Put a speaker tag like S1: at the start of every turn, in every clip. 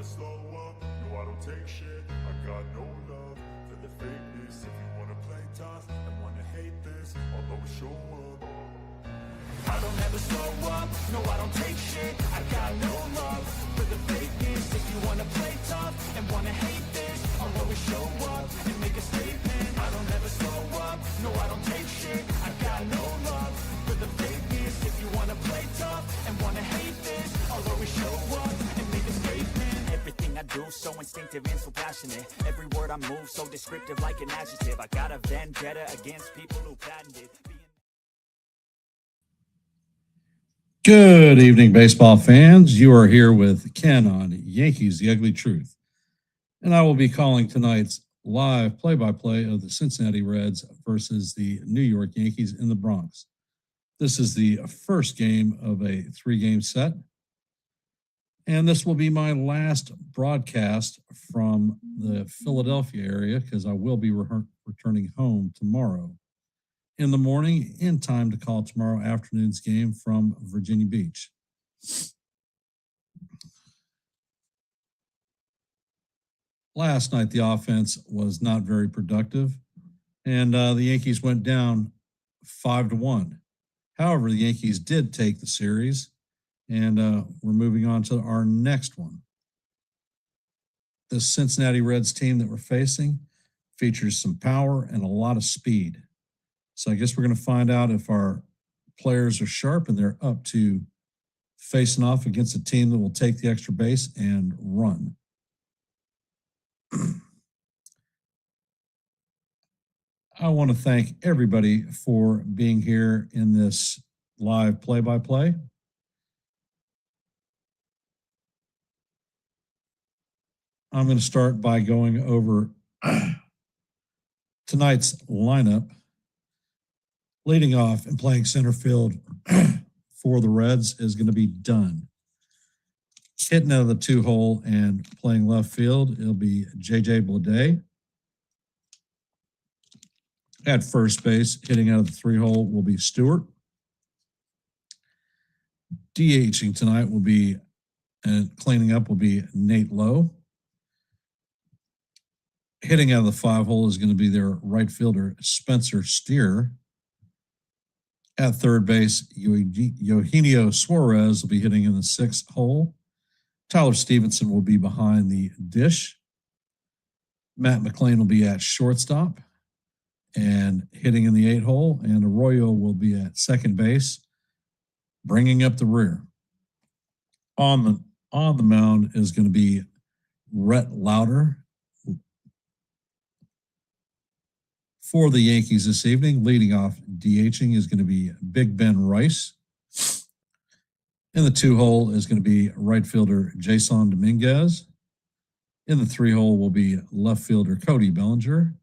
S1: never slow up, no I don't take shit. I got no love for the fakeness. If you wanna play tough and wanna hate this, I'll always show up. I don't ever slow up, no I don't take shit. I got no love for the fakeness. If you wanna play tough and wanna hate this, I'll always show up and make a statement. I don't ever slow up, no I don't take shit. I got no love for the fakeness. If you wanna play tough and wanna hate this, I'll always show up and make a statement. Everything I do so instinctive and so passionate. Every word I move so descriptive like an adjective. I got a vendetta against people who patented.
S2: Good evening, baseball fans. You are here with Ken on Yankees, The Ugly Truth. And I will be calling tonight's live play-by-play of the Cincinnati Reds versus the New York Yankees in the Bronx. This is the first game of a 3-game set. And this will be my last broadcast from the Philadelphia area because I will be returning home tomorrow in the morning in time to call tomorrow afternoon's game from Virginia Beach. Last night, the offense was not very productive, and the Yankees went down 5-1. However, the Yankees did take the series, and we're moving on to our next one. The Cincinnati Reds team that we're facing features some power and a lot of speed. So I guess we're going to find out if our players are sharp and they're up to facing off against a team that will take the extra base and run. I want to thank everybody for being here in this live play-by-play. I'm going to start by going over tonight's lineup. Leading off and playing center field for the Reds is going to be Dunn. Hitting out of the 2-hole and playing left field, it'll be J.J. Bleday. At first base, hitting out of the 3-hole will be Stewart. DHing tonight will be, and cleaning up will be Nate Lowe. Hitting out of the 5-hole is going to be their right fielder, Spencer Steer. At third base, Eugenio Suarez will be hitting in the 6th hole. Tyler Stevenson will be behind the dish. Matt McLean will be at shortstop and hitting in the 8th hole. And Arroyo will be at second base, bringing up the rear. On the mound is going to be Rhett Lauder. For the Yankees this evening, leading off DHing is going to be Big Ben Rice. In the 2-hole is going to be right fielder Jason Dominguez. In the 3-hole will be left fielder Cody Bellinger.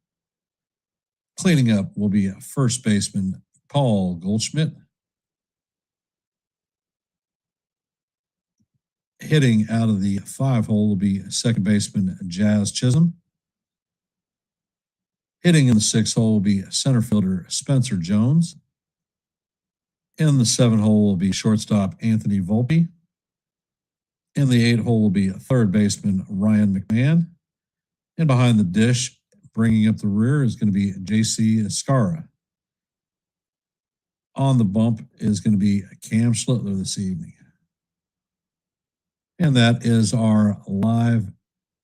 S2: Cleaning up will be first baseman Paul Goldschmidt. Hitting out of the 5-hole will be second baseman Jazz Chisholm. Hitting in the 6th hole will be center fielder Spencer Jones. In the 7th hole will be shortstop Anthony Volpe. In the 8th hole will be third baseman Ryan McMahon. And behind the dish, bringing up the rear, is going to be J.C. Escara. On the bump is going to be Cam Schlittler this evening. And that is our live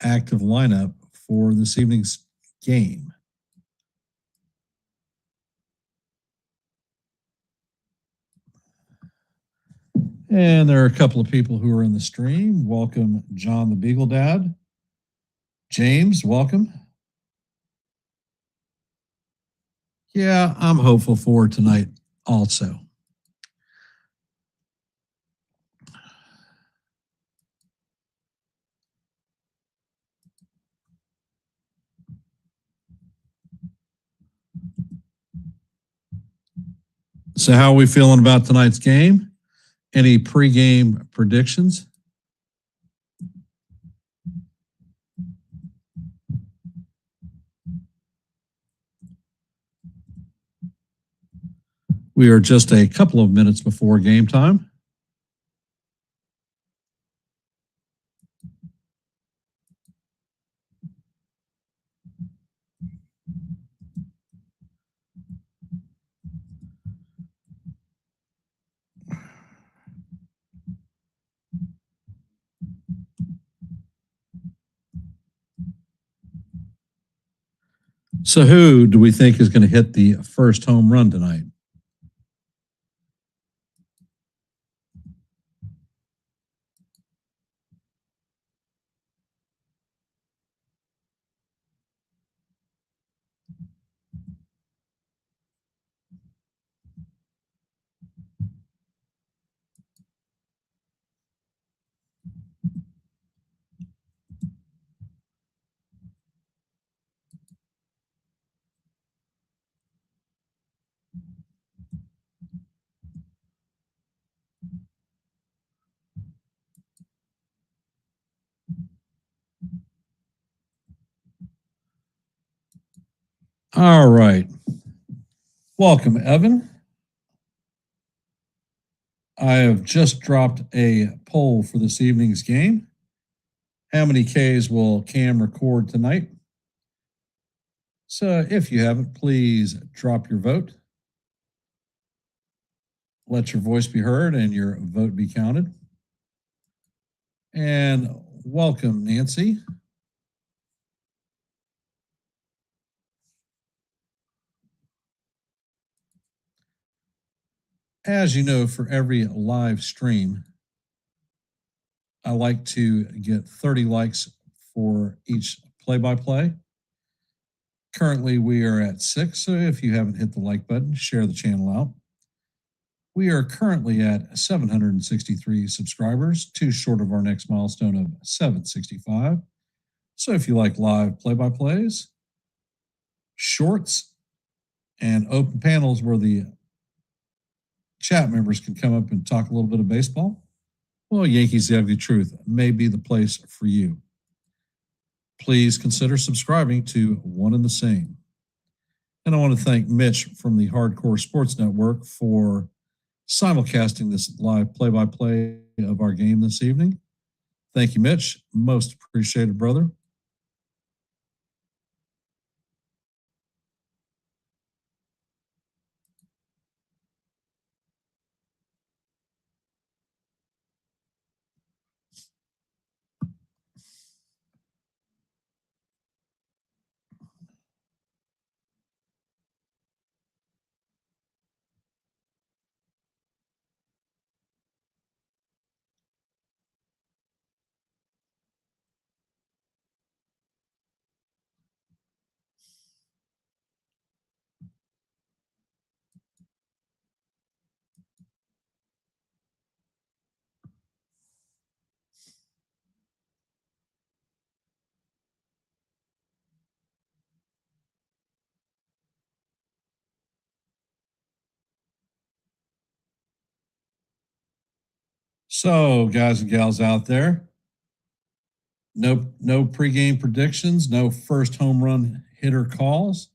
S2: active lineup for this evening's game. And there are a couple of people who are in the stream. Welcome, John the Beagle Dad. James, welcome. Yeah, I'm hopeful for tonight also. So how are we feeling about tonight's game? Any pregame predictions? We are just a couple of minutes before game time. So, who do we think is going to hit the first home run tonight? All right. Welcome, Evan. I have just dropped a poll for this evening's game. How many Ks will Cam record tonight? So if you haven't, please drop your vote. Let your voice be heard and your vote be counted. And welcome, Nancy. As you know, for every live stream, I like to get 30 likes for each play by play. Currently, we are at 6. So if you haven't hit the like button, share the channel out. We are currently at 763 subscribers, 2 short of our next milestone of 765. So if you like live play by plays, shorts, and open panels where the chat members can come up and talk a little bit of baseball, well, Yankees The Ugly Truth may be the place for you. Please consider subscribing to One and the Same. And I want to thank Mitch from the Hardcore Sports Network for simulcasting this live play-by-play of our game this evening. Thank you, Mitch. Most appreciated, brother. So, guys and gals out there, no pregame predictions, no first home run hitter calls.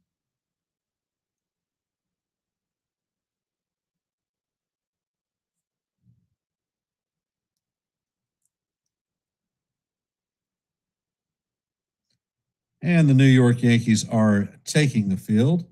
S2: And the New York Yankees are taking the field.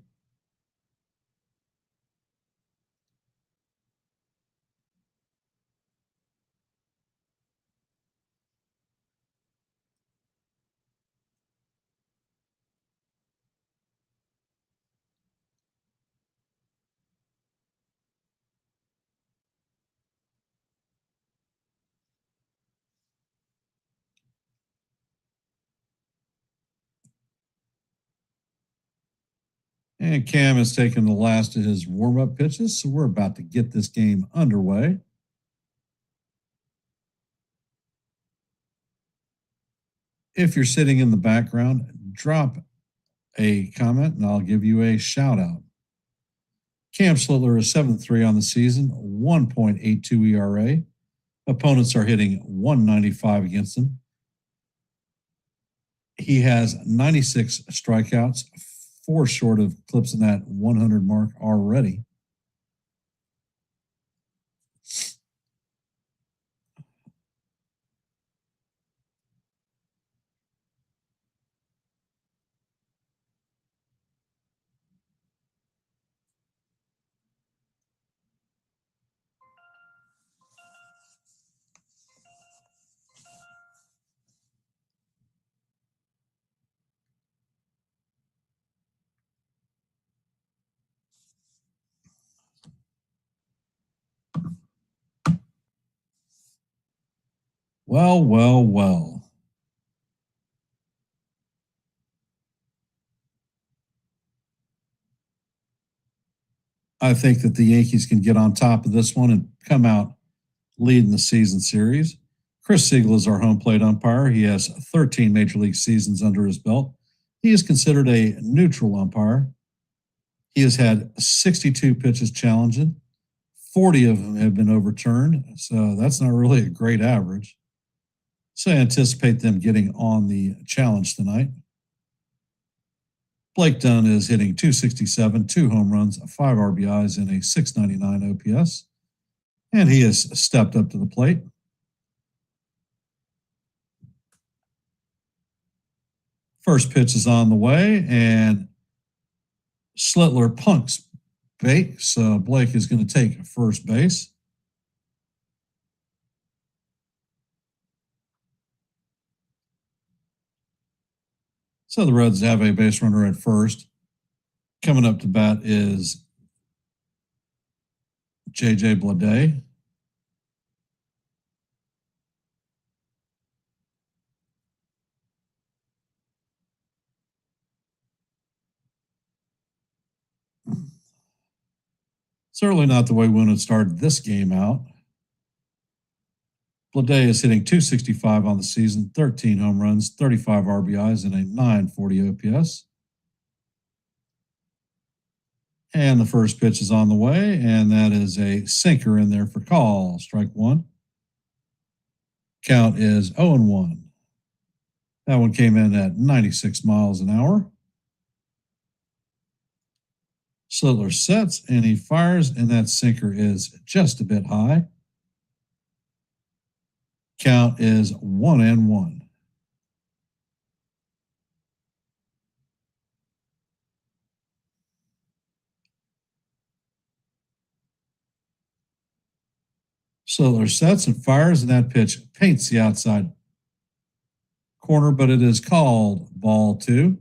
S2: And Cam has taken the last of his warm up pitches. So we're about to get this game underway. If you're sitting in the background, drop a comment and I'll give you a shout out. Cam Slitler is 7-3 on the season, 1.82 ERA. Opponents are hitting 195 against him. He has 96 strikeouts, 4 short of clips in that 100 mark already. Well, well, well. I think that the Yankees can get on top of this one and come out leading the season series. Chris Siegel is our home plate umpire. He has 13 major league seasons under his belt. He is considered a neutral umpire. He has had 62 pitches challenged. 40 of them have been overturned, so that's not really a great average. So I anticipate them getting on the challenge tonight. Blake Dunn is hitting .267, 2 home runs, 5 RBIs, and a .699 OPS. And he has stepped up to the plate. First pitch is on the way, and Slittler punks bait, so Blake is going to take first base. So the Reds have a base runner at first. Coming up to bat is J.J. Bleday. Certainly not the way we would have started this game out. Bleday is hitting .265 on the season, 13 home runs, 35 RBIs, and a .940 OPS. And the first pitch is on the way, and that is a sinker in there for call. Strike one. Count is 0-1. That one came in at 96 miles an hour. Slittler sets, and he fires, and that sinker is just a bit high. Count is 1-1. Slittler sets and fires, and that pitch paints the outside corner, but it is called ball 2.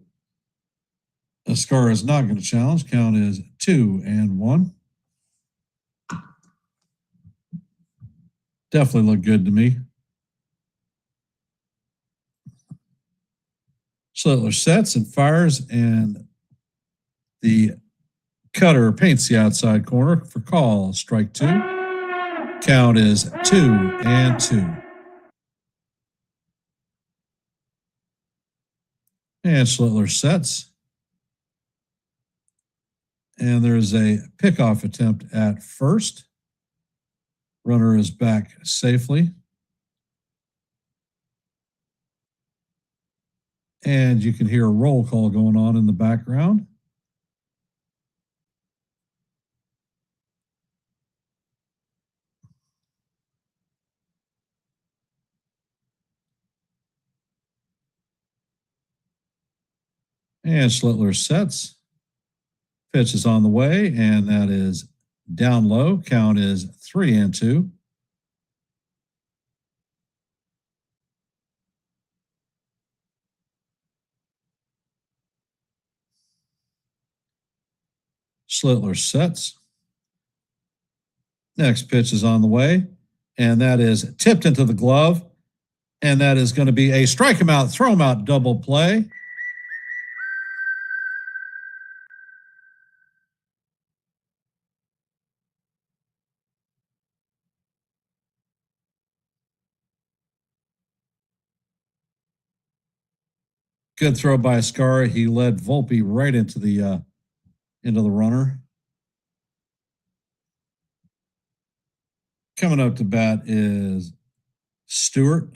S2: Ascar is not going to challenge. Count is 2-1. Definitely look good to me. Slittler sets and fires, and the cutter paints the outside corner for call. Strike 2. Count is 2-2. And Slittler sets. And there's a pickoff attempt at first. Runner is back safely. And you can hear a roll call going on in the background. And Slittler sets. Pitch is on the way, and that is down low. Count is 3-2. Slittler sets. Next pitch is on the way, and that is tipped into the glove, and that is going to be a strike him out, throw him out double play. Good throw by Ascar. He led Volpe right into the runner. Coming up to bat is Stewart.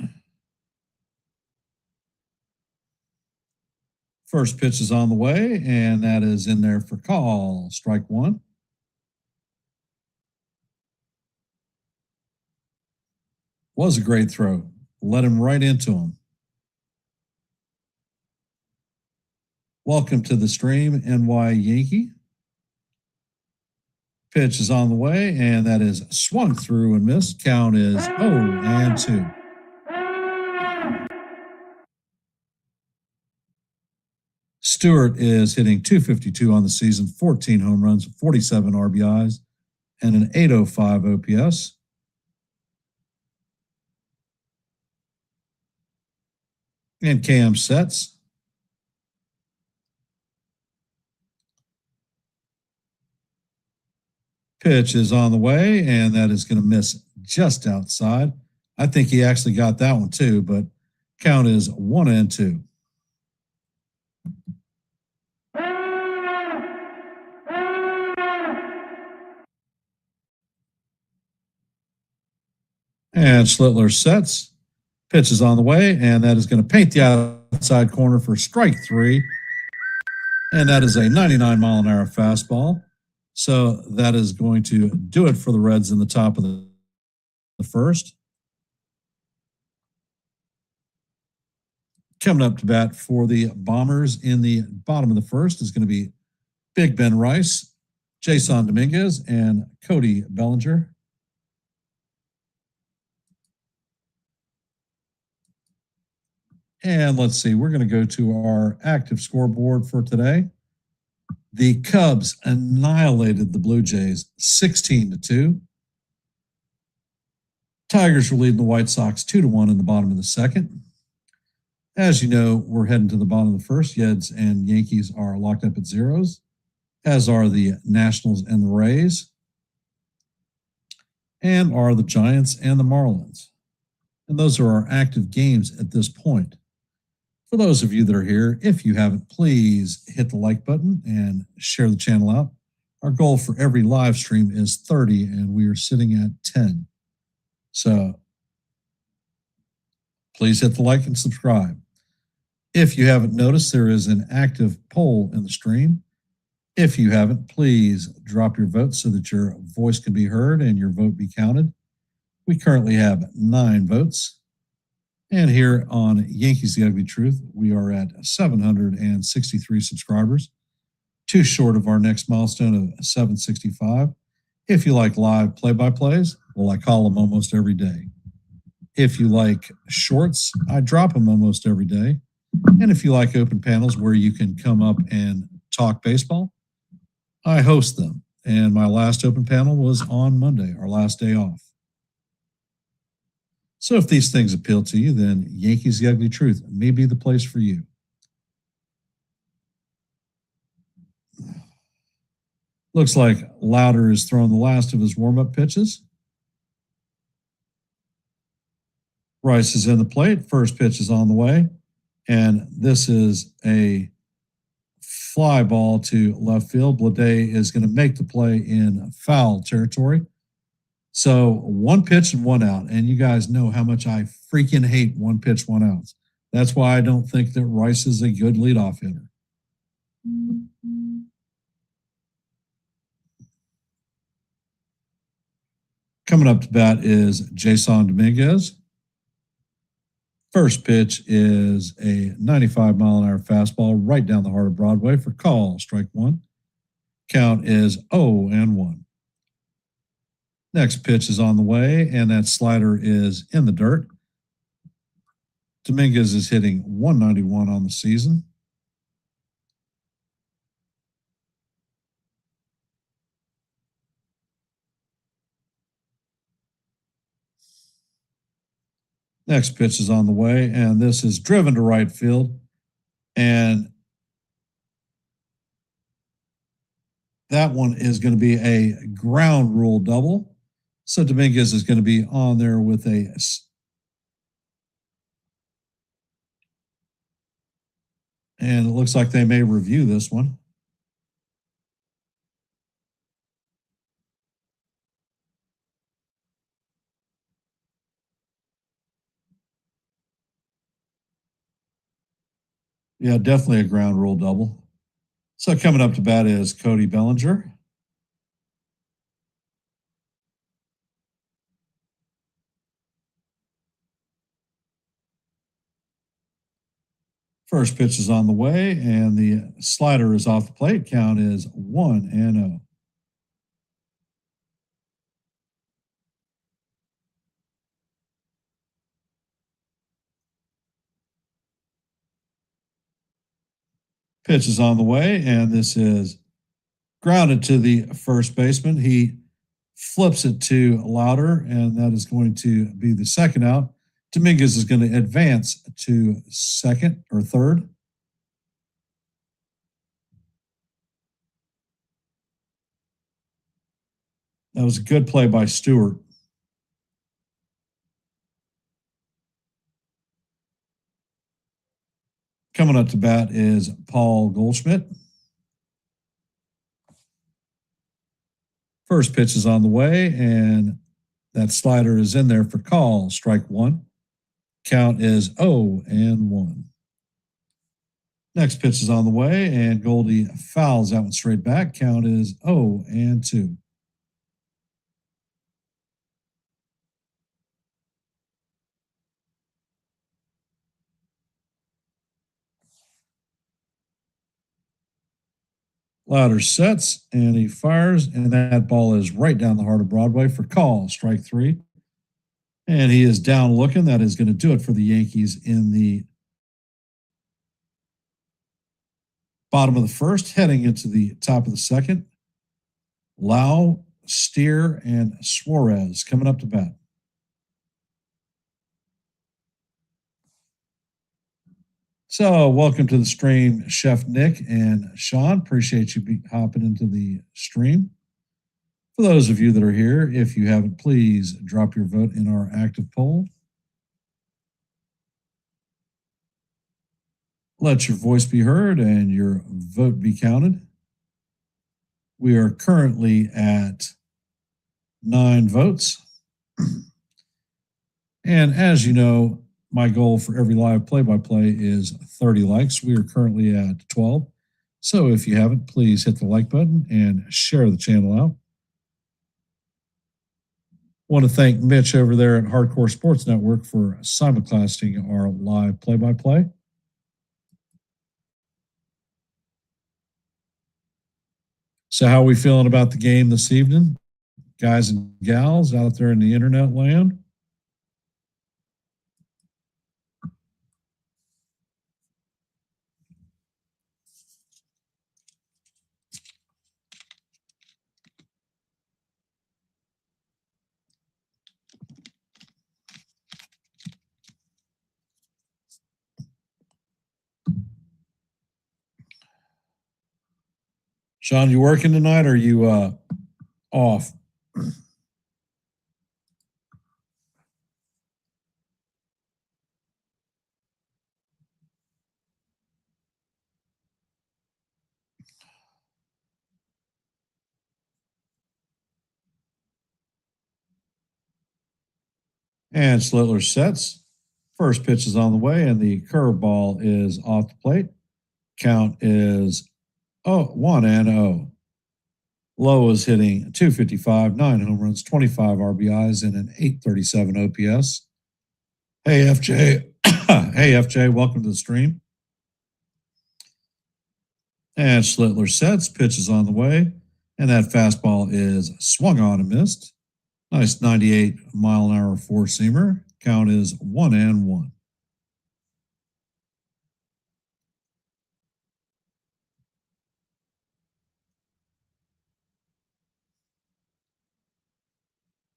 S2: First pitch is on the way, and that is in there for call. Strike 1. Was a great throw. Led him right into him. Welcome to the stream, NY Yankee. Pitch is on the way, and that is swung through and missed. Count is 0-2. Stewart is hitting .252 on the season, 14 home runs, 47 RBIs, and an .805 OPS. And Cam sets. Pitch is on the way, and that is going to miss just outside. I think he actually got that one too, but count is 1-2. And Schlittler sets. Pitch is on the way, and that is going to paint the outside corner for strike 3. And that is a 99-mile-an-hour fastball. So that is going to do it for the Reds in the top of the first. Coming up to bat for the Bombers in the bottom of the first is going to be Big Ben Rice, Jason Dominguez, and Cody Bellinger. And let's see, we're going to go to our active scoreboard for today. The Cubs annihilated the Blue Jays 16-2. Tigers were leading the White Sox 2-1 in the bottom of the second. As you know, we're heading to the bottom of the first. Reds and Yankees are locked up at zeros, as are the Nationals and the Rays, and are the Giants and the Marlins. And those are our active games at this point. For those of you that are here, if you haven't, please hit the like button and share the channel out. Our goal for every live stream is 30, and we are sitting at 10. So please hit the like and subscribe. If you haven't noticed, there is an active poll in the stream. If you haven't, please drop your vote so that your voice can be heard and your vote be counted. We currently have 9 votes. And here on Yankees The Ugly Truth, we are at 763 subscribers, too short of our next milestone of 765. If you like live play-by-plays, well, I call them almost every day. If you like shorts, I drop them almost every day. And if you like open panels where you can come up and talk baseball, I host them. And my last open panel was on Monday, our last day off. So if these things appeal to you, then Yankees The Ugly Truth may be the place for you. Looks like Louder is throwing the last of his warm-up pitches. Rice is in the plate. First pitch is on the way. And this is a fly ball to left field. Blade is going to make the play in foul territory. So 1 pitch and 1 out. And you guys know how much I freaking hate 1 pitch, 1 out. That's why I don't think that Rice is a good leadoff hitter. Coming up to bat is Jason Dominguez. First pitch is a 95-mile-an-hour fastball right down the heart of Broadway for call, strike 1. Count is 0-1. Next pitch is on the way, and that slider is in the dirt. Dominguez is hitting 191 on the season. Next pitch is on the way, and this is driven to right field. And that one is going to be a ground rule double. So Dominguez is going to be on there with a and it looks like they may review this one. Yeah, definitely a ground rule double. So coming up to bat is Cody Bellinger. First pitch is on the way, and the slider is off the plate. Count is 1-0. Pitch is on the way, and this is grounded to the first baseman. He flips it to Louder, and that is going to be the second out. Dominguez is going to advance to second or third. That was a good play by Stewart. Coming up to bat is Paul Goldschmidt. First pitch is on the way, and that slider is in there for call. Strike one. Count is 0-1. Next pitch is on the way, and Goldie fouls that one straight back. Count is 0-2. Louder sets, and he fires, and that ball is right down the heart of Broadway for call. Strike three. And he is down looking. That is going to do it for the Yankees in the bottom of the first, heading into the top of the second. Lau, Steer, and Suarez coming up to bat. So, welcome to the stream, Chef Nick and Sean. Appreciate you hopping into the stream. For those of you that are here, if you haven't, please drop your vote in our active poll. Let your voice be heard and your vote be counted. We are currently at 9 votes. And as you know, my goal for every live play-by-play is 30 likes. We are currently at 12. So if you haven't, please hit the like button and share the channel out. Want to thank Mitch over there at Hardcore Sports Network for simulcasting our live play-by-play. So how are we feeling about the game this evening, guys and gals out there in the internet land? Sean, you working tonight or are you off? And Slitler sets. First pitch is on the way, and the curveball is off the plate. Count is 1-0. Lowe is hitting 255, 9 home runs, 25 RBIs, and an 837 OPS. Hey, FJ. Hey, FJ, welcome to the stream. And Slitler sets, pitch is on the way, and that fastball is swung on and missed. Nice 98-mile-an-hour four-seamer. Count is 1-1.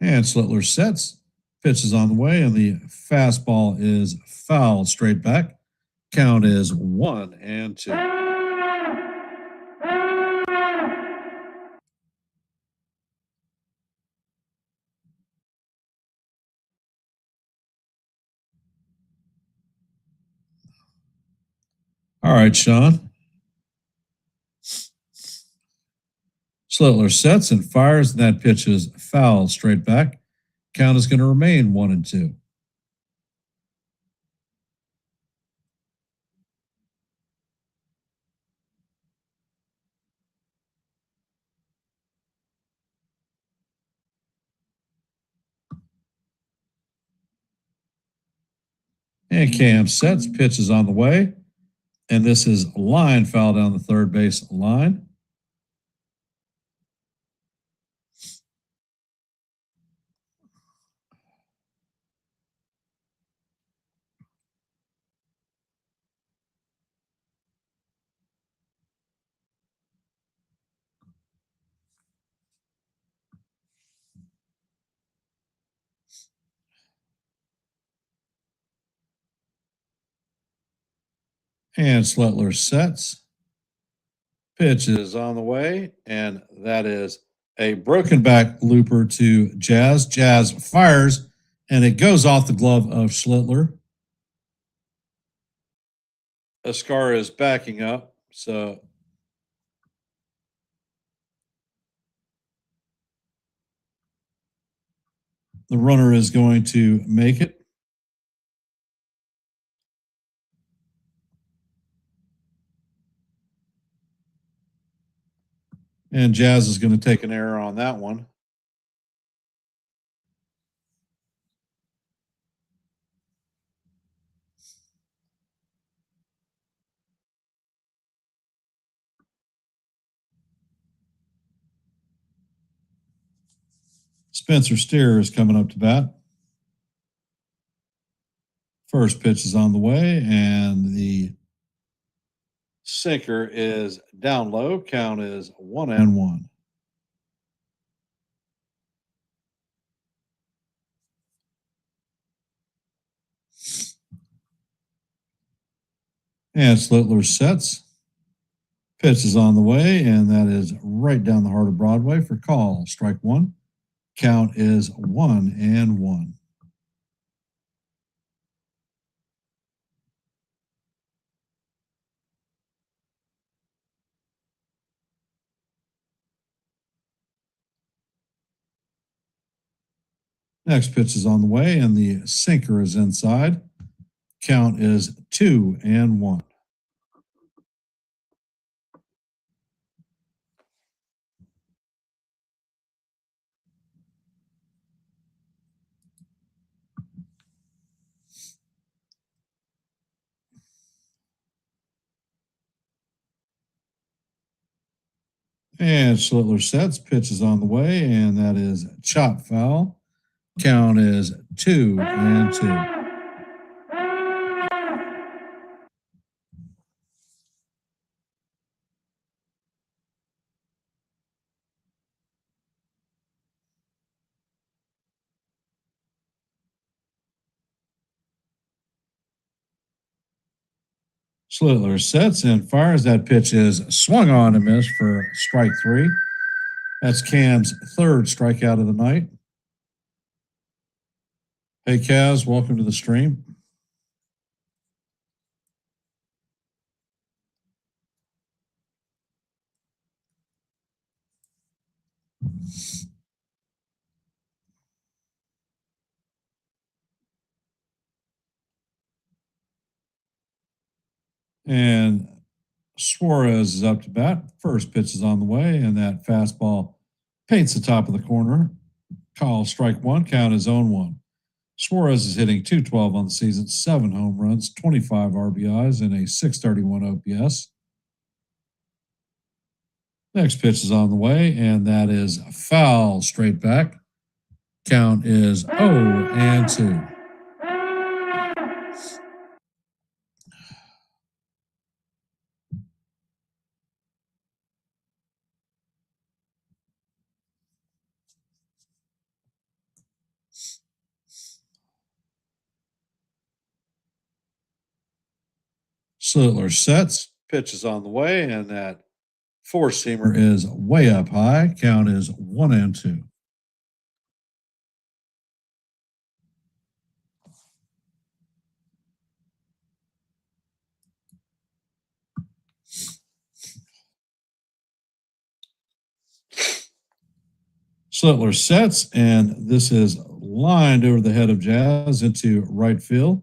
S2: And Slitler sets, pitch is on the way, and the fastball is fouled straight back. Count is 1-2. All right, Sean. Slitler sets and fires, and that pitch is fouled straight back. Count is going to remain 1-2. And Cam sets, pitch is on the way, and this is line foul down the third base line. And Sletler sets. Pitch is on the way, and that is a broken back looper to Jazz. Jazz fires, and it goes off the glove of Schlittler. Ascar is backing up, so the runner is going to make it. And Jazz is going to take an error on that one. Spencer Steer is coming up to bat. First pitch is on the way, and the sinker is down low. Count is 1-1. And Slittler sets. Pitch is on the way, and that is right down the heart of Broadway for call. Strike one. Count is 1-1. Next pitch is on the way, and the sinker is inside. Count is 2-1. And Schlittler sets. Pitch is on the way, and that is chop foul. Count is 2-2. Schlittler sets and fires. That pitch is swung on and missed for strike three. That's Cam's third strikeout of the night. Hey, Kaz, welcome to the stream. And Suarez is up to bat. First pitch is on the way, and that fastball paints the top of the corner. Call strike one. Count is 0-1. Suarez is hitting .212 on the season, 7 home runs, 25 RBIs, and a .631 OPS. Next pitch is on the way, and that is foul straight back. Count is 0-2. Schlittler sets. Pitch is on the way, and that four-seamer is way up high. Count is 1-2. Schlittler sets, and this is lined over the head of Jazz into right field.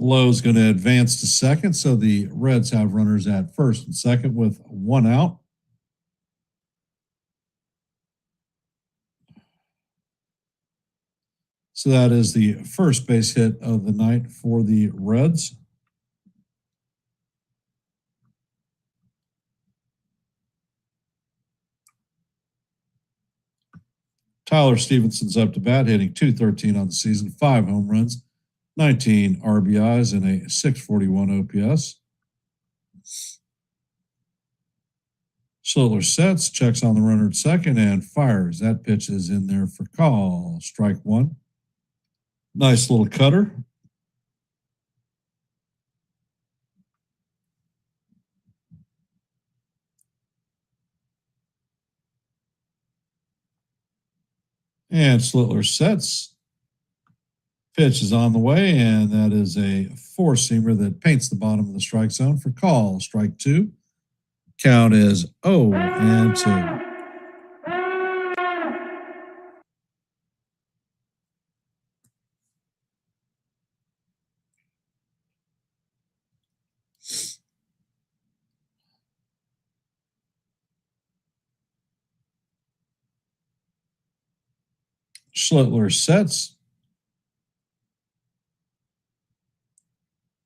S2: Lowe's going to advance to second, so the Reds have runners at first and second with one out. So that is the first base hit of the night for the Reds. Tyler Stevenson's up to bat, hitting .213 on the season, 5 home runs, 19 RBIs, and a .641 OPS. Schlittler sets, checks on the runner at second, and fires. That pitch is in there for call. Strike one. Nice little cutter. And Slitler sets. Pitch is on the way, and that is a four-seamer that paints the bottom of the strike zone for call. Strike two. Count is 0-2. Slitler sets.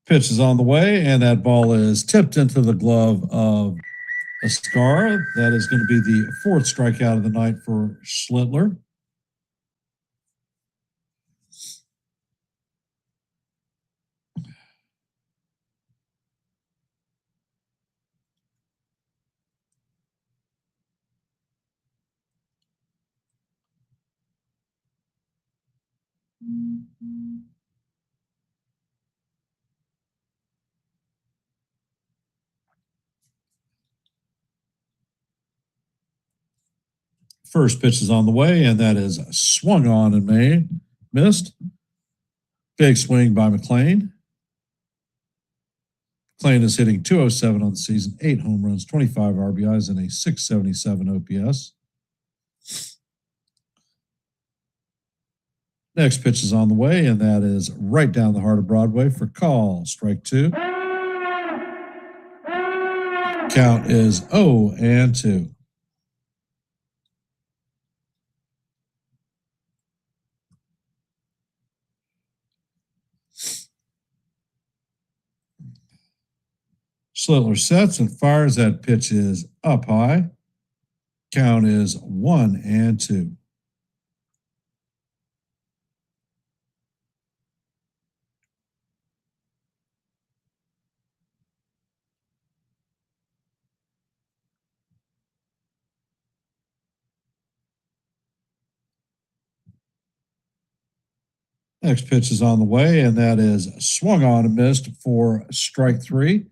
S2: Pitch is on the way, and that ball is tipped into the glove of Ascar. That is going to be the fourth strikeout of the night for Slitler. First pitch is on the way, and that is swung on and missed. Big swing by McLean. McLean is hitting .207 on the season, 8 home runs, 25 RBIs, and a .677 OPS. Next pitch is on the way, and that is right down the heart of Broadway for call. Strike two. Count is 0-2. Slitler sets and fires. That pitch is up high. Count is 1-2. Next pitch is on the way, and that is swung on and missed for strike three.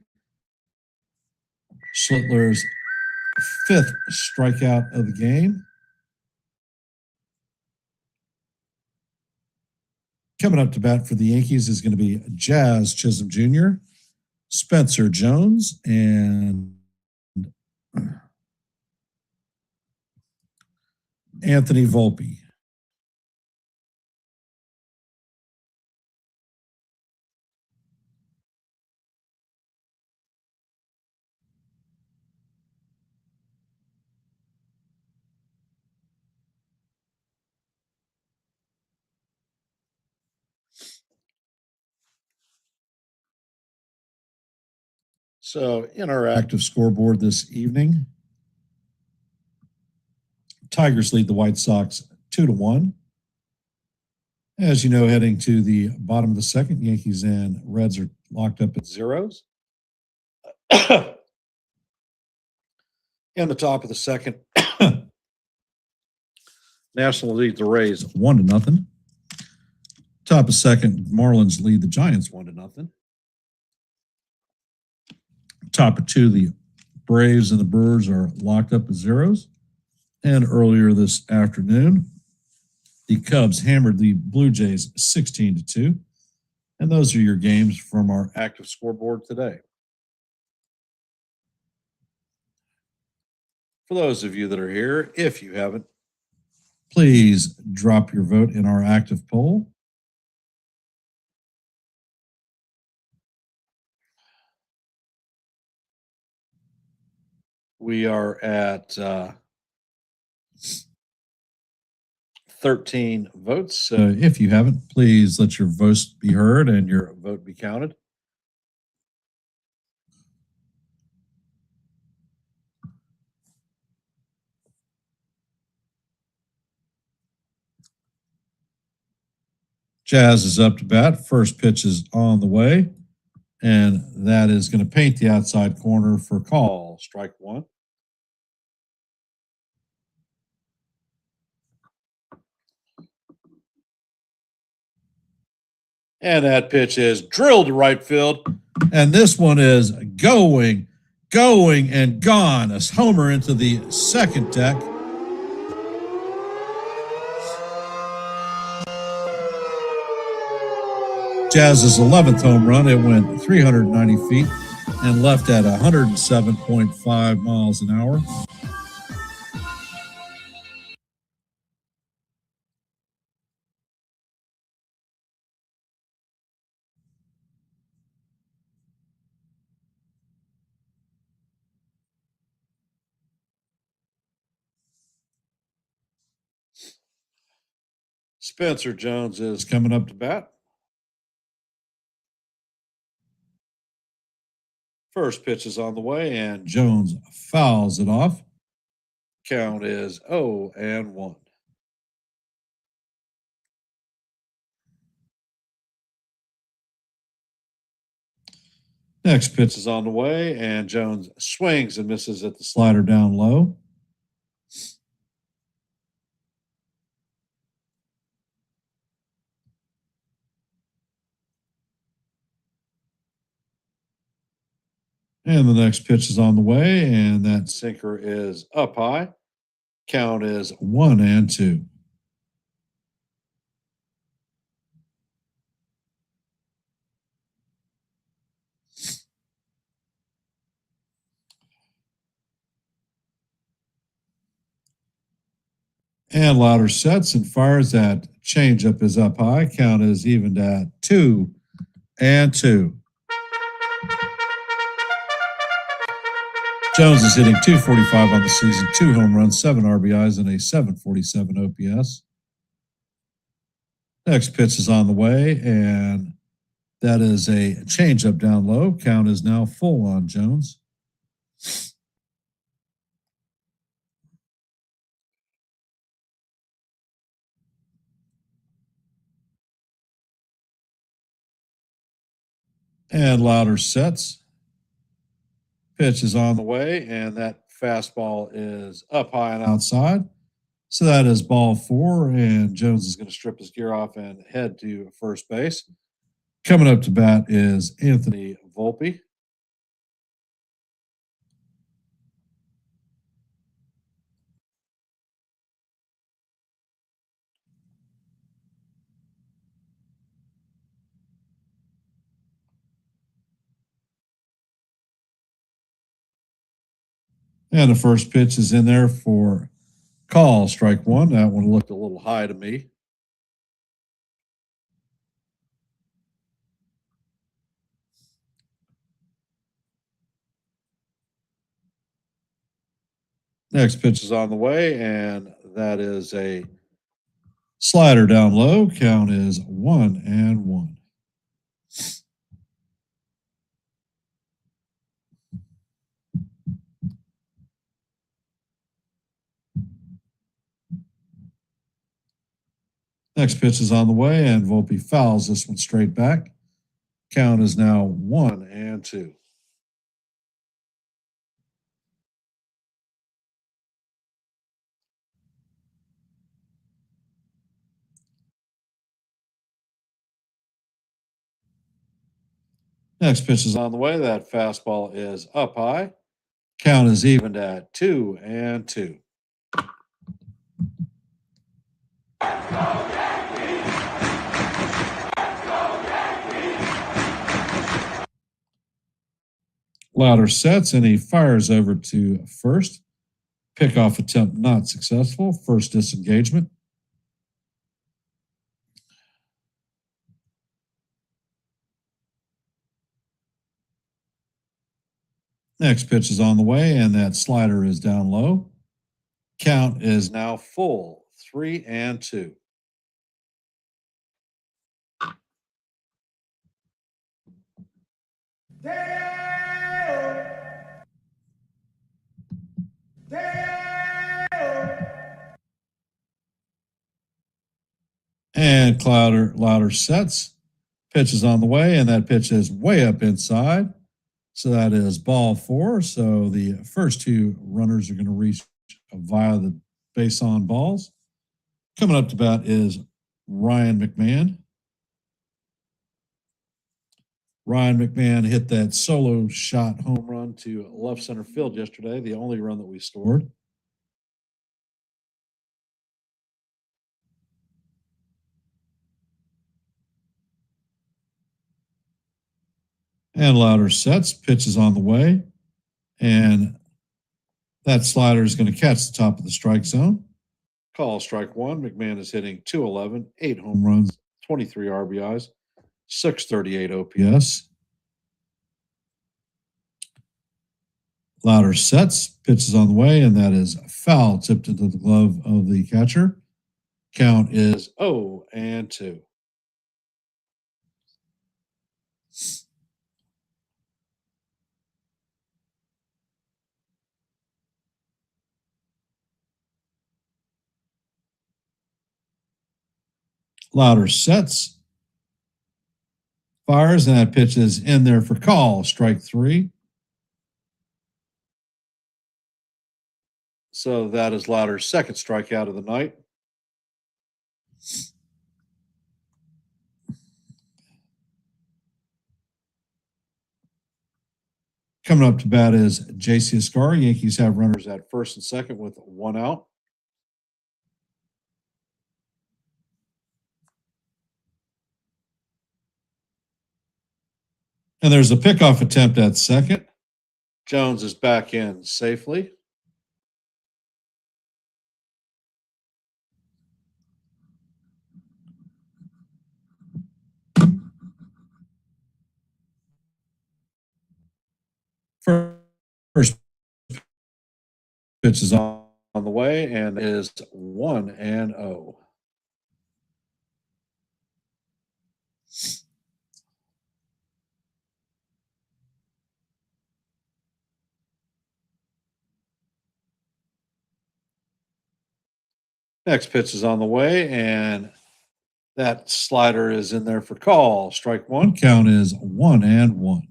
S2: Slitler's fifth strikeout of the game. Coming up to bat for the Yankees is going to be Jazz Chisholm Jr., Spencer Jones, and Anthony Volpe. So, in our active scoreboard this evening, Tigers lead the White Sox 2-1. As you know, heading to the bottom of the second, Yankees and Reds are locked up at zeros. In the top of the second, National lead the Rays 1-0. Top of second, Marlins lead the Giants 1-0. Top of two, the Braves and the Brewers are locked up at zeros. And earlier this afternoon, the Cubs hammered the Blue Jays 16-2. And those are your games from our active scoreboard today. For those of you that are here, if you haven't, please drop your vote in our active poll. We are at 13 votes. If you haven't, please let your votes be heard and your vote be counted. Jazz is up to bat. First pitch is on the way, and that is going to paint the outside corner for call. Strike one. And that pitch is drilled to right field. And this one is going, and gone. A homer into the second deck. Jazz's 11th home run. It went 390 feet and left at 107.5 miles an hour. Spencer Jones is coming up to bat. First pitch is on the way, and Jones fouls it off. Count is 0-1. Next pitch is on the way, and Jones swings and misses at the slider down low. And the next pitch is on the way, and that sinker is up high. Count is 1-2. And Louder sets and fires. That changeup is up high. Count is evened at 2-2. Jones is hitting .245 on the season, 2 home runs, 7 RBIs, and a .747 OPS. Next pitch is on the way, and that is a changeup down low. Count is now full on Jones. And Louder sets. Pitch is on the way, and that fastball is up high and outside. So that is ball 4, and Jones is going to strip his gear off and head to first base. Coming up to bat is Anthony Volpe. And the first pitch is in there for call, strike 1. That one looked a little high to me. Next pitch is on the way, and that is a slider down low. Count is 1-1. Next pitch is on the way, and Volpe fouls this one straight back. Count is now 1-2. Next pitch is on the way. That fastball is up high. Count is evened at 2-2. Louder sets, and he fires over to first. Pickoff attempt not successful. First disengagement. Next pitch is on the way, and that slider is down low. Count is now full, 3-2. And Louder sets. Pitch is on the way, and that pitch is way up inside. So that is ball 4. So the first 2 runners are going to reach via the base on balls. Coming up to bat is Ryan McMahon. Ryan McMahon hit that solo shot home run to left center field yesterday, the only run that we scored. And louder sets, pitches on the way. And that slider is going to catch the top of the strike zone. Call strike one. McMahon is hitting 211, 8 home runs, 23 RBIs, 638 OPS. Louder sets, pitches on the way, and that is foul, tipped into the glove of the catcher. Count is 0-2. Louder sets, fires, and that pitch is in there for call, strike three. So that is Louder's second strikeout of the night. Coming up to bat is J.C. Ascari. Yankees have runners at first and second with one out. And there's a pickoff attempt at second. Jones is back in safely. First pitch is on the way and is 1-0. Next pitch is on the way, and that slider is in there for call. Strike one. Count is 1-1.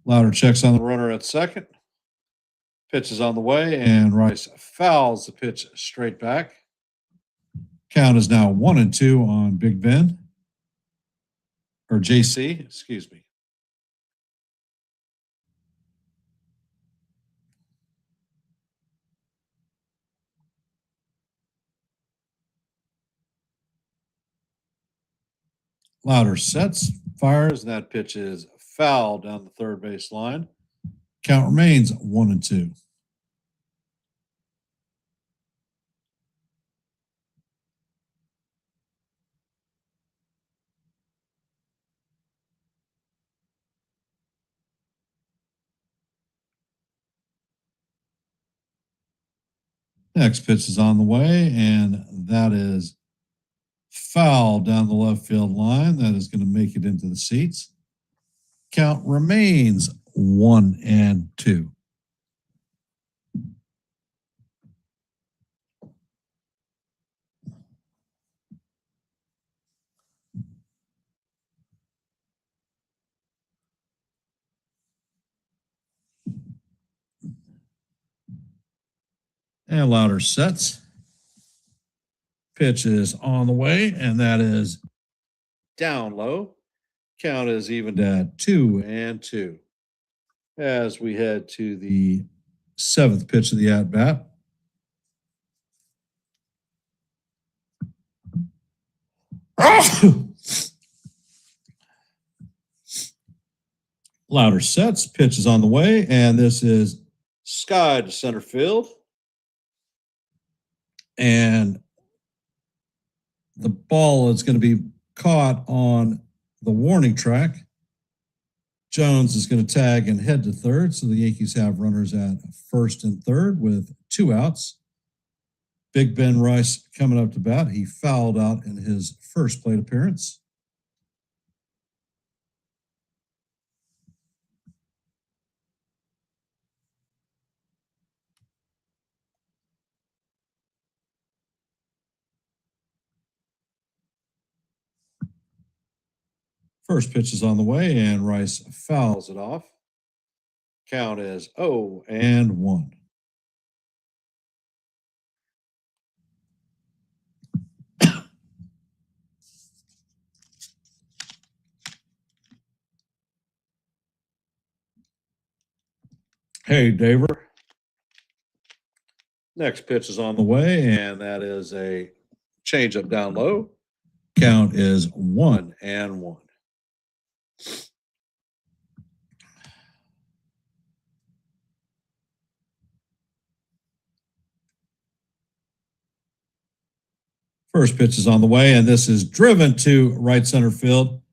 S2: Louder checks on the runner at second. Pitch is on the way, and Rice fouls the pitch straight back. Count is now 1-2 on Big Ben. Or JC, excuse me. Louder sets, fires, and that pitch is foul down the third base line. Count remains 1-2. Next pitch is on the way, and that is foul down the left field line. That is going to make it into the seats. Count remains 1-2. And louder sets. Pitch is on the way, and that is down low. Count is evened at 2-2. As we head to the seventh pitch of the at bat. Louder sets, pitch is on the way, and this is sky to center field. And the ball is going to be caught on the warning track. Jones is going to tag and head to third, so the Yankees have runners at first and third with two outs. Big Ben Rice coming up to bat. He fouled out in his first plate appearance. First pitch is on the way, and Rice fouls it off. Count is 0-1. Hey, Daver. Next pitch is on the way, and that is a Change up down low. Count is 1-1. First pitch is on the way, and this is driven to right center field.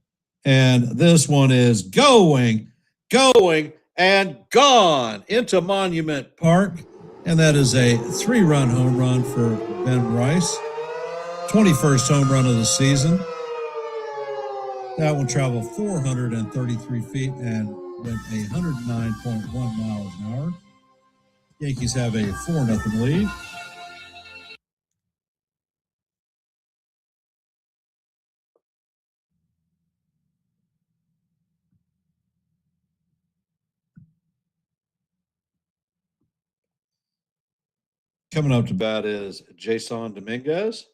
S2: And this one is going, and gone into Monument Park. And that is a 3-run home run for Ben Rice. 21st home run of the season. That one traveled 433 feet and went 109.1 miles an hour. Yankees have a 4-0 lead. Coming up to bat is Jason Dominguez.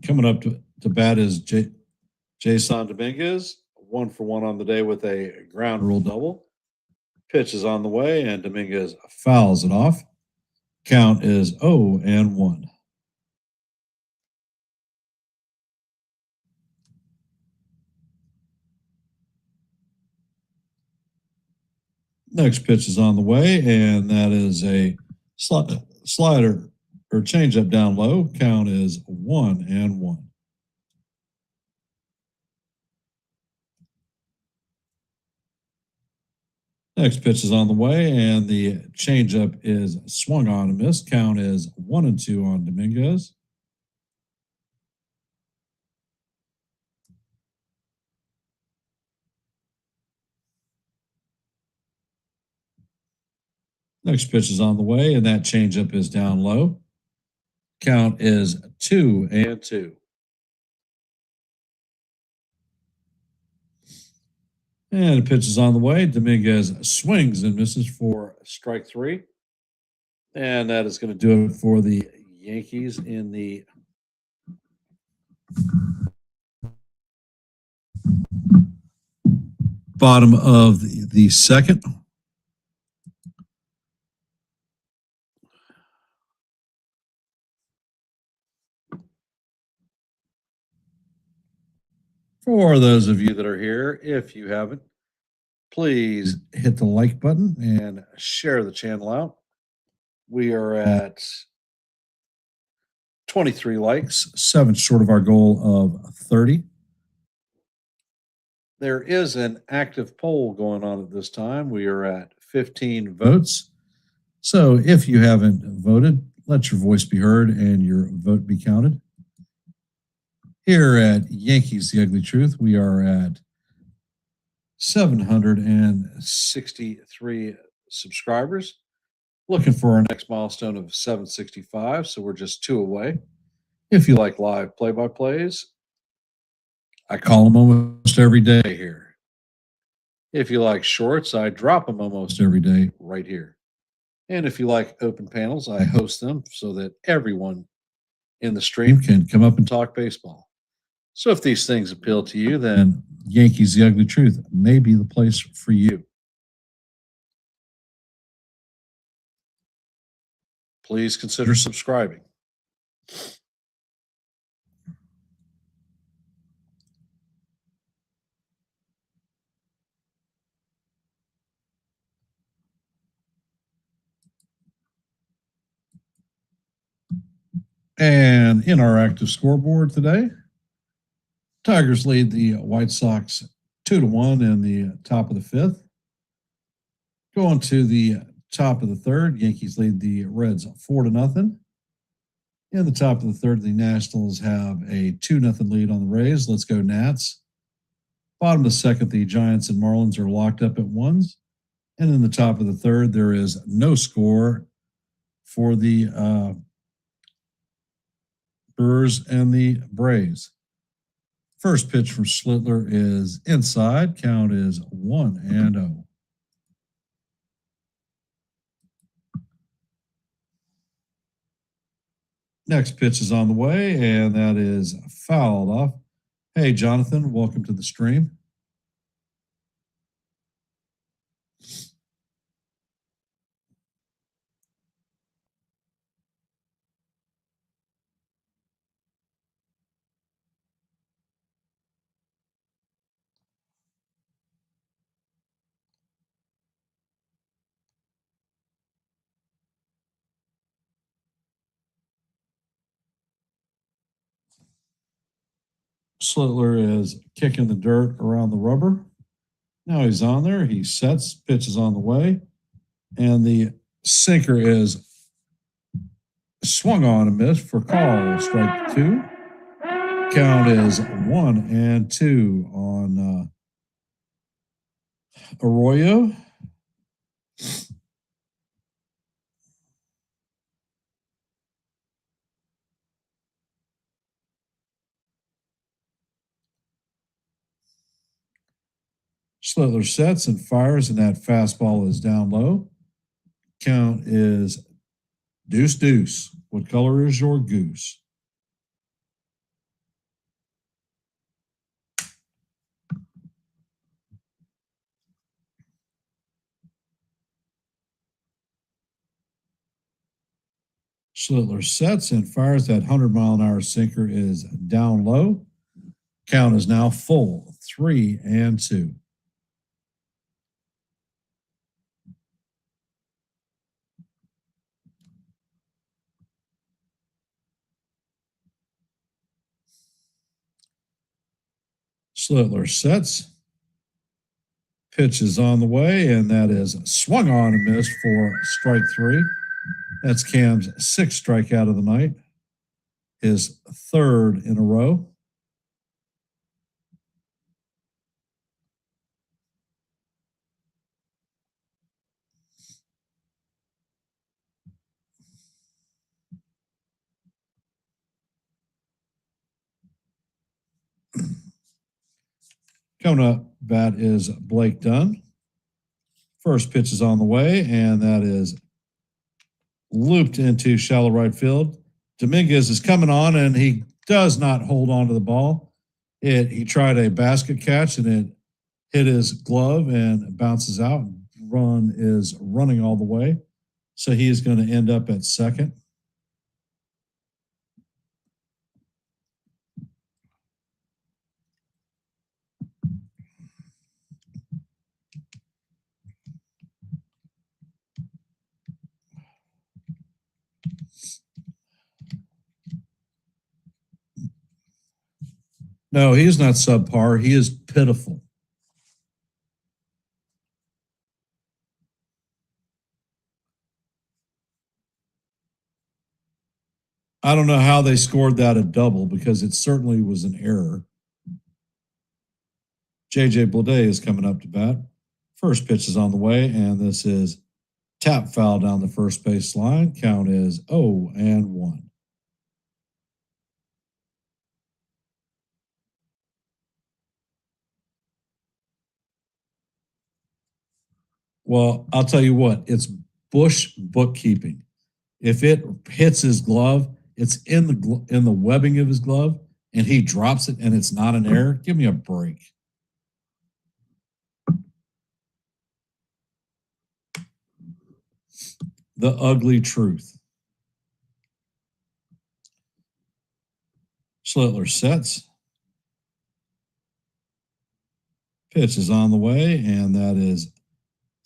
S2: Coming up to bat is Jason Dominguez, 1-for-1 on the day with a ground rule double. Pitch is on the way, and Dominguez fouls it off. Count is 0-1. Next pitch is on the way, and that is a slider or changeup down low. Count is 1-1. Next pitch is on the way, and the changeup is swung on and missed. Count is 1-2 on Dominguez. Next pitch is on the way, and that changeup is down low. Count is 2-2. And the pitch is on the way. Dominguez swings and misses for strike 3. And that is going to do it for the Yankees in the bottom of the second. For those of you that are here, if you haven't, please hit the like button and share the channel out. We are at 23 likes, 7 short of our goal of 30. There is an active poll going on at this time. We are at 15 votes. So if you haven't voted, let your voice be heard and your vote be counted. Here at Yankees, The Ugly Truth, we are at 763 subscribers. Looking for our next milestone of 765, so we're just 2 away. If you like live play-by-plays, I call them almost every day here. If you like shorts, I drop them almost every day right here. And if you like open panels, I host them so that everyone in the stream can come up and talk baseball. So if these things appeal to you, then Yankees The Ugly Truth may be the place for you. Please consider subscribing. And in our active scoreboard today, Tigers lead the White Sox 2-1 in the top of the 5th. Going to the top of the 3rd, Yankees lead the Reds 4-0. In the top of the 3rd, the Nationals have a 2-0 lead on the Rays. Let's go Nats. Bottom of the 2nd, the Giants and Marlins are locked up at 1s. And in the top of the 3rd, there is no score for the Brewers and the Braves. First pitch from Schlittler is inside. Count is 1-0. Next pitch is on the way, and that is fouled off. Hey, Jonathan, welcome to the stream. Schlittler is kicking the dirt around the rubber. Now he's on there. He sets, pitch is on the way, and the sinker is swung on and missed for call. Strike 2. Count is 1-2 on Arroyo. Schlittler sets and fires, and that fastball is down low. Count is deuce. What color is your goose? Schlittler sets and fires. That 100-mile-an-hour sinker is down low. Count is now full, 3-2. Schlittler sets. Pitch is on the way, and that is swung on and missed for strike 3. That's Cam's 6th strikeout of the night, his 3rd in a row. Coming up, bat is Blake Dunn. First pitch is on the way, and that is looped into shallow right field. Dominguez is coming on, and he does not hold on to the ball. He tried a basket catch, and it hit his glove and bounces out. Run is running all the way, so he is going to end up at second. No, he is not subpar. He is pitiful. I don't know how they scored that a double because it certainly was an error. JJ Bleday is coming up to bat. First pitch is on the way, and this is tap foul down the first base line. Count is 0-1. Well, I'll tell you what, it's Bush bookkeeping. If it hits his glove, it's in the webbing of his glove, and he drops it, and it's not an error. Give me a break. The ugly truth. Schlittler sets. Pitch is on the way, and that is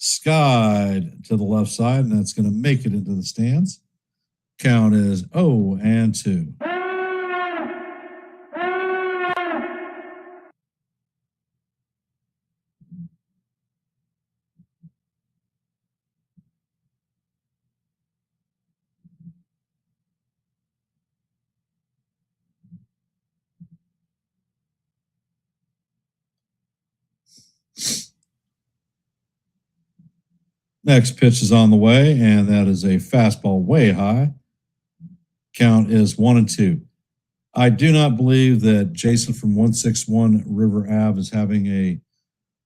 S2: skied to the left side, and that's going to make it into the stands. Count is 0-2. Next pitch is on the way, and that is a fastball way high. Count is 1-2. I do not believe that Jason from 161 River Ave is having a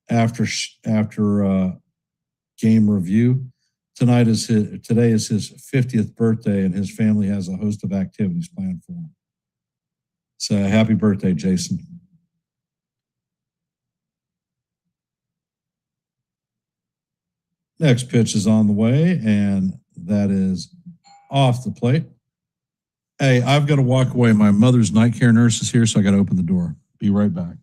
S2: after game review. Today is his 50th birthday, and his family has a host of activities planned for him. So happy birthday, Jason. Next pitch is on the way, and that is off the plate. Hey, I've got to walk away. My mother's night care nurse is here, so I got to open the door. Be right back.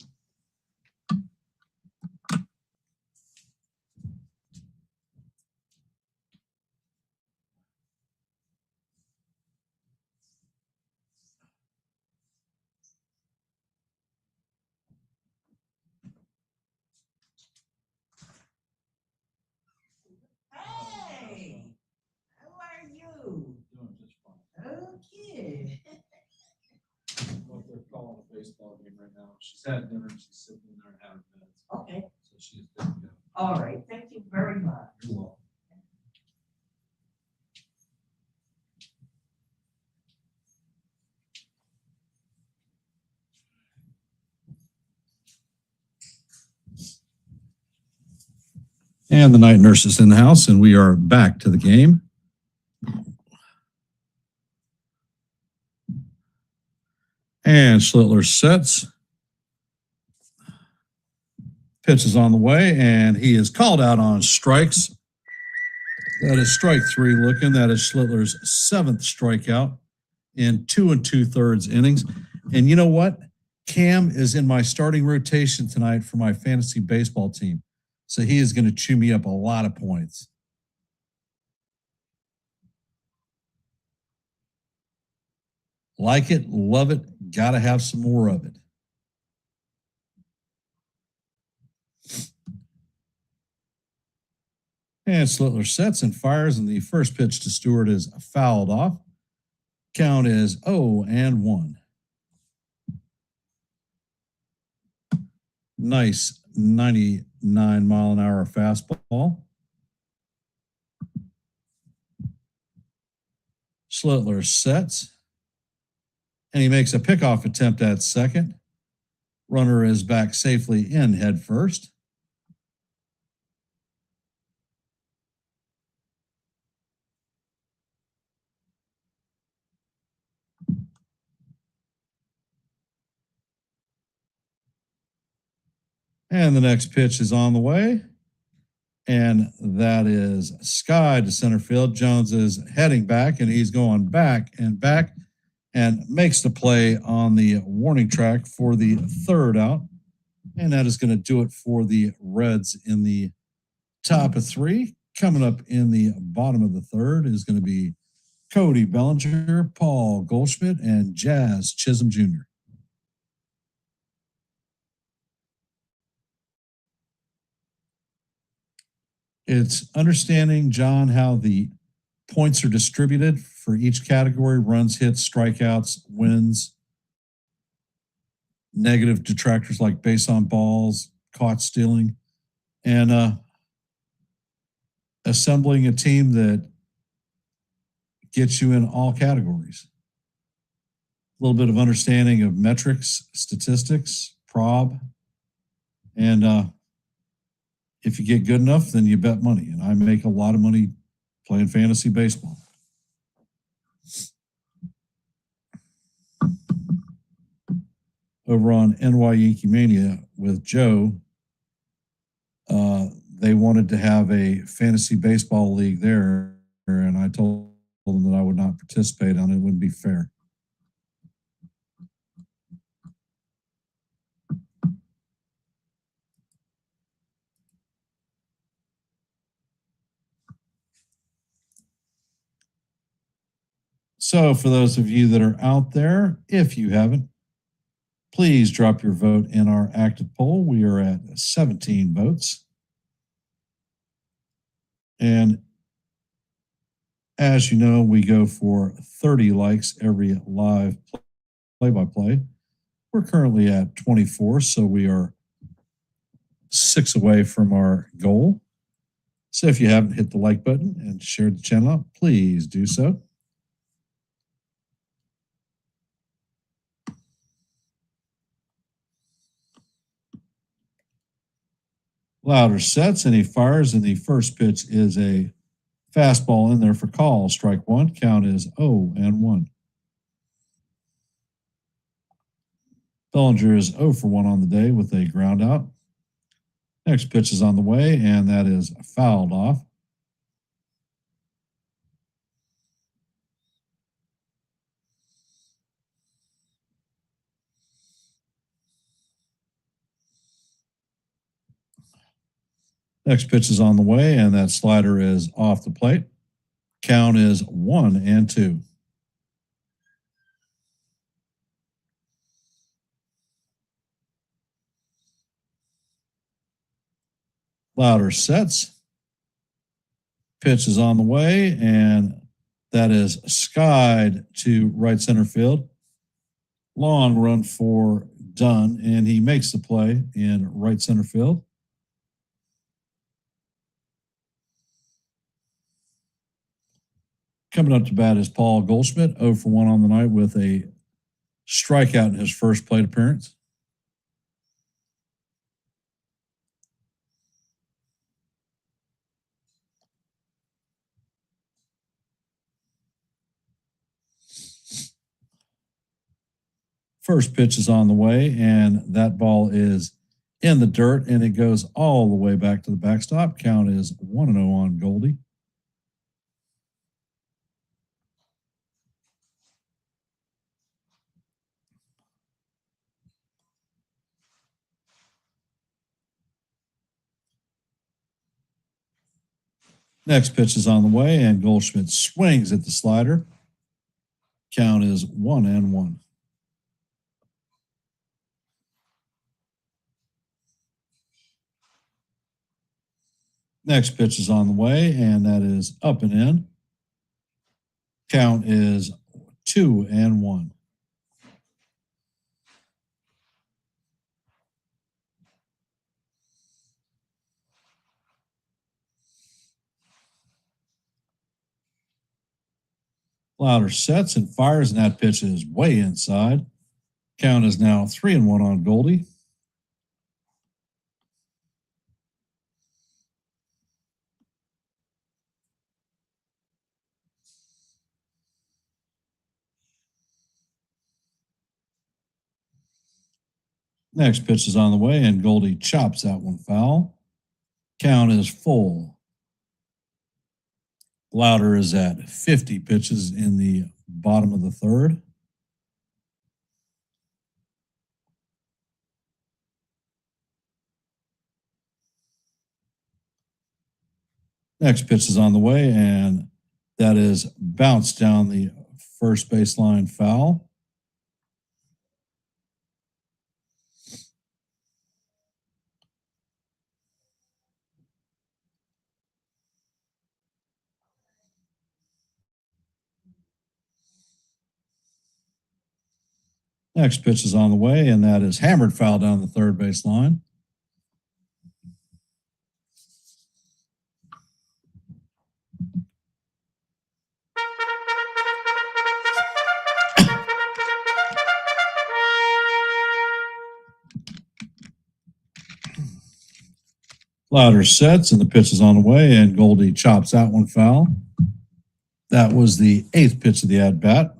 S3: Hey, how are you?
S2: Doing just fine.
S3: Okay.
S2: What they're calling a baseball game right now. She's had dinner and she's sitting in there and having minutes.
S3: Okay.
S2: So she's good to go.
S3: All right. Thank you very much.
S2: You're welcome. And the night nurse is in the house, and we are back to the game. And Schlittler sets. Pitch is on the way, and he is called out on strikes. That is strike 3 looking. That is Schlittler's 7th strikeout in 2 2/3 innings. And you know what? Cam is in my starting rotation tonight for my fantasy baseball team. So he is going to chew me up a lot of points. Like it, love it, got to have some more of it. And Schlittler sets and fires, and the first pitch to Stewart is fouled off. Count is 0-1. Nice 99-mile-an-hour fastball. Schlittler sets, and he makes a pickoff attempt at second. Runner is back safely in head first. And the next pitch is on the way. And that is sky to center field. Jones is heading back, and he's going back and makes the play on the warning track for the 3rd out. And that is going to do it for the Reds in the top of 3. Coming up in the bottom of the 3rd is going to be Cody Bellinger, Paul Goldschmidt, and Jazz Chisholm Jr. It's understanding, John, how the points are distributed for each category: runs, hits, strikeouts, wins, negative detractors like base on balls, caught stealing, and assembling a team that gets you in all categories. A little bit of understanding of metrics, statistics, prob, and if you get good enough, then you bet money. And I make a lot of money playing fantasy baseball. Over on NY Yankee Mania with Joe, they wanted to have a fantasy baseball league there, and I told them that I would not participate on it. It wouldn't be fair. So for those of you that are out there, if you haven't, please drop your vote in our active poll. We are at 17 votes. And as you know, we go for 30 likes every live play-by-play. We're currently at 24, so we are 6 away from our goal. So if you haven't hit the like button and shared the channel out, please do so. Louder sets and he fires, and the first pitch is a fastball in there for call. Strike one. Count is 0-1. Bellinger is 0 for 1 on the day with a ground out. Next pitch is on the way, and that is fouled off. Next pitch is on the way, and that slider is off the plate. Count is 1-2. Louder sets. Pitch is on the way, and that is skied to right center field. Long run for Dunn, and he makes the play in right center field. Coming up to bat is Paul Goldschmidt, 0 for 1 on the night with a strikeout in his first plate appearance. First pitch is on the way, and that ball is in the dirt, and it goes all the way back to the backstop. Count is 1-0 on Goldie. Next pitch is on the way, and Goldschmidt swings at the slider. Count is 1-1. Next pitch is on the way, and that is up and in. Count is 2-1. Louder sets and fires, and that pitch is way inside. Count is now 3-1 on Goldie. Next pitch is on the way, and Goldie chops that one foul. Count is full. Louder is at 50 pitches in the bottom of the third. Next pitch is on the way, and that is bounced down the first baseline foul. Next pitch is on the way, and that is hammered foul down the third baseline. Louder sets, and the pitch is on the way, and Goldie chops that one foul. That was the 8th pitch of the at-bat.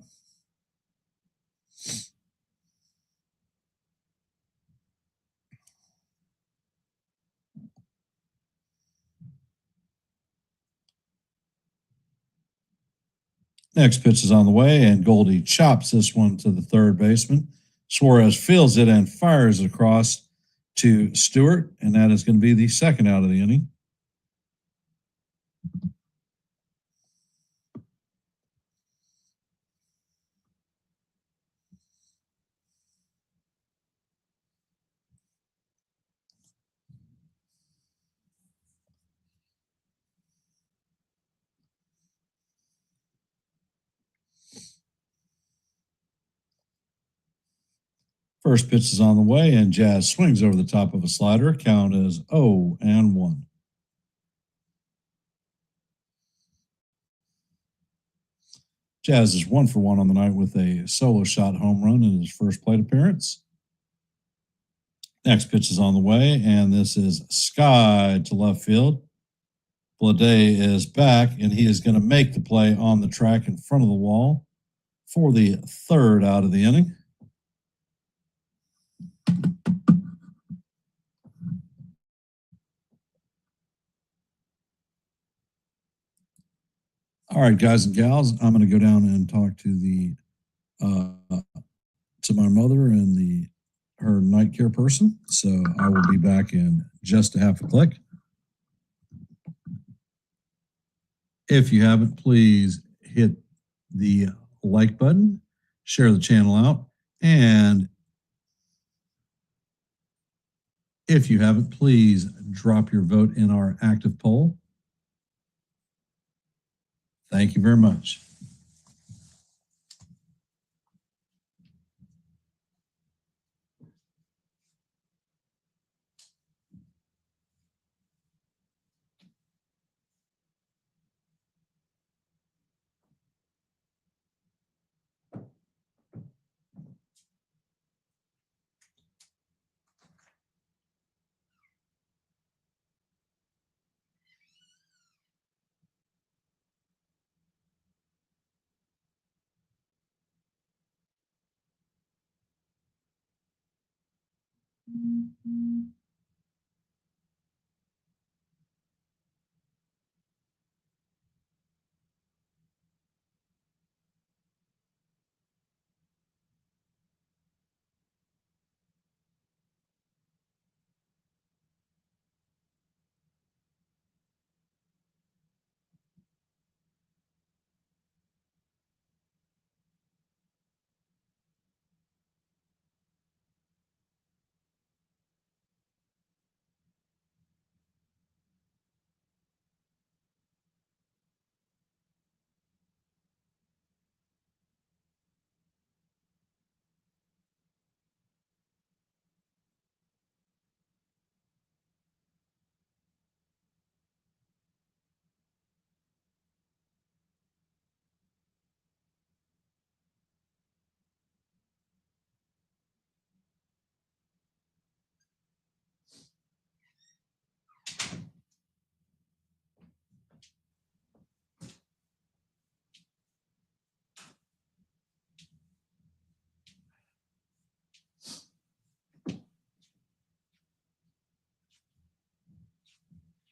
S2: Next pitch is on the way, and Goldie chops this one to the third baseman. Suarez fields it and fires it across to Stewart, and that is going to be the second out of the inning. First pitch is on the way, and Jazz swings over the top of a slider. Count is 0-1. Jazz is 1 for 1 on the night with a solo shot home run in his first plate appearance. Next pitch is on the way, and this is sky to left field. Blade is back, and he is going to make the play on the track in front of the wall for the third out of the inning. All right, guys and gals, I'm going to go down and talk to my mother and her night care person. So I will be back in just a half a click. If you haven't, please hit the like button, share the channel out, and if you haven't, please drop your vote in our active poll. Thank you very much.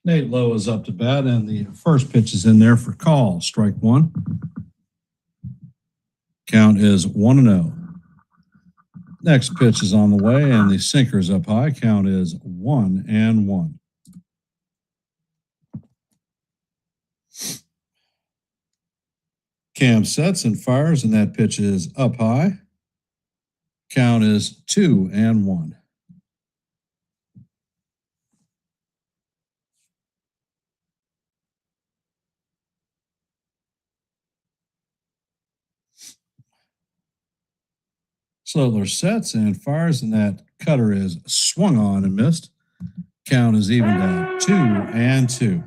S2: Nate Lowe is up to bat, and the first pitch is in there for call. Strike one. Count is 1-0. Next pitch is on the way, and the sinker is up high. Count is 1-1. Cam sets and fires, and that pitch is up high. Count is 2-1. Slotler sets and fires, and that cutter is swung on and missed. Count is evened at 2-2.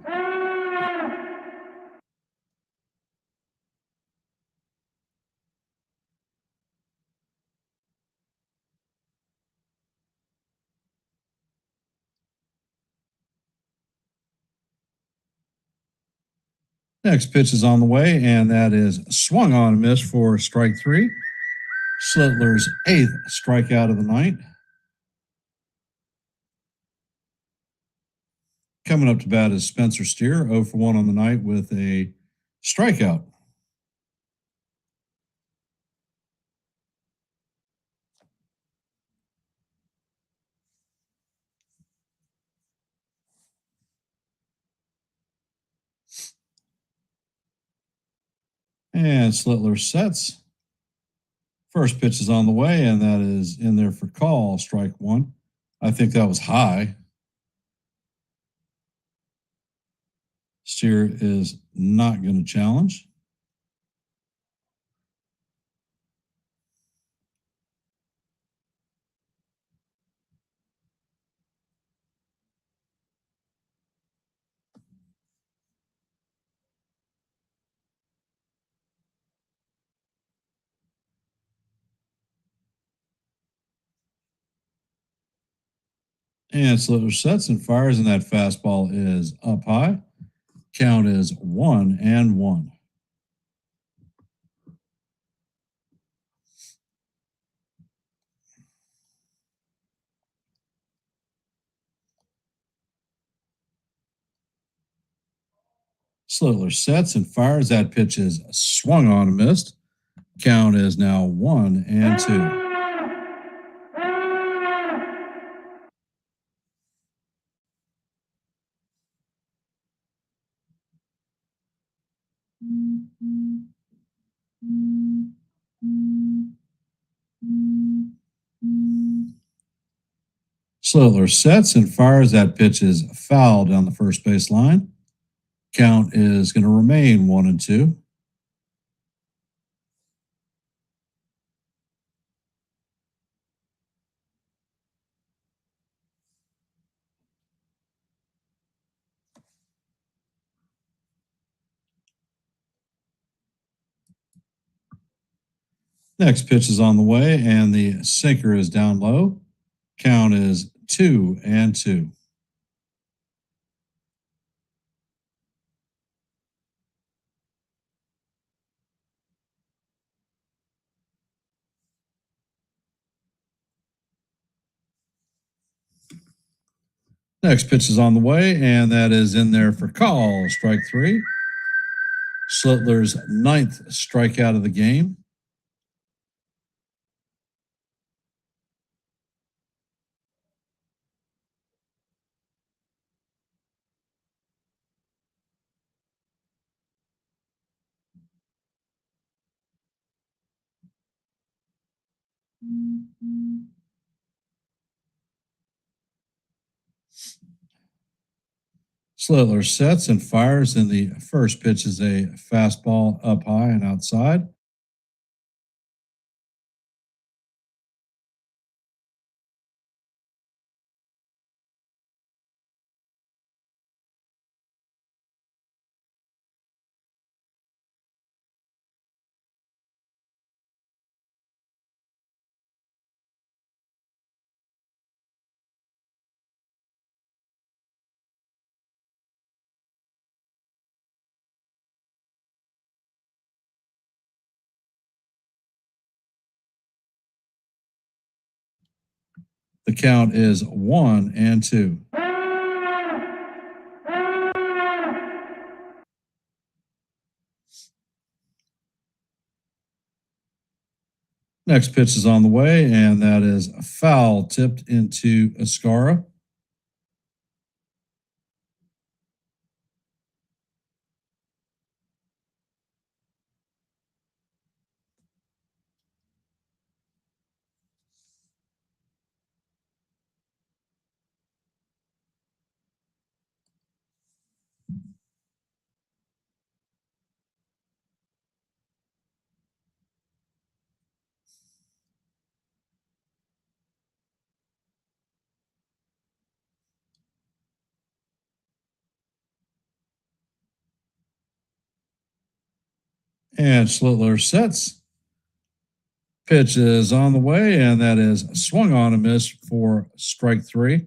S2: Next pitch is on the way, and that is swung on and missed for strike three. Slitler's 8th strikeout of the night. Coming up to bat is Spencer Steer, 0 for 1 on the night with a strikeout. And Slitler sets. First pitch is on the way, and that is in there for call, strike one. I think that was high. Steer is not going to challenge. And Slater sets and fires, and that fastball is up high. Count is 1-1. Slitler sets and fires. That pitch is swung on and missed. Count is now 1-2. Slitler sets and fires. That pitch is foul down the first base line. Count is going to remain 1-2. Next pitch is on the way, and the sinker is down low. Count is 2-2. Next pitch is on the way, and that is in there for call. Strike 3. Slitler's 9th strikeout of the game. Slitler sets and fires, and the first pitch is a fastball up high and outside. The count is 1-2. Next pitch is on the way, and that is a foul tipped into Escara. And Slitler sets. Pitch is on the way, and that is swung on and missed for strike 3.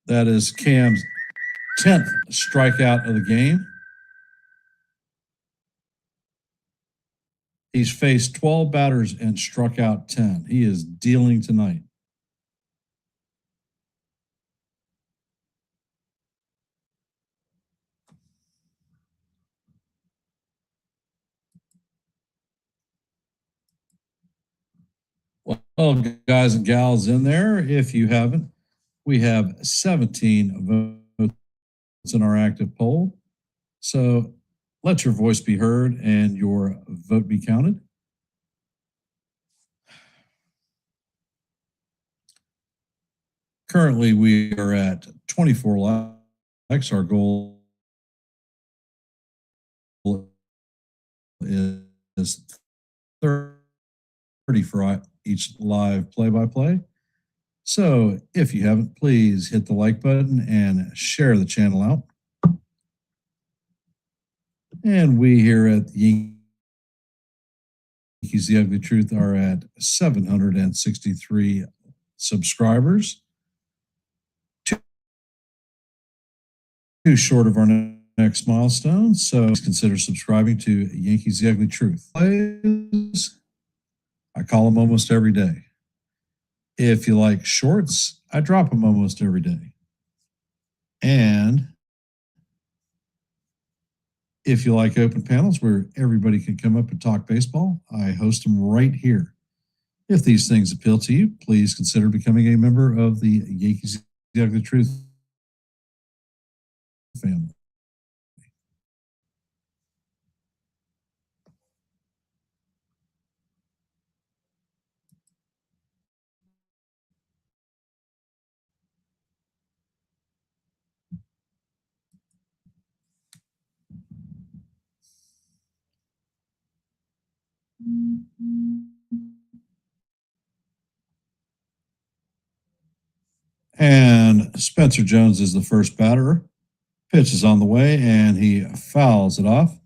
S2: That is Cam's 10th strikeout of the game. He's faced 12 batters and struck out 10. He is dealing tonight. Well, guys and gals in there, if you haven't, we have 17 votes in our active poll. So let your voice be heard and your vote be counted. Currently, we are at 24 likes. Our goal is 30 for each live play-by-play. So if you haven't, please hit the like button and share the channel out. And we here at the Yankees The Ugly Truth are at 763 subscribers. Too short of our next milestone, so please consider subscribing to Yankees The Ugly Truth. I call them almost every day. If you like shorts, I drop them almost every day. And if you like open panels where everybody can come up and talk baseball, I host them right here. If these things appeal to you, please consider becoming a member of the Yankees The Ugly Truth family. And Spencer Jones is the first batter. Pitch is on the way, and he fouls it off.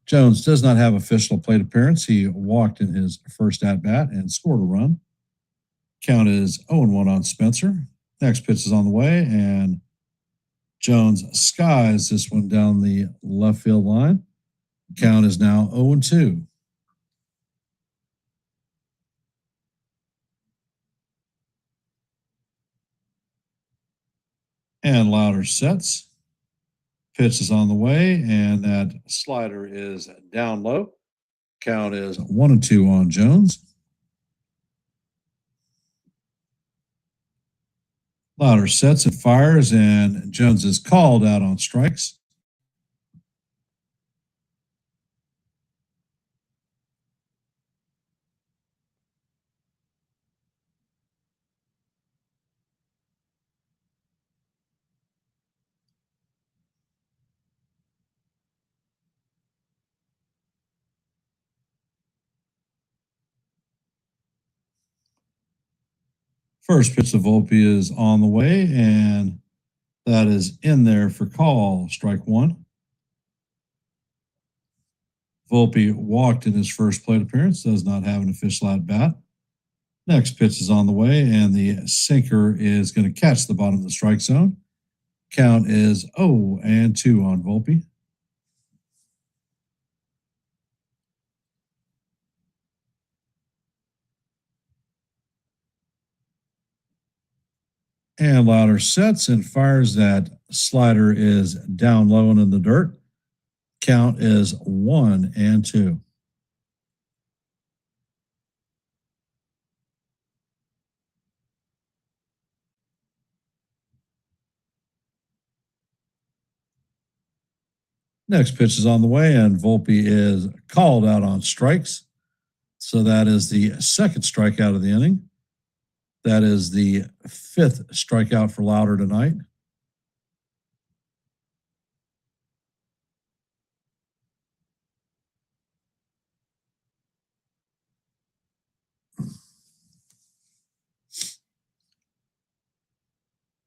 S2: Jones does not have official plate appearance. He walked in his first at bat and scored a run. Count is 0-1 on Spencer. Next pitch is on the way, and Jones skies this one down the left field line. Count is now 0-2. And Louder sets. Pitch is on the way, and that slider is down low. Count is 1-2 on Jones. Louder sets and fires, and Jones is called out on strikes. First pitch to Volpe is on the way, and that is in there for call, strike one. Volpe walked in his first plate appearance, does not have an official at bat. Next pitch is on the way, and the sinker is going to catch the bottom of the strike zone. Count is 0-2 on Volpe. And Louder sets and fires. That slider is down low and in the dirt. Count is 1-2. Next pitch is on the way, and Volpe is called out on strikes. So that is the second strikeout of the inning. That is the fifth strikeout for Louder tonight.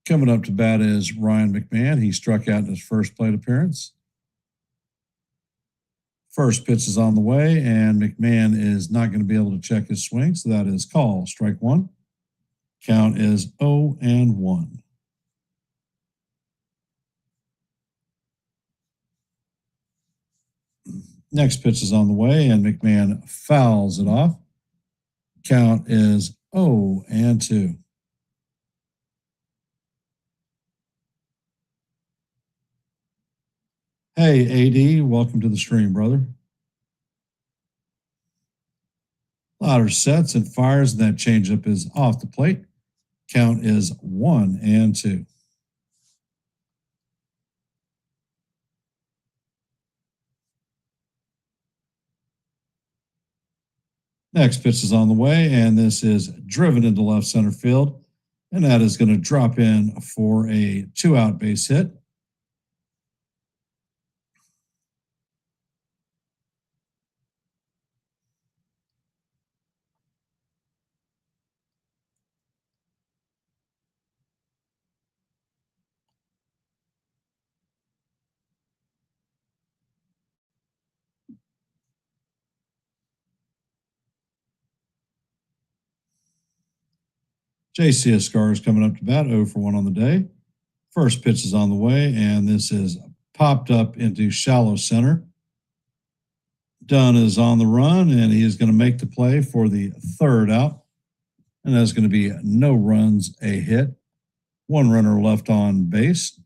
S2: Coming up to bat is Ryan McMahon. He struck out in his first plate appearance. First pitch is on the way, and McMahon is not going to be able to check his swing, so that is call, strike one. Count is 0-1. Next pitch is on the way, and McMahon fouls it off. Count is 0-2. Hey, AD, welcome to the stream, brother. Louder sets and fires, and that changeup is off the plate. Count is 1-2. Next pitch is on the way, and this is driven into left center field, and that is going to drop in for a 2-out base hit. JC Escar is coming up to bat, 0 for 1 on the day. First pitch is on the way, and this is popped up into shallow center. Dunn is on the run, and he is going to make the play for the third out. And that's going to be no runs, a hit. One runner left on base.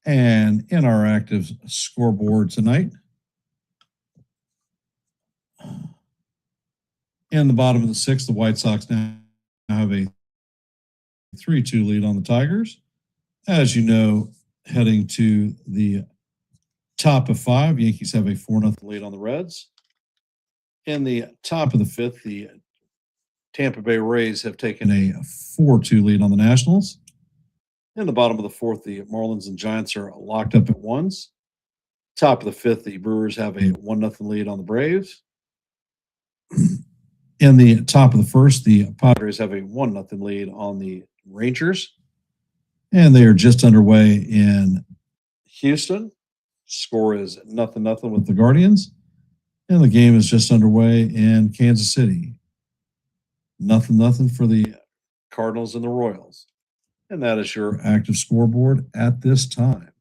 S2: And in our active scoreboard tonight, in the bottom of the sixth, the White Sox now have a 3-2 lead on the Tigers. As you know, heading to the top of 5, Yankees have a 4-0 lead on the Reds. In the top of the 5th, the Tampa Bay Rays have taken a 4-2 lead on the Nationals. In the bottom of the 4th, the Marlins and Giants are locked up at 1s. Top of the 5th, the Brewers have a 1-0 lead on the Braves. In the top of the 1st, the Padres have a 1-0 lead on the Rangers. And they are just underway in Houston. Score is 0-0 with the Guardians. And the game is just underway in Kansas City. 0-0 for the Cardinals and the Royals. And that is your active scoreboard at this time.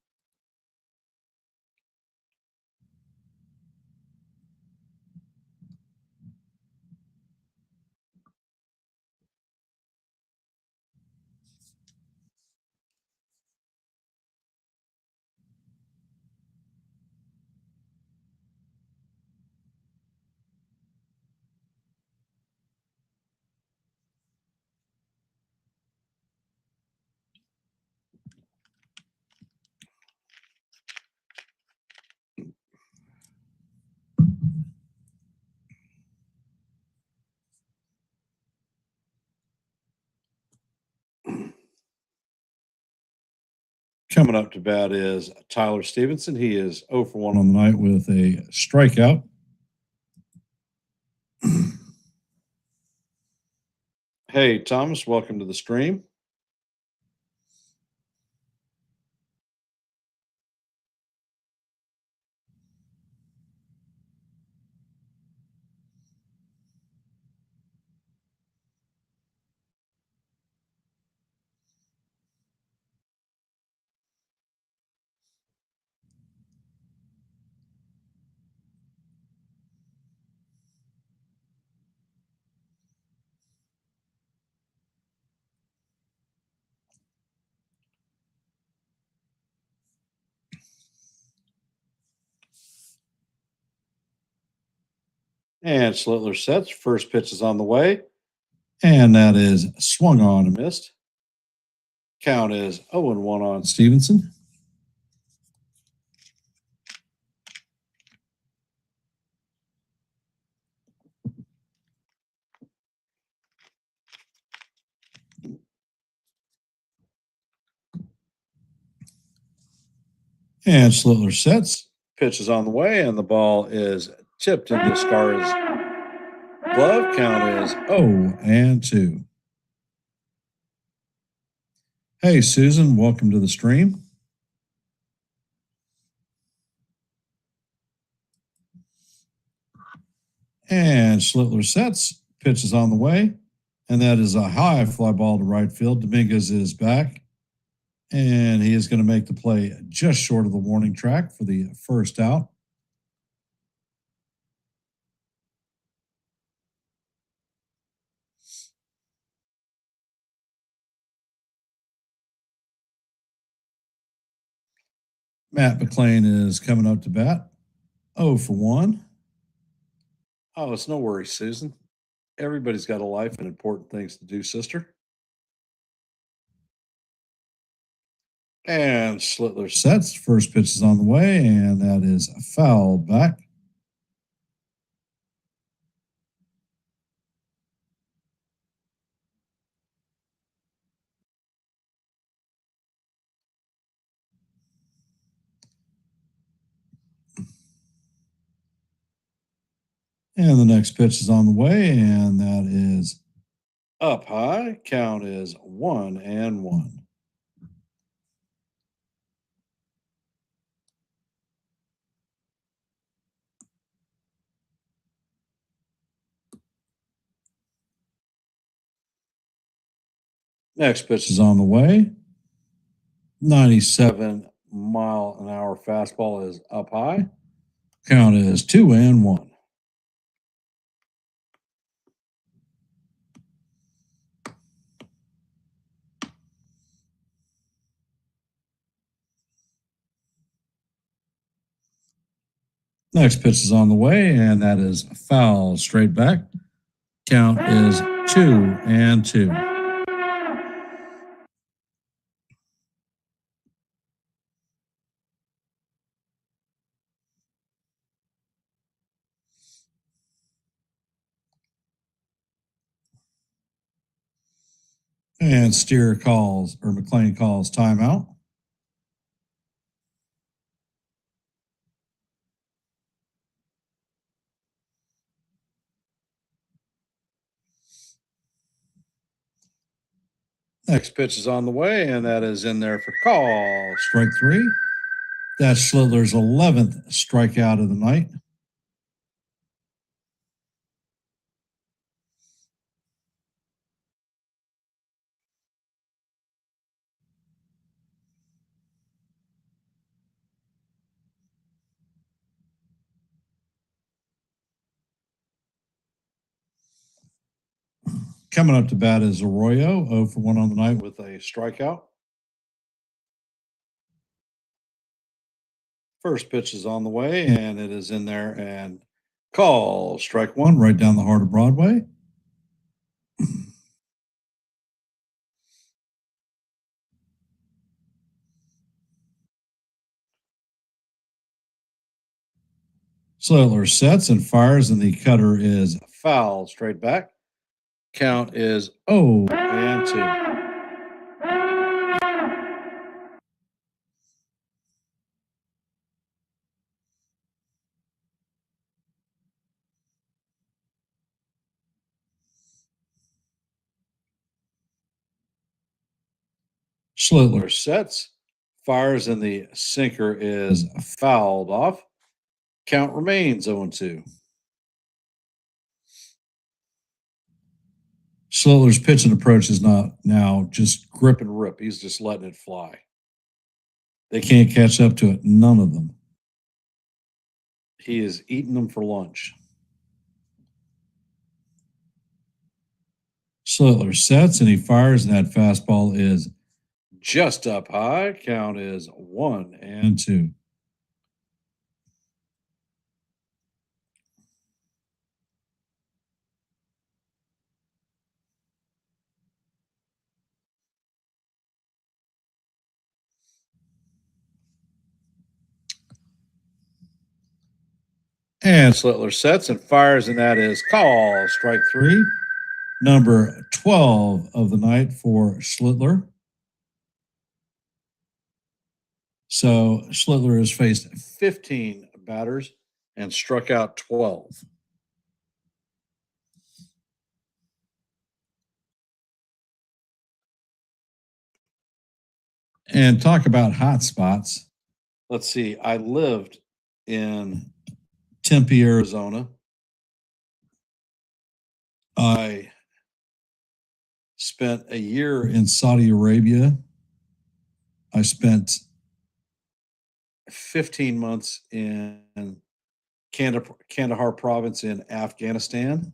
S2: Coming up to bat is Tyler Stevenson. He is 0 for 1 on the night with a strikeout. Hey, Thomas, welcome to the stream. And Schlittler sets. First pitch is on the way. And that is swung on and missed. Count is 0-1 on Stevenson. And Schlittler sets. Pitch is on the way, and the ball is tipped into Scar's glove. Count is 0-2. Hey, Susan, welcome to the stream. And Schlittler sets. Pitch is on the way, and that is a high fly ball to right field. Dominguez is back, and he is going to make the play just short of the warning track for the first out. Matt McClain is coming up to bat. 0 for 1. Oh, it's no worries, Susan. Everybody's got a life and important things to do, sister. And Schlittler sets. First pitch is on the way, and that is fouled back. And the next pitch is on the way, and that is up high. Count is 1-1. Next pitch is on the way. 97-mile-an-hour fastball is up high. Count is 2-1. Next pitch is on the way, and that is foul straight back. Count is 2-2. And McLean calls timeout. Next pitch is on the way, and that is in there for call. Strike 3. That's Schlittler's 11th strikeout of the night. Coming up to bat is Arroyo, 0 for 1 on the night with a strikeout. First pitch is on the way, and it is in there and call. Strike 1 right down the heart of Broadway. Schlittler sets and fires, and the cutter is foul straight back. Count is 0-2. Schlittler sets, fires, and the sinker is fouled off. Count remains 0-2. Schlittler's pitching approach is not now just grip and rip. He's just letting it fly. They can't catch up to it. None of them. He is eating them for lunch. Schlittler sets and he fires, and that fastball is just up high. Count is 1-2. And Schlittler sets and fires, and that is call. Strike 3. Number 12 of the night for Schlittler. So Schlittler has faced 15 batters and struck out 12. And talk about hot spots. Let's see. I lived in Tempe, Arizona. I spent a year in Saudi Arabia. I spent 15 months in Kandahar province in Afghanistan.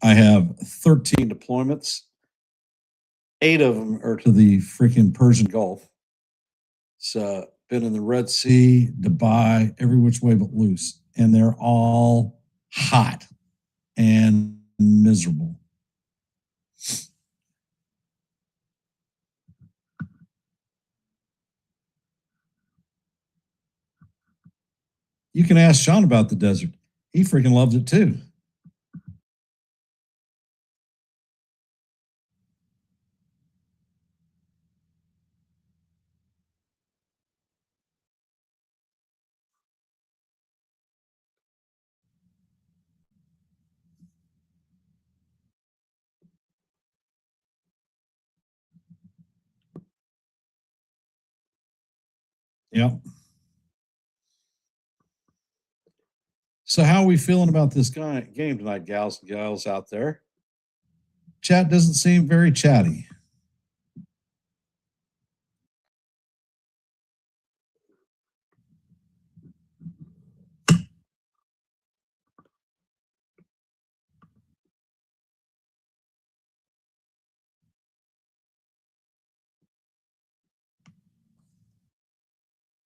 S2: I have 13 deployments. 8 of them are to the freaking Persian Gulf. So been in the Red Sea, Dubai, every which way but loose. And they're all hot and miserable. You can ask Sean about the desert. He freaking loves it too. Yep. So, how are we feeling about this game tonight, gals and gals out there? Chat doesn't seem very chatty.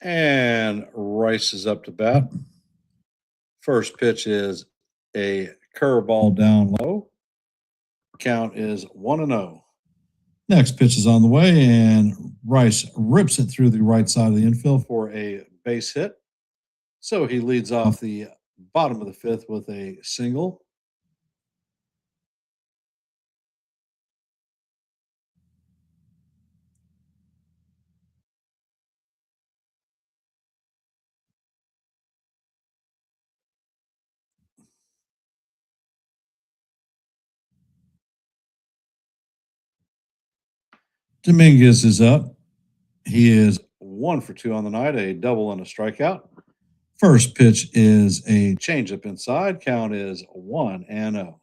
S2: And Rice is up to bat. First pitch is a curveball down low. Count is 1-0. Next pitch is on the way, and Rice rips it through the right side of the infield for a base hit. So he leads off the bottom of the fifth with a single. Dominguez is up. He is 1 for 2 on the night, a double and a strikeout. First pitch is a changeup inside. Count is 1-0.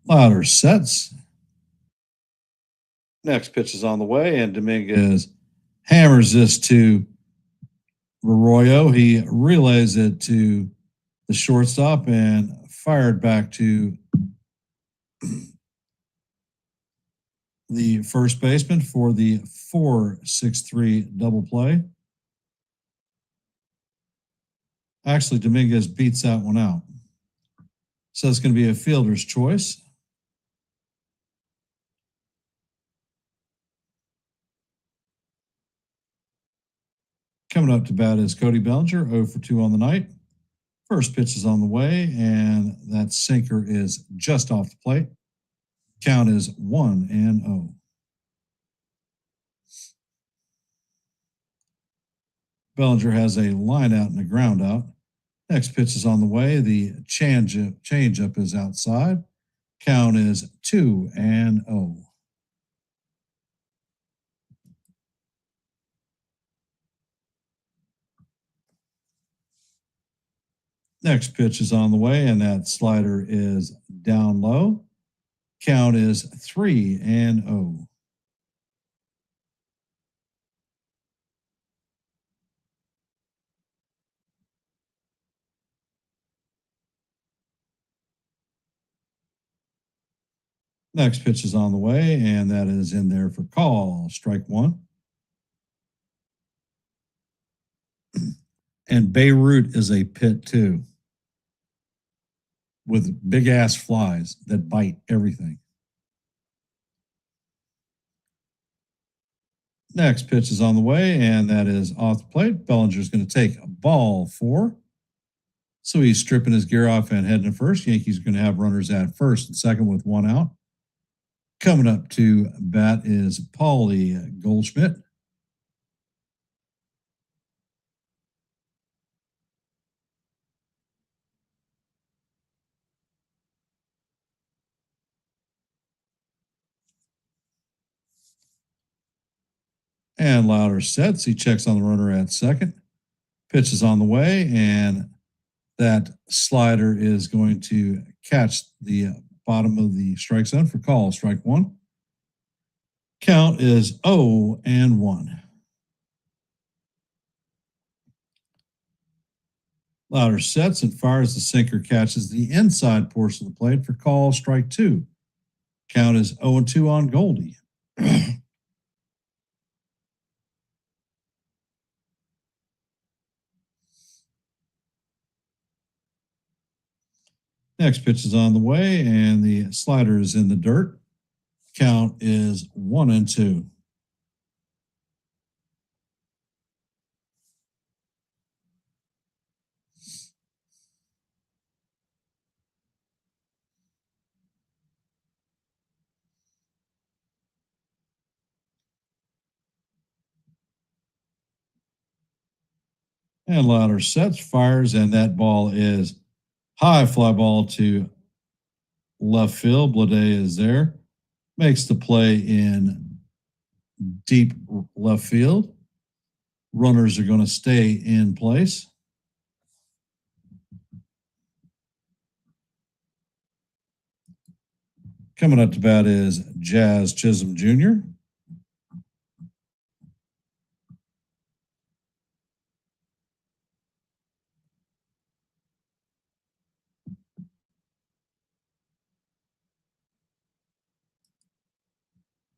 S2: Louder sets. Next pitch is on the way, and Dominguez hammers this to Arroyo. He relays it to the shortstop and fired back to the first baseman for the 4-6-3 double play. Actually, Dominguez beats that one out. So it's going to be a fielder's choice. Coming up to bat is Cody Bellinger, 0 for 2 on the night. First pitch is on the way, and that sinker is just off the plate. Count is 1-0. Bellinger has a line out and a ground out. Next pitch is on the way. The changeup is outside. Count is 2-0. Next pitch is on the way, and that slider is down low. Count is 3-0. Next pitch is on the way, and that is in there for call. Strike one. And Beirut is a pit too, with big ass flies that bite everything. Next pitch is on the way, and that is off the plate. Bellinger's going to take ball 4. So he's stripping his gear off and heading to first. Yankees are going to have runners at first and second with 1 out. Coming up to bat is Paulie Goldschmidt. And Louder sets. He checks on the runner at second. Pitch is on the way, and that slider is going to catch the bottom of the strike zone for call. Strike one. Count is 0-1. Louder sets and fires. The sinker catches the inside portion of the plate for call. Strike 2. Count is 0-2 on Goldie. Next pitch is on the way, and the slider is in the dirt. Count is 1-2. And Louder sets, fires, and that ball is high fly ball to left field. Blade is there. Makes the play in deep left field. Runners are going to stay in place. Coming up to bat is Jazz Chisholm Jr.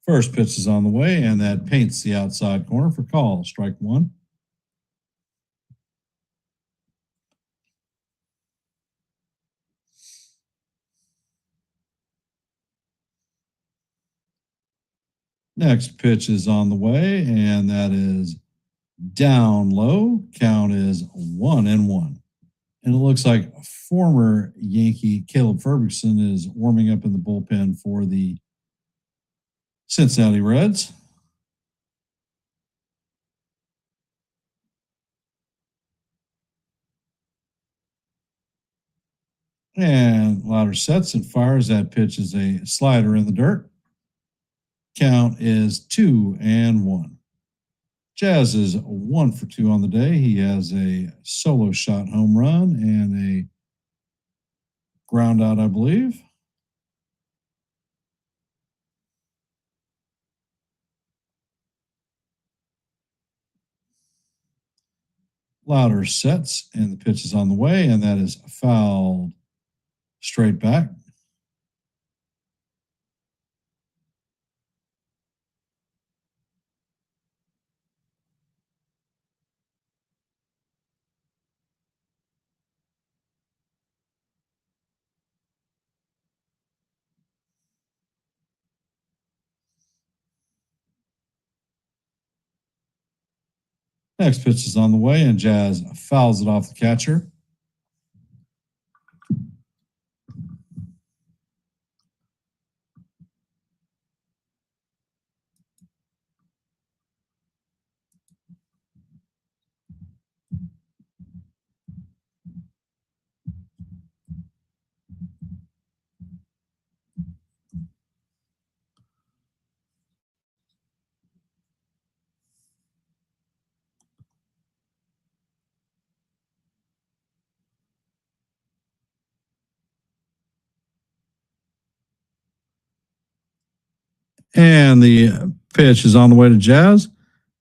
S2: First pitch is on the way, and that paints the outside corner for call. Strike one. Next pitch is on the way, and that is down low. Count is 1-1. And it looks like former Yankee Caleb Ferguson is warming up in the bullpen for the Cincinnati Reds. And Louder sets and fires. That pitch is a slider in the dirt. Count is 2-1. Jazz is 1 for 2 on the day. He has a solo shot home run and a ground out, I believe. Louder sets, and the pitch is on the way, and that is fouled straight back. Next pitch is on the way, and Jazz fouls it off the catcher. And the pitch is on the way to Jazz.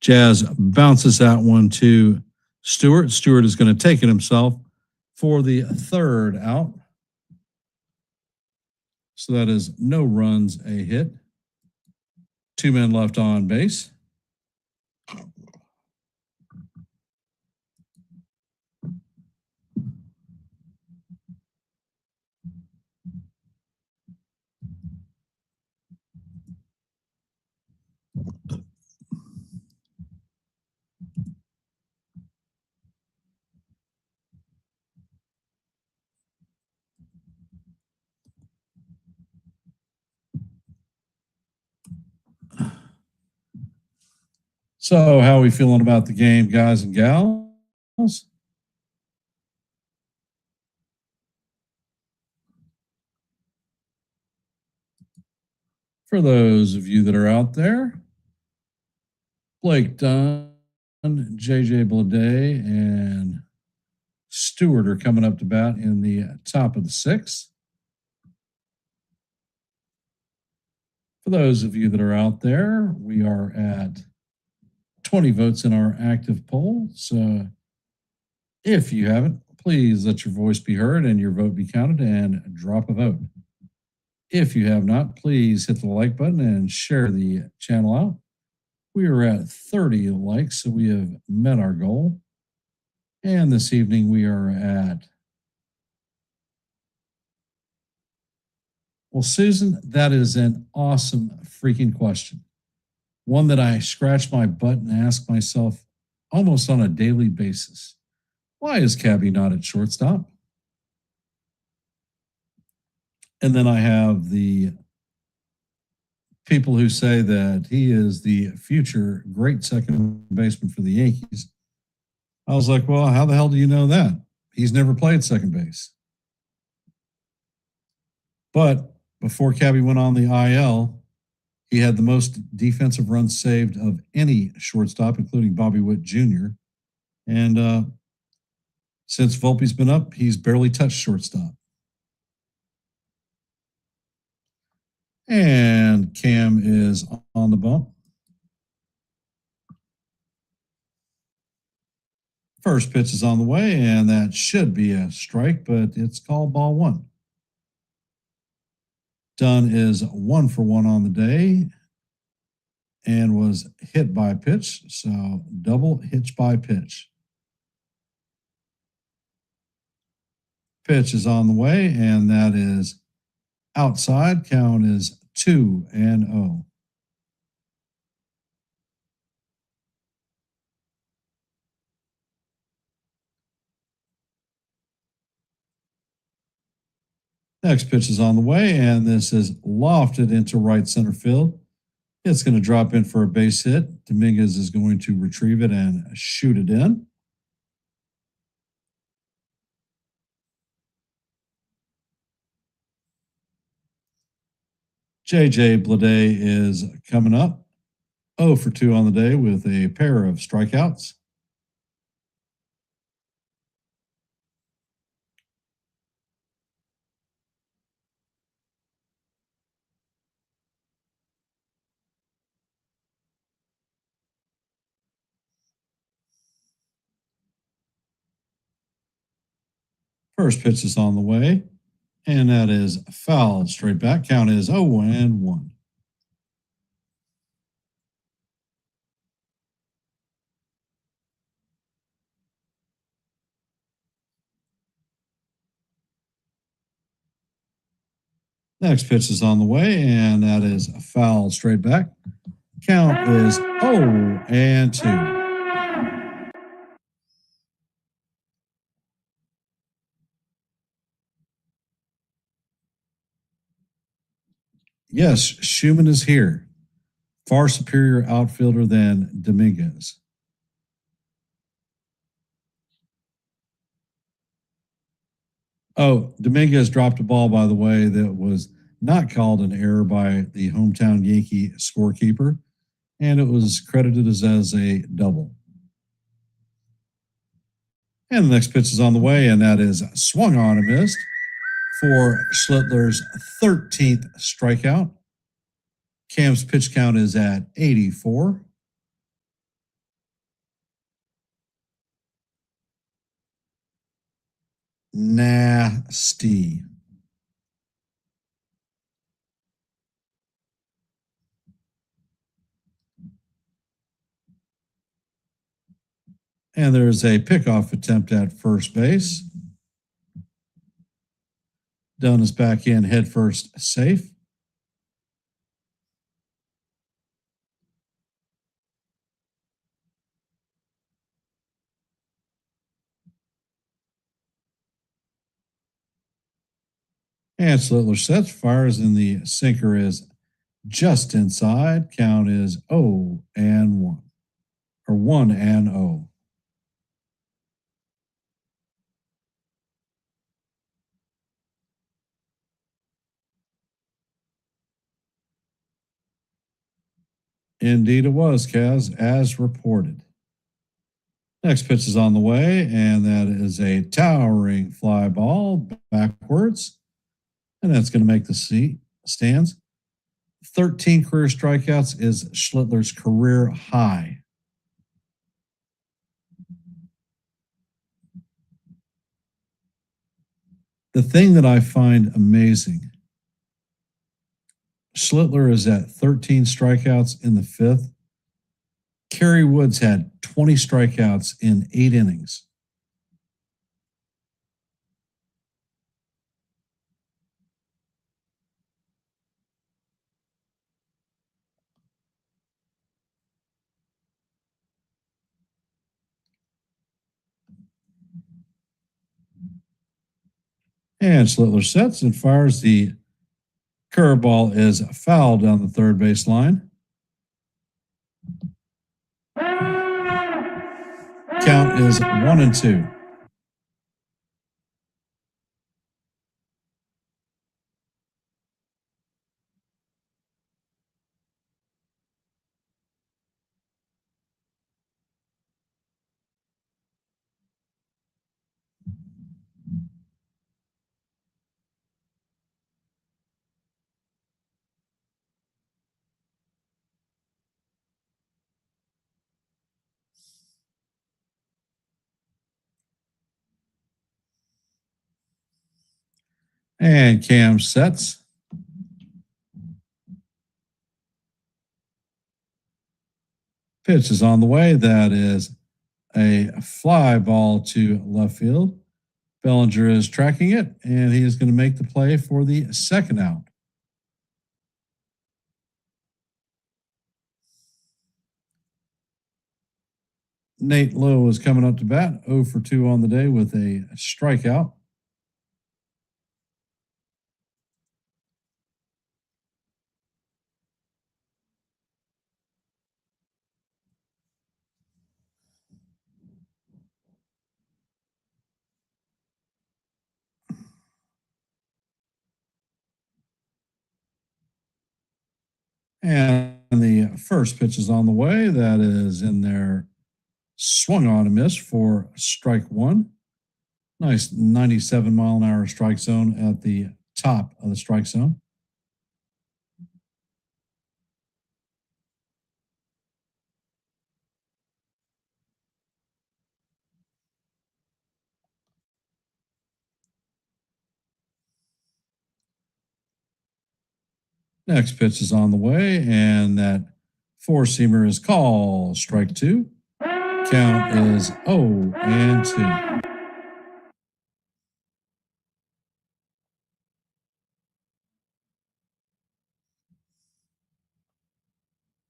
S2: Jazz bounces that one to Stewart. Stewart is going to take it himself for the third out. So that is no runs, a hit. 2 men left on base. So, how are we feeling about the game, guys and gals? For those of you that are out there, Blake Dunn, JJ Bleday, and Stewart are coming up to bat in the top of the 6th. For those of you that are out there, we are at 20 votes in our active poll. So if you haven't, please let your voice be heard and your vote be counted and drop a vote. If you have not, please hit the like button and share the channel out. We are at 30 likes, so we have met our goal. And this evening we are at, well, Susan, that is an awesome freaking question. One that I scratch my butt and ask myself almost on a daily basis. Why is Cabby not at shortstop? And then I have the people who say that he is the future great second baseman for the Yankees. I was like, well, how the hell do you know that? He's never played second base. But before Cabby went on the IL, He had the most defensive runs saved of any shortstop, including Bobby Witt Jr. And since Volpe's been up, he's barely touched shortstop. And Cam is on the bump. First pitch is on the way, and that should be a strike, but it's called ball one. Dunn is 1 for 1 on the day and was hit by pitch, so double hitch by pitch. Pitch is on the way, and that is outside. Count is 2-0. Next pitch is on the way, and this is lofted into right center field. It's going to drop in for a base hit. Dominguez is going to retrieve it and shoot it in. J.J. Bleday is coming up. 0 for 2 on the day with a pair of strikeouts. First pitch is on the way, and that is foul straight back. Count is 0-1. Next pitch is on the way, and that is a foul straight back. Count is 0-2. Yes, Schumann is here. Far superior outfielder than Dominguez. Oh, Dominguez dropped a ball, by the way, that was not called an error by the hometown Yankee scorekeeper, and it was credited as a double. And the next pitch is on the way, and that is swung on and missed for Schlittler's 13th strikeout. Cam's pitch count is at 84. Nasty. And there's a pickoff attempt at first base. Dunn is back in head first, safe. And Schlittler sets, fires, and the sinker is just inside. Count is 0-1, or 1-0. Indeed, it was, Kaz, as reported. Next pitch is on the way, and that is a towering fly ball backwards. And that's going to make the stands. 13 career strikeouts is Schlittler's career high. The thing that I find amazing, Schlittler is at 13 strikeouts in the fifth. Kerry Woods had 20 strikeouts in 8 innings. And Schlittler sets and fires. The curveball is fouled down the third base line. Count is 1-2. And Cam sets. Pitch is on the way. That is a fly ball to left field. Bellinger is tracking it, and he is going to make the play for the second out. Nate Lowe is coming up to bat, 0 for 2 on the day with a strikeout. And the first pitch is on the way. That is in there. Swung on a miss for strike one. Nice 97-mile-an-hour strike zone at the top of the strike zone. Next pitch is on the way, and that four-seamer is called strike two. Count is 0-2.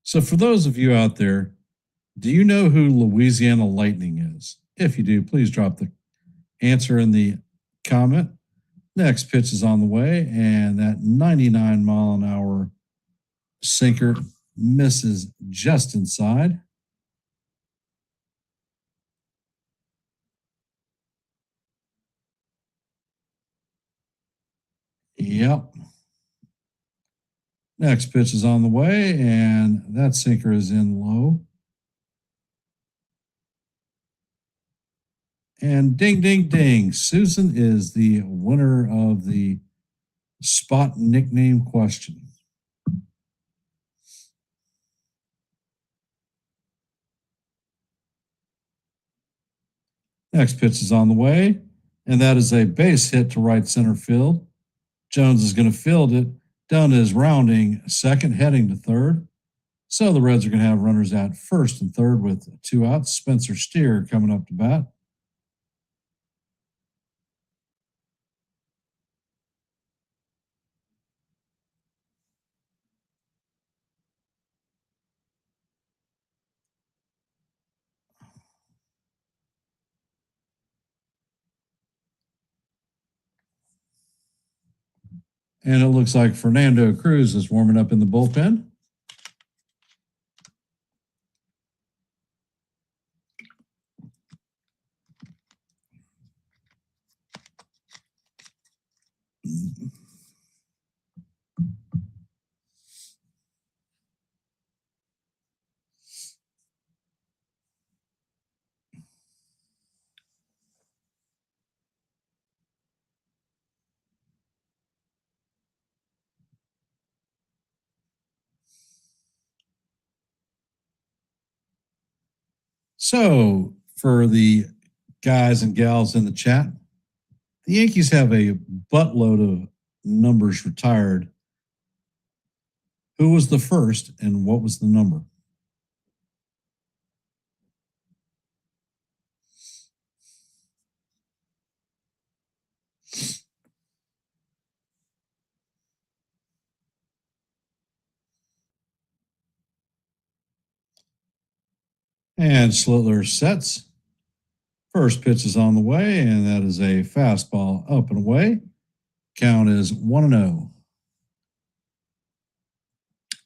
S2: So for those of you out there, do you know who Louisiana Lightning is? If you do, please drop the answer in the comment. Next pitch is on the way, and that 99-mile-an-hour sinker misses just inside. Yep. Next pitch is on the way, and that sinker is in low. And ding, ding, ding. Susan is the winner of the spot nickname question. Next pitch is on the way, and that is a base hit to right center field. Jones is going to field it. Dunn is rounding second, heading to third. So the Reds are going to have runners at first and third with 2 outs. Spencer Steer coming up to bat. And it looks like Fernando Cruz is warming up in the bullpen. So, for the guys and gals in the chat, the Yankees have a buttload of numbers retired. Who was the first and what was the number? And Slitler sets. First pitch is on the way, and that is a fastball up and away. Count is 1-0.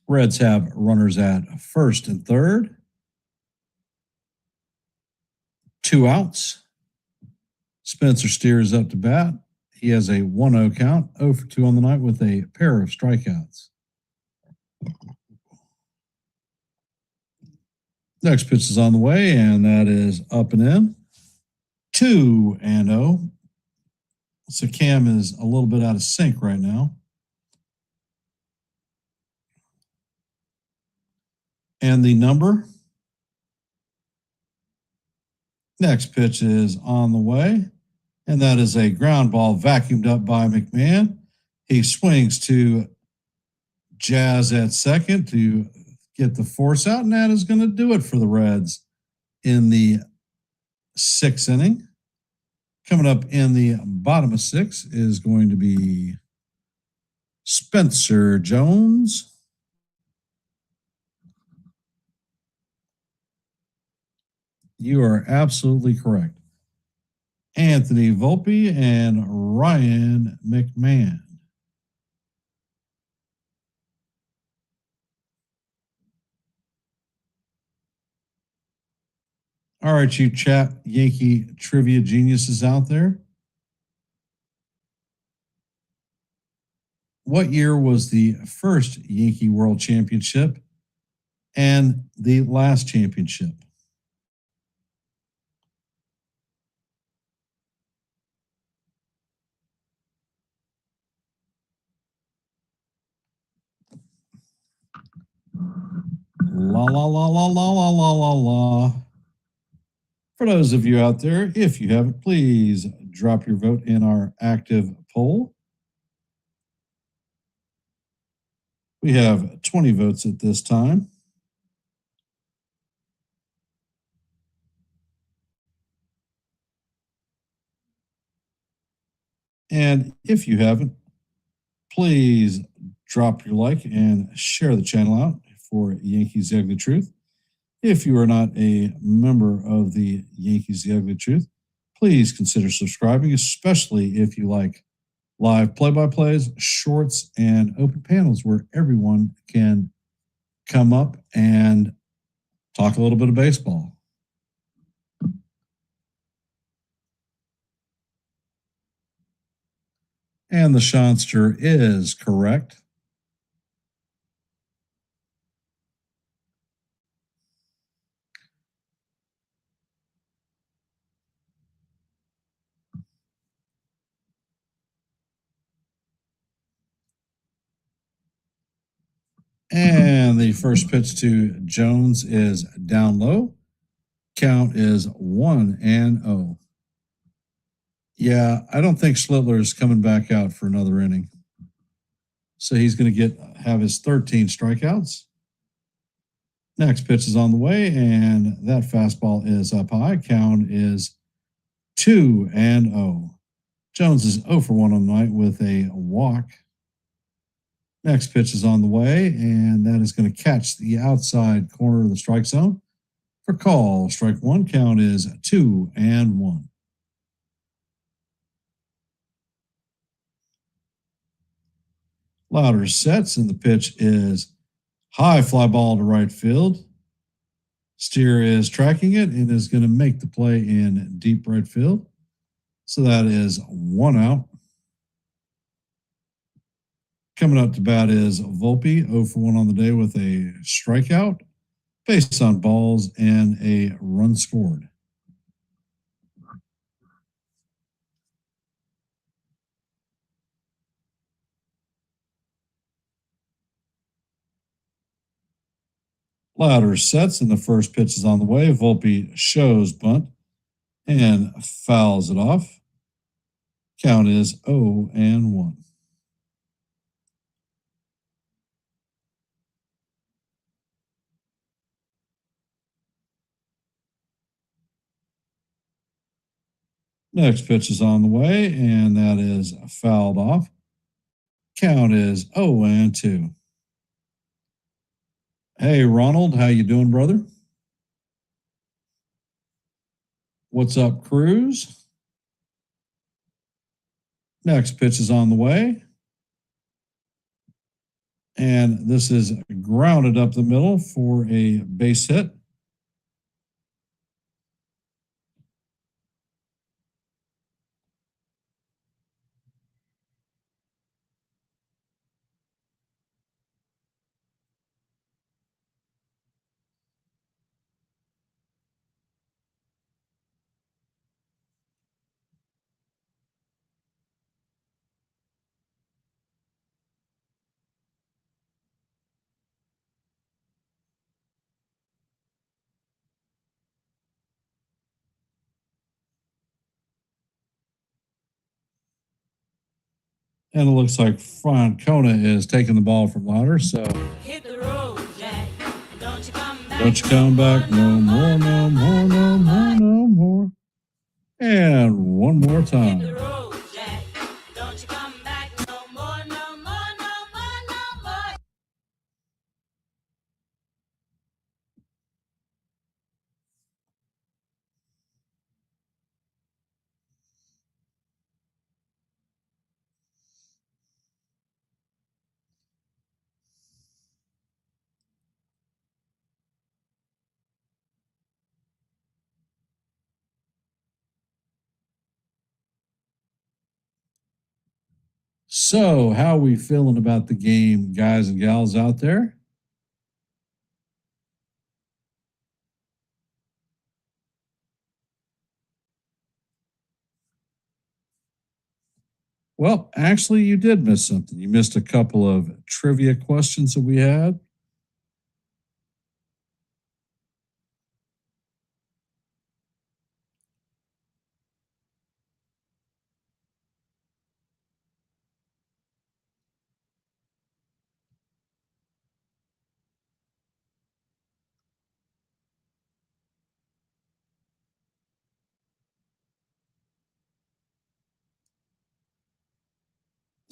S2: Reds have runners at first and third. 2 outs. Spencer Steer is up to bat. He has a 1-0 count, 0 for 2 on the night with a pair of strikeouts. Next pitch is on the way, and that is up and in. 2-0. So Cam is a little bit out of sync right now. And the number. Next pitch is on the way. And that is a ground ball vacuumed up by McMahon. He swings to Jazz at second to get the force out, and that is going to do it for the Reds in the sixth inning. Coming up in the bottom of six is going to be Spencer Jones. You are absolutely correct. Anthony Volpe and Ryan McMahon. All right, you chat Yankee trivia geniuses out there. What year was the first Yankee World Championship and the last championship? La la la la la la la la la. For those of you out there, if you haven't, please drop your vote in our active poll. We have 20 votes at this time. And if you haven't, please drop your like and share the channel out for Yankees The Ugly Truth. If you are not a member of the Yankees The Ugly Truth, please consider subscribing, especially if you like live play-by-plays, shorts, and open panels where everyone can come up and talk a little bit of baseball. And the Shanster is correct. And the first pitch to Jones is down low. Count is 1-0. Yeah, I don't think Schlittler is coming back out for another inning. So he's going to have his 13 strikeouts. Next pitch is on the way, and that fastball is up high. Count is 2-0. Jones is 0 for 1 on the night with a walk. Next pitch is on the way, and that is going to catch the outside corner of the strike zone. For call, strike one. Count is 2-1. Louder sets, and the pitch is high fly ball to right field. Steer is tracking it and is going to make the play in deep right field. So that is 1 out. Coming up to bat is Volpe, 0 for 1 on the day with a strikeout, based on balls and a run scored. Louder sets, and the first pitch is on the way. Volpe shows bunt and fouls it off. Count is 0-1. Next pitch is on the way, and that is fouled off. Count is 0-2. Hey, Ronald, how you doing, brother? What's up, Cruz? Next pitch is on the way. And this is grounded up the middle for a base hit. And it looks like Francona is taking the ball from Lauder. So
S4: Hit the road, Jack. Don't you come back.
S2: don't you come back no more, no more, no more, no more. And one more
S4: Hit the
S2: time.
S4: road, Jack. Don't you come back no more, no more, no more, no more.
S2: So, how are we feeling about the game, guys and gals out there? Well, actually, you did miss something. You missed a couple of trivia questions that we had.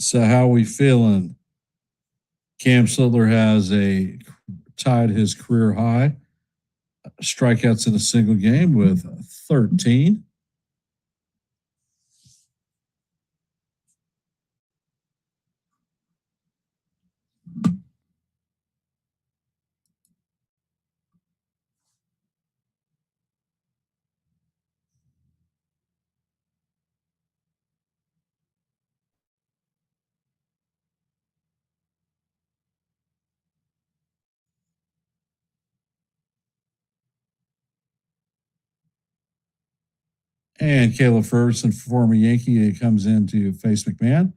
S2: So, how are we feeling? Cam Slittler has tied his career high strikeouts in a single game with 13. And Caleb Ferguson, former Yankee, comes in to face McMahon.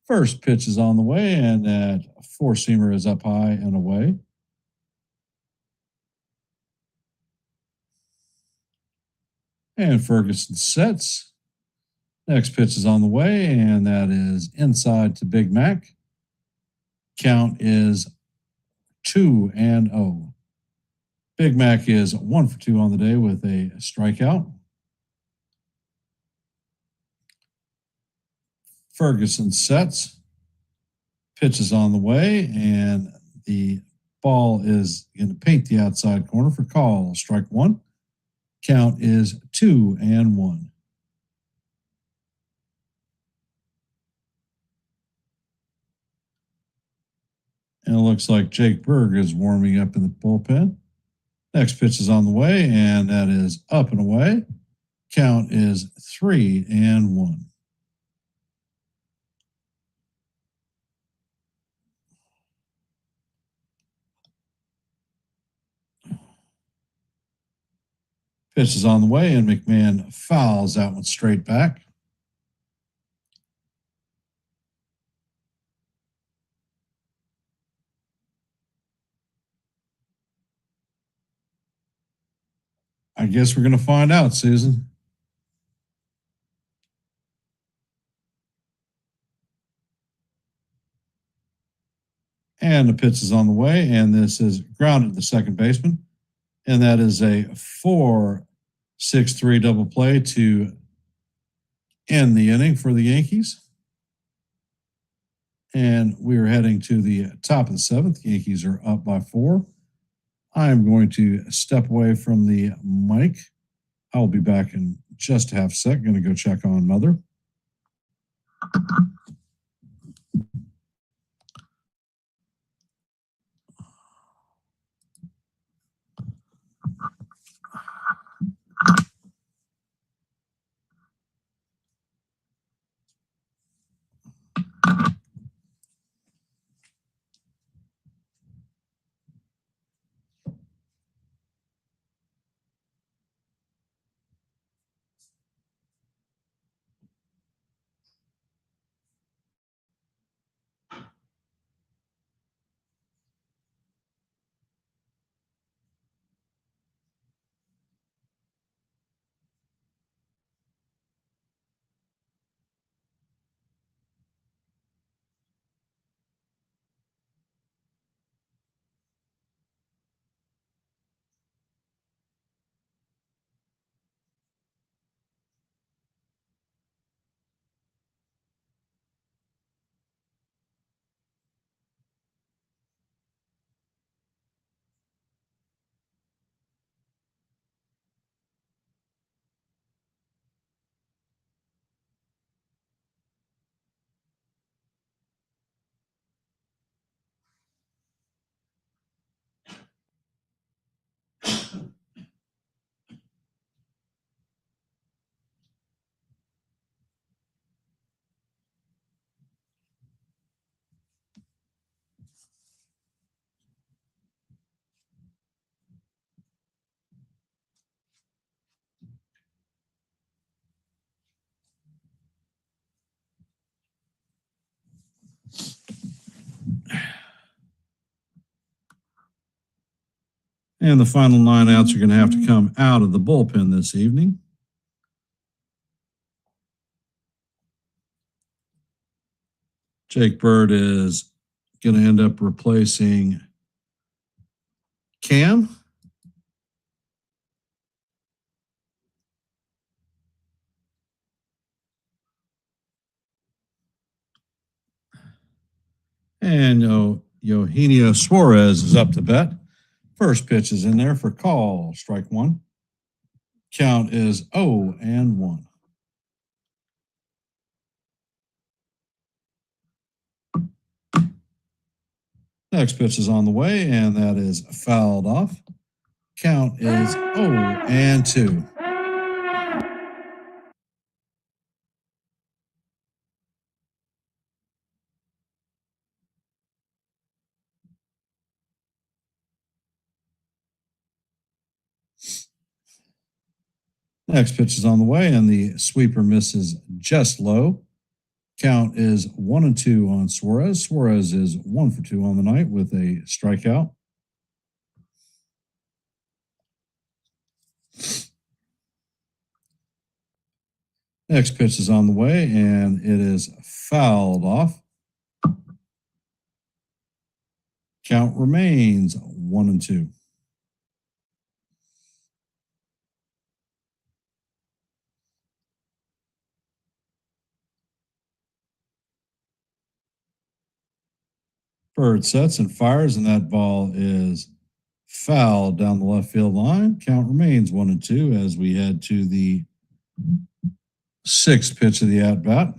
S2: First pitch is on the way, and that four-seamer is up high and away. And Ferguson sets. Next pitch is on the way, and that is inside to Big Mac. Count is 2-0. Big Mac is 1 for 2 on the day with a strikeout. Ferguson sets. Pitch is on the way, and the ball is going to paint the outside corner for call. Strike one. Count is 2-1. And it looks like Jake Berg is warming up in the bullpen. Next pitch is on the way, and that is up and away. Count is 3-1. Pitch is on the way, and McMahon fouls that one straight back. I guess we're going to find out, Susan. And the pitch is on the way, and this is grounded to the second baseman. And that is a 4-6-3 double play to end the inning for the Yankees. And we are heading to the top of the seventh. The Yankees are up by 4. I am going to step away from the mic. I will be back in just a half a sec. Going to go check on Mother. And the final 9 outs are going to have to come out of the bullpen this evening. Jake Bird is going to end up replacing Cam. And Eugenio Suarez is up to bat. First pitch is in there for call, strike one. Count is 0-1. Next pitch is on the way, and that is fouled off. Count is 0-2. Next pitch is on the way, and the sweeper misses just low. Count is 1-2 on Suarez. Suarez is 1 for 2 on the night with a strikeout. Next pitch is on the way, and it is fouled off. Count remains 1-2. Bird sets and fires, and that ball is fouled down the left field line. Count remains 1-2 as we head to the 6th pitch of the at bat.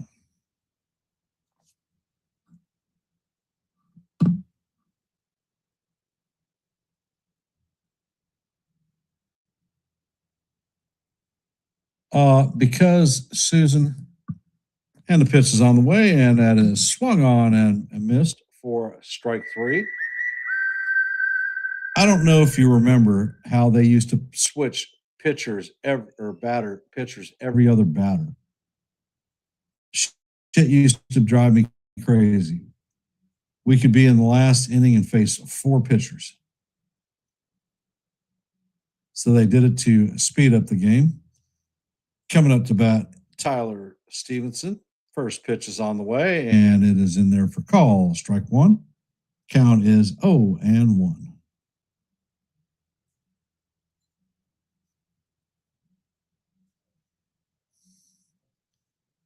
S2: Because Susan, and the pitch is on the way, and that is swung on and missed for strike 3. I don't know if you remember how they used to switch pitchers pitchers every other batter. Shit used to drive me crazy. We could be in the last inning and face 4 pitchers. So they did it to speed up the game. Coming up to bat, Tyler Stevenson. First pitch is on the way, and it is in there for call. Strike 1. Count is 0-1.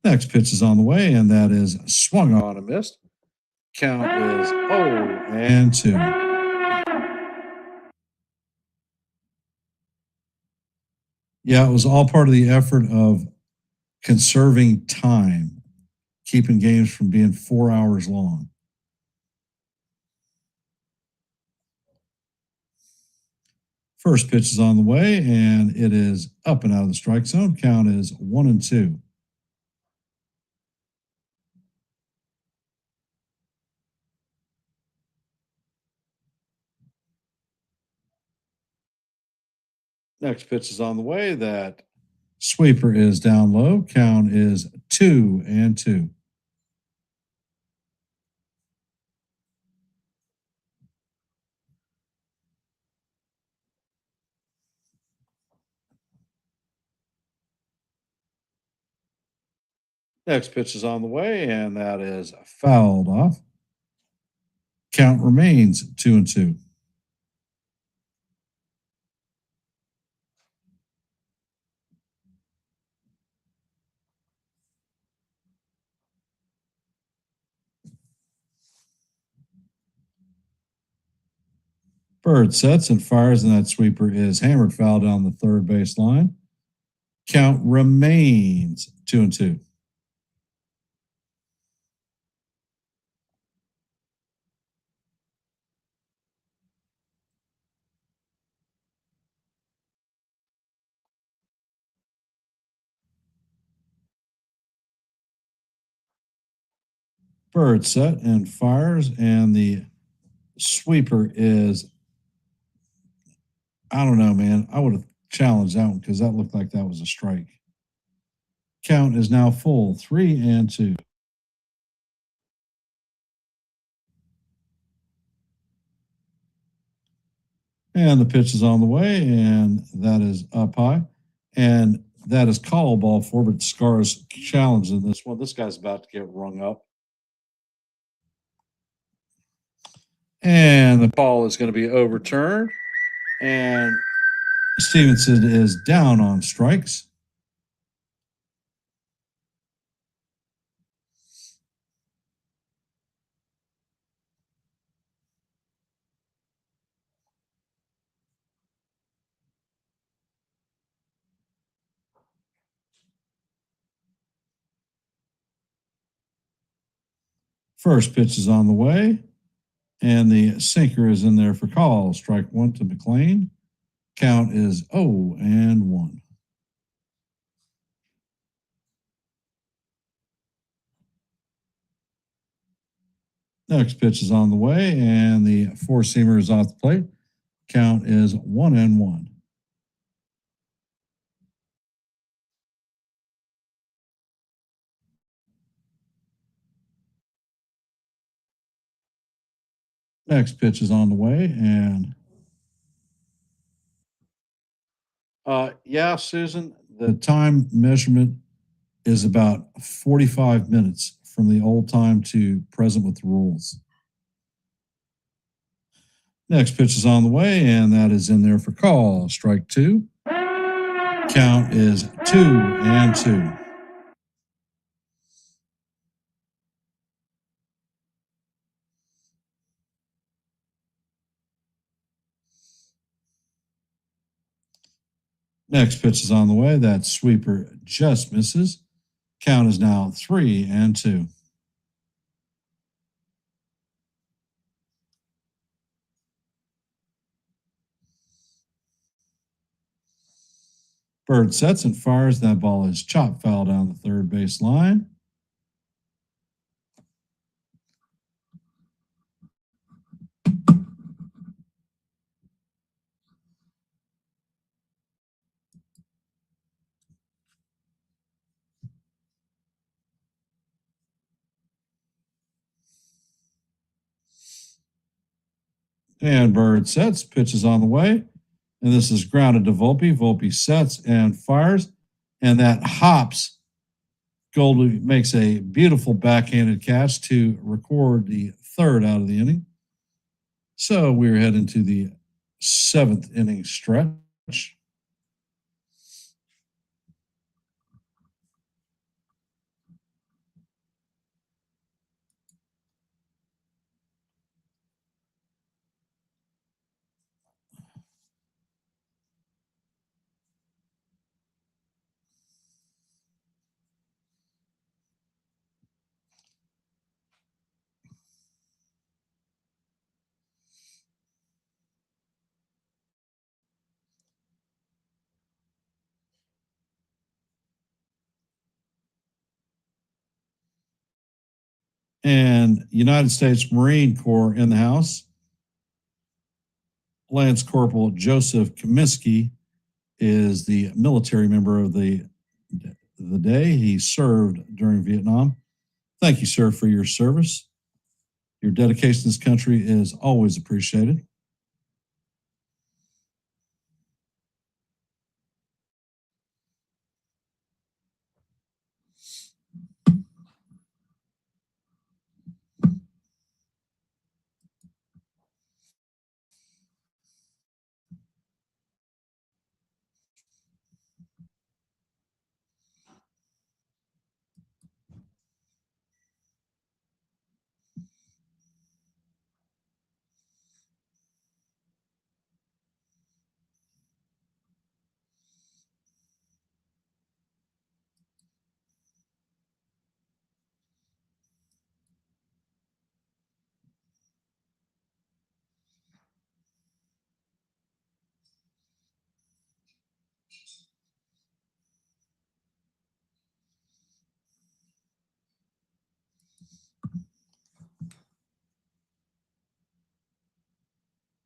S2: Next pitch is on the way, and that is swung on and missed. Count is 0-2. Yeah, it was all part of the effort of conserving time, keeping games from being 4 hours long. First pitch is on the way, and it is up and out of the strike zone. Count is 1-2. Next pitch is on the way. That sweeper is down low. Count is 2-2. Next pitch is on the way, and that is fouled off. Count remains 2-2. Bird sets and fires, and that sweeper is hammered foul down the third base line. Count remains 2-2. Bird set and fires, and the sweeper is, I don't know, man. I would have challenged that one because that looked like that was a strike. Count is now full, 3-2. And the pitch is on the way, and that is up high. And that is call ball four, but Scar's challenge in this one. This guy's about to get rung up. And the call is going to be overturned. And Stevenson is down on strikes. First pitch is on the way, and the sinker is in there for call. Strike one to McLean. Count is 0-1. Next pitch is on the way, and the four-seamer is off the plate. Count is 1-1. Next pitch is on the way, and yeah, Susan, the time measurement is about 45 minutes from the old time to present with the rules. Next pitch is on the way, and that is in there for call. Strike two. Count is 2-2. Next pitch is on the way. That sweeper just misses. Count is now 3-2. Bird sets and fires. That ball is chopped foul down the third base line. And Bird sets, pitch is on the way. And this is grounded to Volpe. Volpe sets and fires. And that hops. Goldie makes a beautiful backhanded catch to record the third out of the inning. So we're heading to the seventh inning stretch. And United States Marine Corps in the house. Lance Corporal Joseph Comiskey is the military member of the day. He served during Vietnam. Thank you, sir, for your service. Your dedication to this country is always appreciated.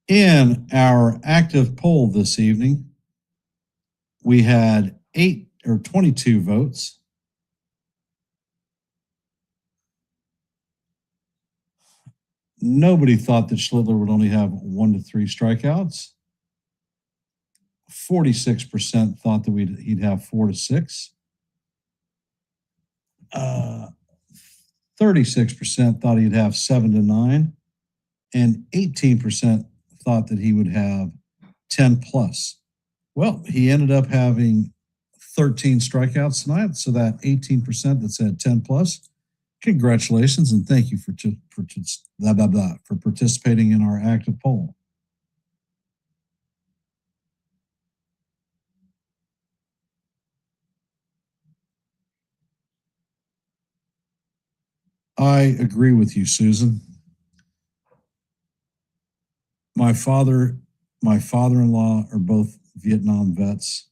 S2: In our active poll this evening, we had 22 votes. Nobody thought that Schlittler would only have 1 to 3 strikeouts. 46% thought that he'd have 4 to 6. 36% thought he'd have 7 to 9. And 18% thought that he would have 10 plus. Well, he ended up having 13 strikeouts tonight. So that 18% that said 10 plus, congratulations and thank you for participating in our active poll. I agree with you, Susan. My father-in-law are both Vietnam vets.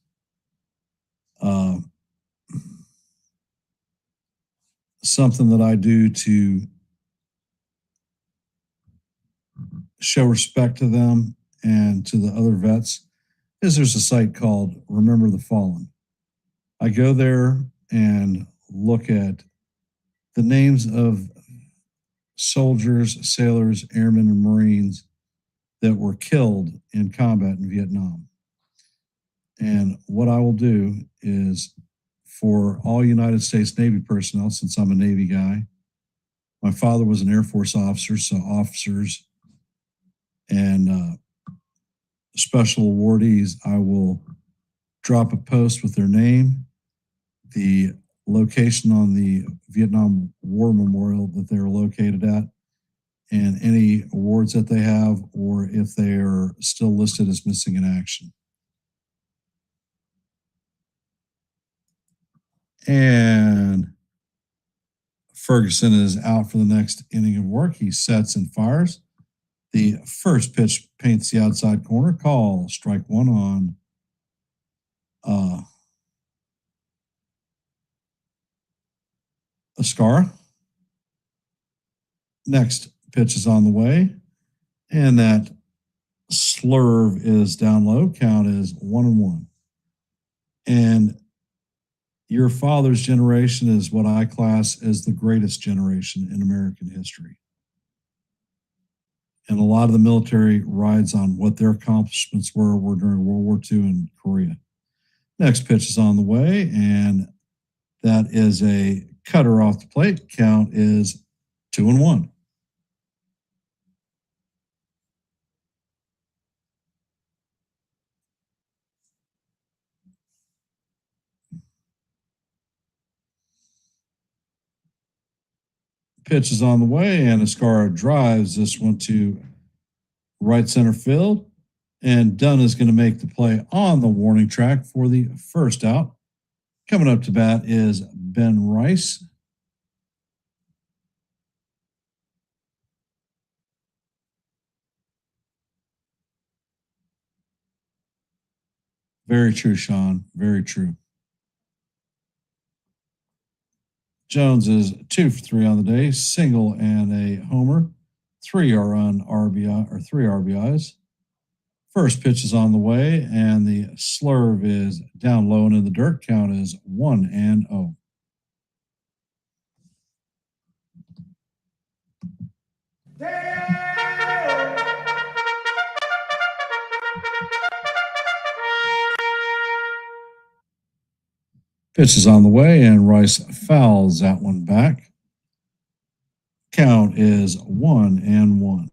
S2: Something that I do to show respect to them and to the other vets is there's a site called Remember the Fallen. I go there and look at the names of soldiers, sailors, airmen, and Marines that were killed in combat in Vietnam. And what I will do is for all United States Navy personnel, since I'm a Navy guy, my father was an Air Force officer, so officers and special awardees, I will drop a post with their name, the location on the Vietnam War Memorial that they're located at, and any awards that they have, or if they are still listed as missing in action. And Ferguson is out for the next inning of work. He sets and fires. The first pitch paints the outside corner. Call, strike one on Ascara. Next pitch is on the way, and that slurve is down low. Count is 1-1. And your father's generation is what I class as the greatest generation in American history. And a lot of the military rides on what their accomplishments were during World War II in Korea. Next pitch is on the way, and that is a cutter off the plate. Count is 2-1. Pitch is on the way, and Ascara drives this one to right center field. And Dunn is going to make the play on the warning track for the first out. Coming up to bat is Ben Rice. Very true, Sean. Very true. Jones is 2 for 3 on the day, single and a homer. 3 RBIs. First pitch is on the way, and the slurve is down low and in the dirt. Count is 1-0. Pitch is on the way, and Rice fouls that one back. Count is 1-1.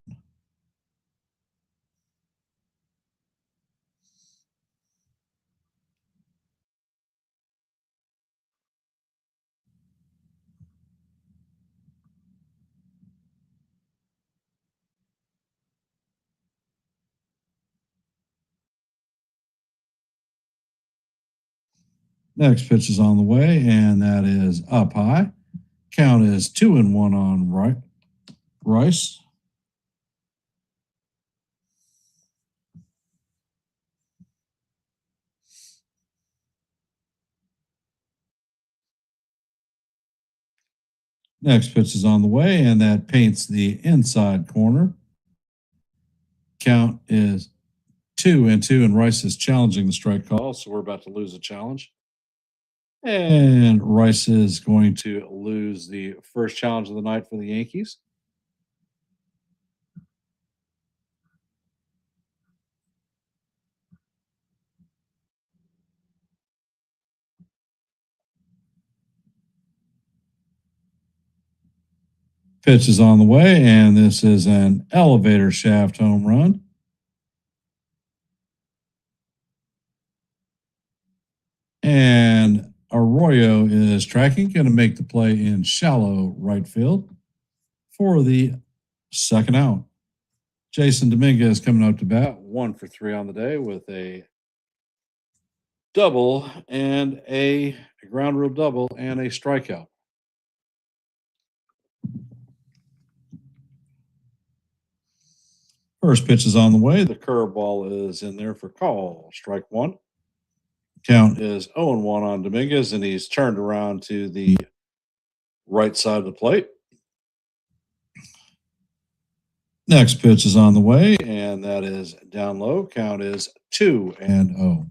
S2: Next pitch is on the way, and that is up high. Count is 2-1 on Rice. Next pitch is on the way, and that paints the inside corner. Count is 2-2, and Rice is challenging the strike call, so we're about to lose a challenge. And Rice is going to lose the first challenge of the night for the Yankees. Pitch is on the way, and this is an elevator shaft home run. And Arroyo is tracking, going to make the play in shallow right field for the second out. Jason Dominguez coming up to bat, 1 for 3 on the day with a double and a ground rule double and a strikeout. First pitch is on the way. The curveball is in there for call. Strike one. Count is 0-1 on Dominguez, and he's turned around to the right side of the plate. Next pitch is on the way, and that is down low. Count is 2-0.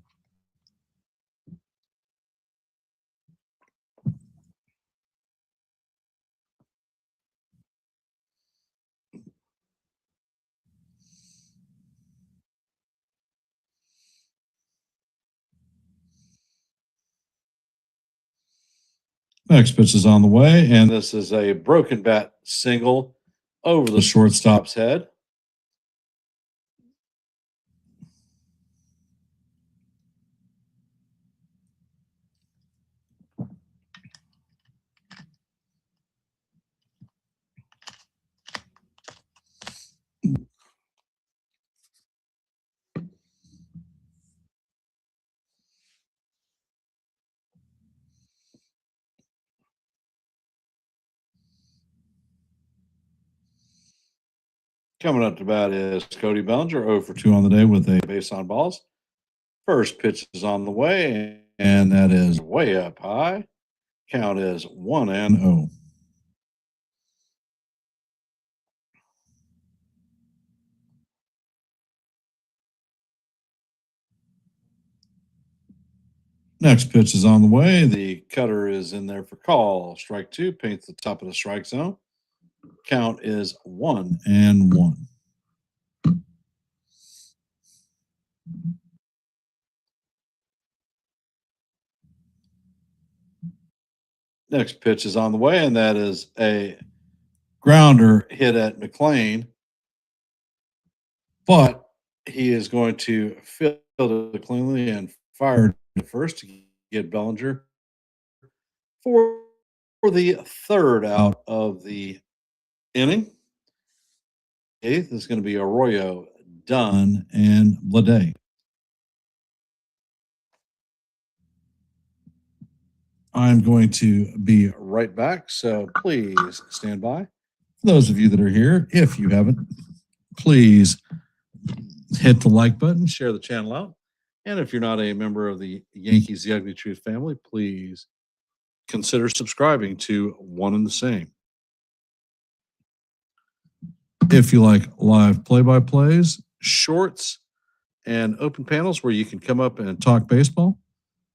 S2: Next pitch is on the way, and this is a broken bat single over the shortstop's head. Coming up to bat is Cody Bellinger, 0 for 2 on the day with a base on balls. First pitch is on the way, and that is way up high. Count is 1-0. Next pitch is on the way. The cutter is in there for call. Strike two, paints the top of the strike zone. Count is 1-1. Next pitch is on the way, and that is a grounder hit at McLean. But he is going to field it cleanly and fire to first to get Bellinger for the third out of the inning. Eighth is going to be Arroyo, Dunn, and Blade. I'm going to be right back, so please stand by. For those of you that are here, if you haven't, please hit the like button, share the channel out. And if you're not a member of the Yankees The Ugly Truth family, please consider subscribing to One and the Same. If you like live play-by-plays, shorts, and open panels where you can come up and talk baseball,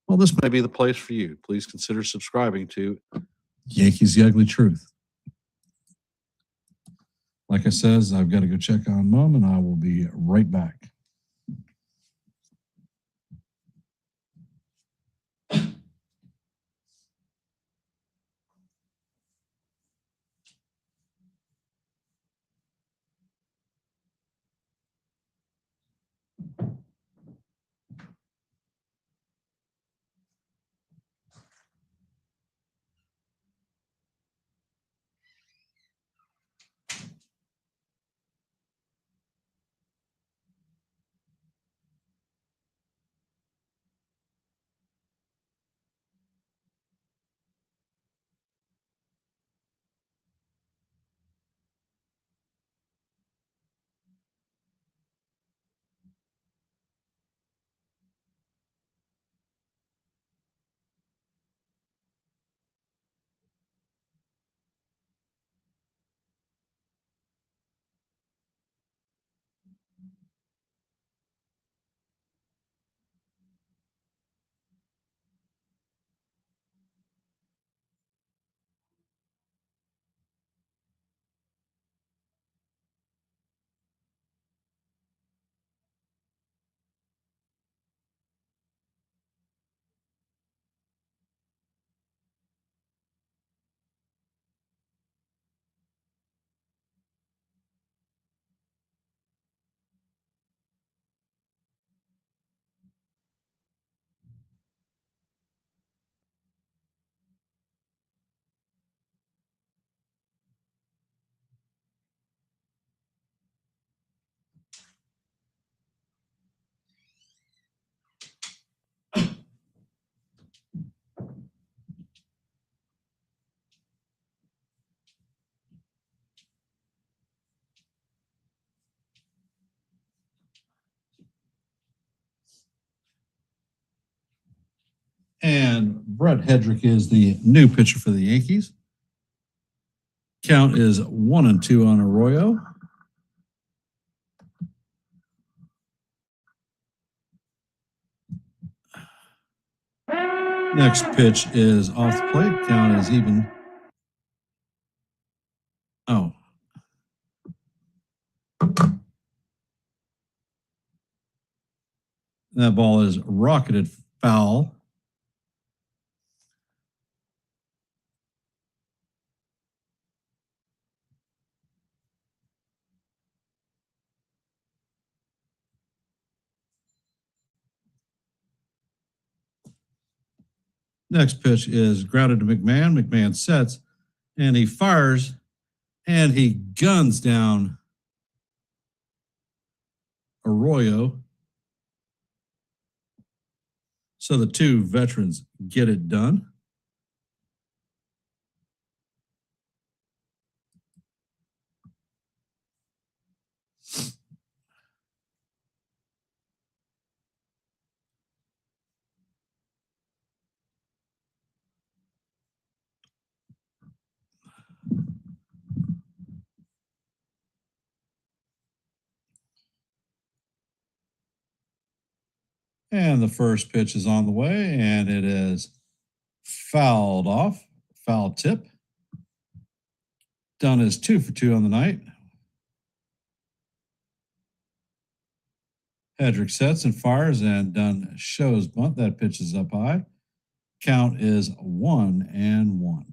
S2: well, this may be the place for you. Please consider subscribing to Yankees The Ugly Truth. Like I says, I've got to go check on Mom, and I will be right back. And Brett Hedrick is the new pitcher for the Yankees. Count is 1-2 on Arroyo. Next pitch is off the plate. Count is even. Oh. That ball is rocketed foul. Next pitch is grounded to McMahon. McMahon sets and he fires and he guns down Arroyo. So the two veterans get it done. And the first pitch is on the way, and it is fouled off. Foul tip. Dunn is 2 for 2 on the night. Hedrick sets and fires, and Dunn shows bunt. That pitch is up high. Count is 1-1.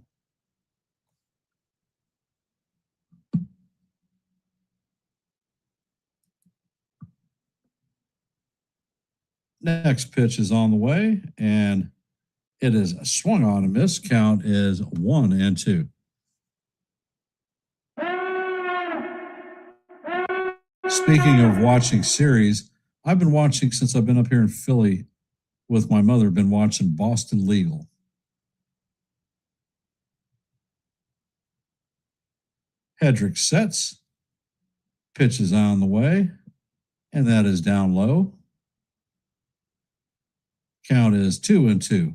S2: Next pitch is on the way, and it is swung on a miss. Count is 1-2. Speaking of watching series, I've been watching since I've been up here in Philly with my mother, been watching Boston Legal. Hedrick sets, pitch is on the way, and that is down low. Count is 2-2.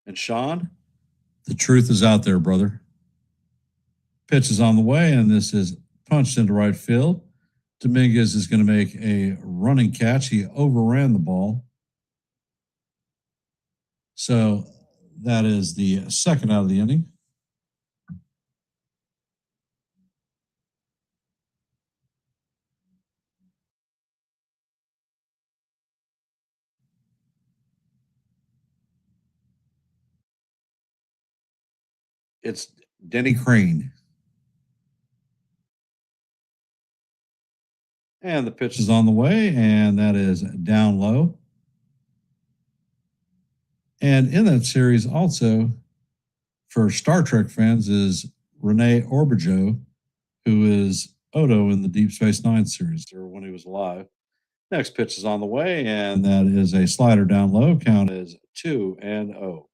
S2: And Sean, the truth is out there, brother. Pitch is on the way, and this is punched into right field. Dominguez is going to make a running catch. He overran the ball. So that is the second out of the inning. It's Denny Crane. And the pitch is on the way, and that is down low. And in that series also, for Star Trek fans, is Rene Auberjonois, who is Odo in the Deep Space Nine series, or when he was alive. Next pitch is on the way, and that is a slider down low. Count is 2-0.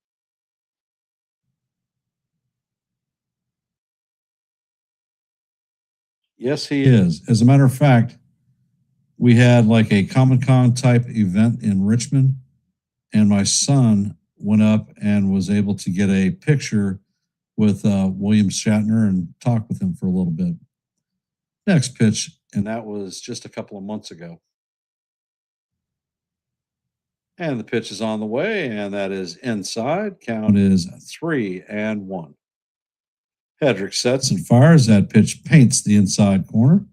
S2: Yes, he is. As a matter of fact, we had like a Comic-Con type event in Richmond, and my son went up and was able to get a picture with William Shatner and talk with him for a little bit. Next pitch, and that was just a couple of months ago. And the pitch is on the way, and that is inside. Count is 3-1. Hedrick sets and fires. That pitch paints the inside corner.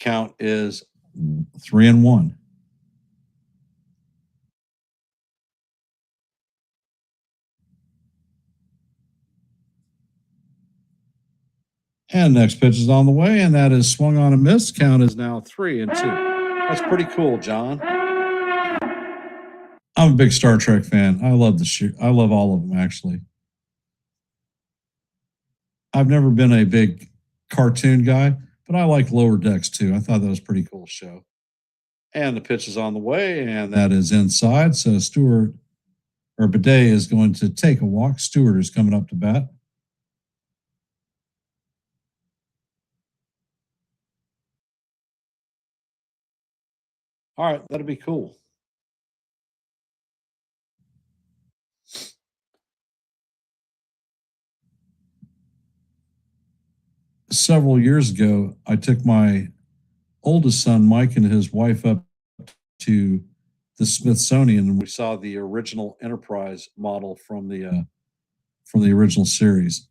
S2: Count is 3-1. And next pitch is on the way, and that is swung on a miss. Count is now 3-2. That's pretty cool, John. I'm a big Star Trek fan. I love I love all of them, actually. I've never been a big cartoon guy, but I like Lower Decks too. I thought that was a pretty cool show. And the pitch is on the way, and that is inside. So Stewart or Bidet is going to take a walk. Stewart is coming up to bat. All right, that'll be cool. Several years ago, I took my oldest son, Mike, and his wife up to the Smithsonian, and we saw the original Enterprise model from the original series.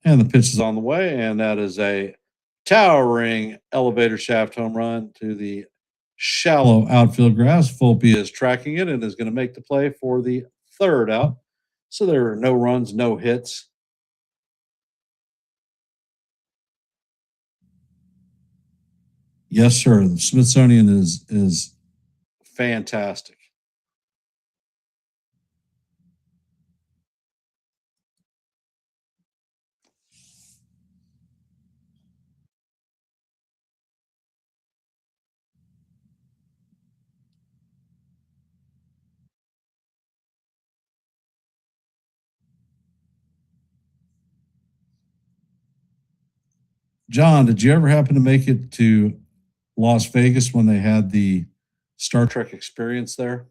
S2: And the pitch is on the way, and that is a towering elevator shaft home run to the shallow outfield grass. Volpe is tracking it and is going to make the play for the third out. So there are no runs, no hits. Yes, sir. The Smithsonian is fantastic. John, did you ever happen to make it to Las Vegas when they had the Star Trek experience there?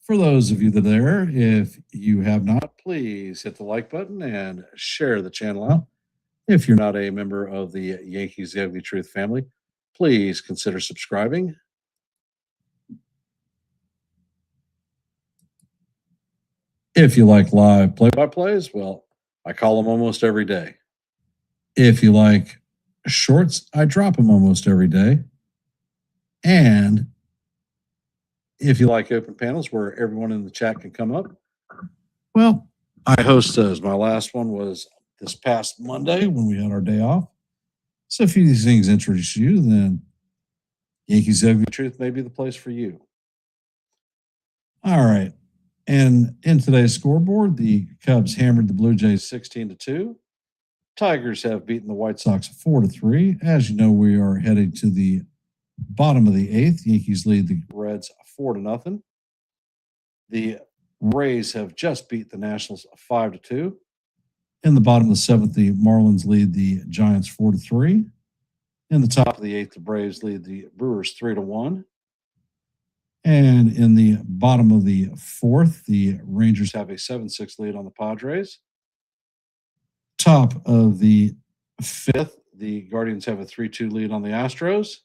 S2: For those of you that are there, if you have not, please hit the like button and share the channel out. If you're not a member of the Yankees The Ugly Truth family, please consider subscribing. If you like live play-by-plays, well, I call them almost every day. If you like shorts, I drop them almost every day. And if you like open panels where everyone in the chat can come up, well, I host those. My last one was this past Monday when we had our day off. So if these things interest you, then Yankees Ugly Truth may be the place for you. All right. And in today's scoreboard, the Cubs hammered the Blue Jays 16-2. Tigers have beaten the White Sox 4-3. As you know, we are heading to the bottom of the eighth. Yankees lead the Reds 4-0. The Rays have just beat the Nationals 5-2. In the bottom of the seventh, the Marlins lead the Giants 4-3. In the top of the eighth, the Braves lead the Brewers 3-1. And in the bottom of the fourth, the Rangers have a 7-6 lead on the Padres. Top of the fifth, the Guardians have a 3-2 lead on the Astros.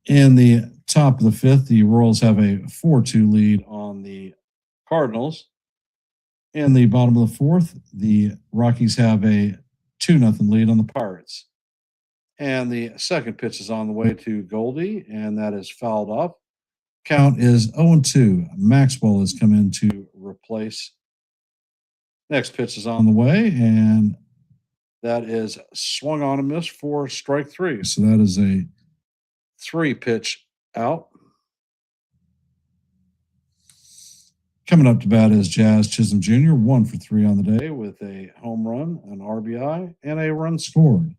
S2: In the top of the fifth, the Royals have a 4-2 lead on the Cardinals. In the bottom of the fourth, the Rockies have a 2-0 lead on the Pirates. And the second pitch is on the way to Goldie, and that is fouled off. Count is 0-2. Maxwell has come in to replace. Next pitch is on the way, and that is swung on and missed for strike three. So that is a 3-pitch out. Coming up to bat is Jazz Chisholm Jr., 1 for 3 on the day with a home run, an RBI, and a run scored.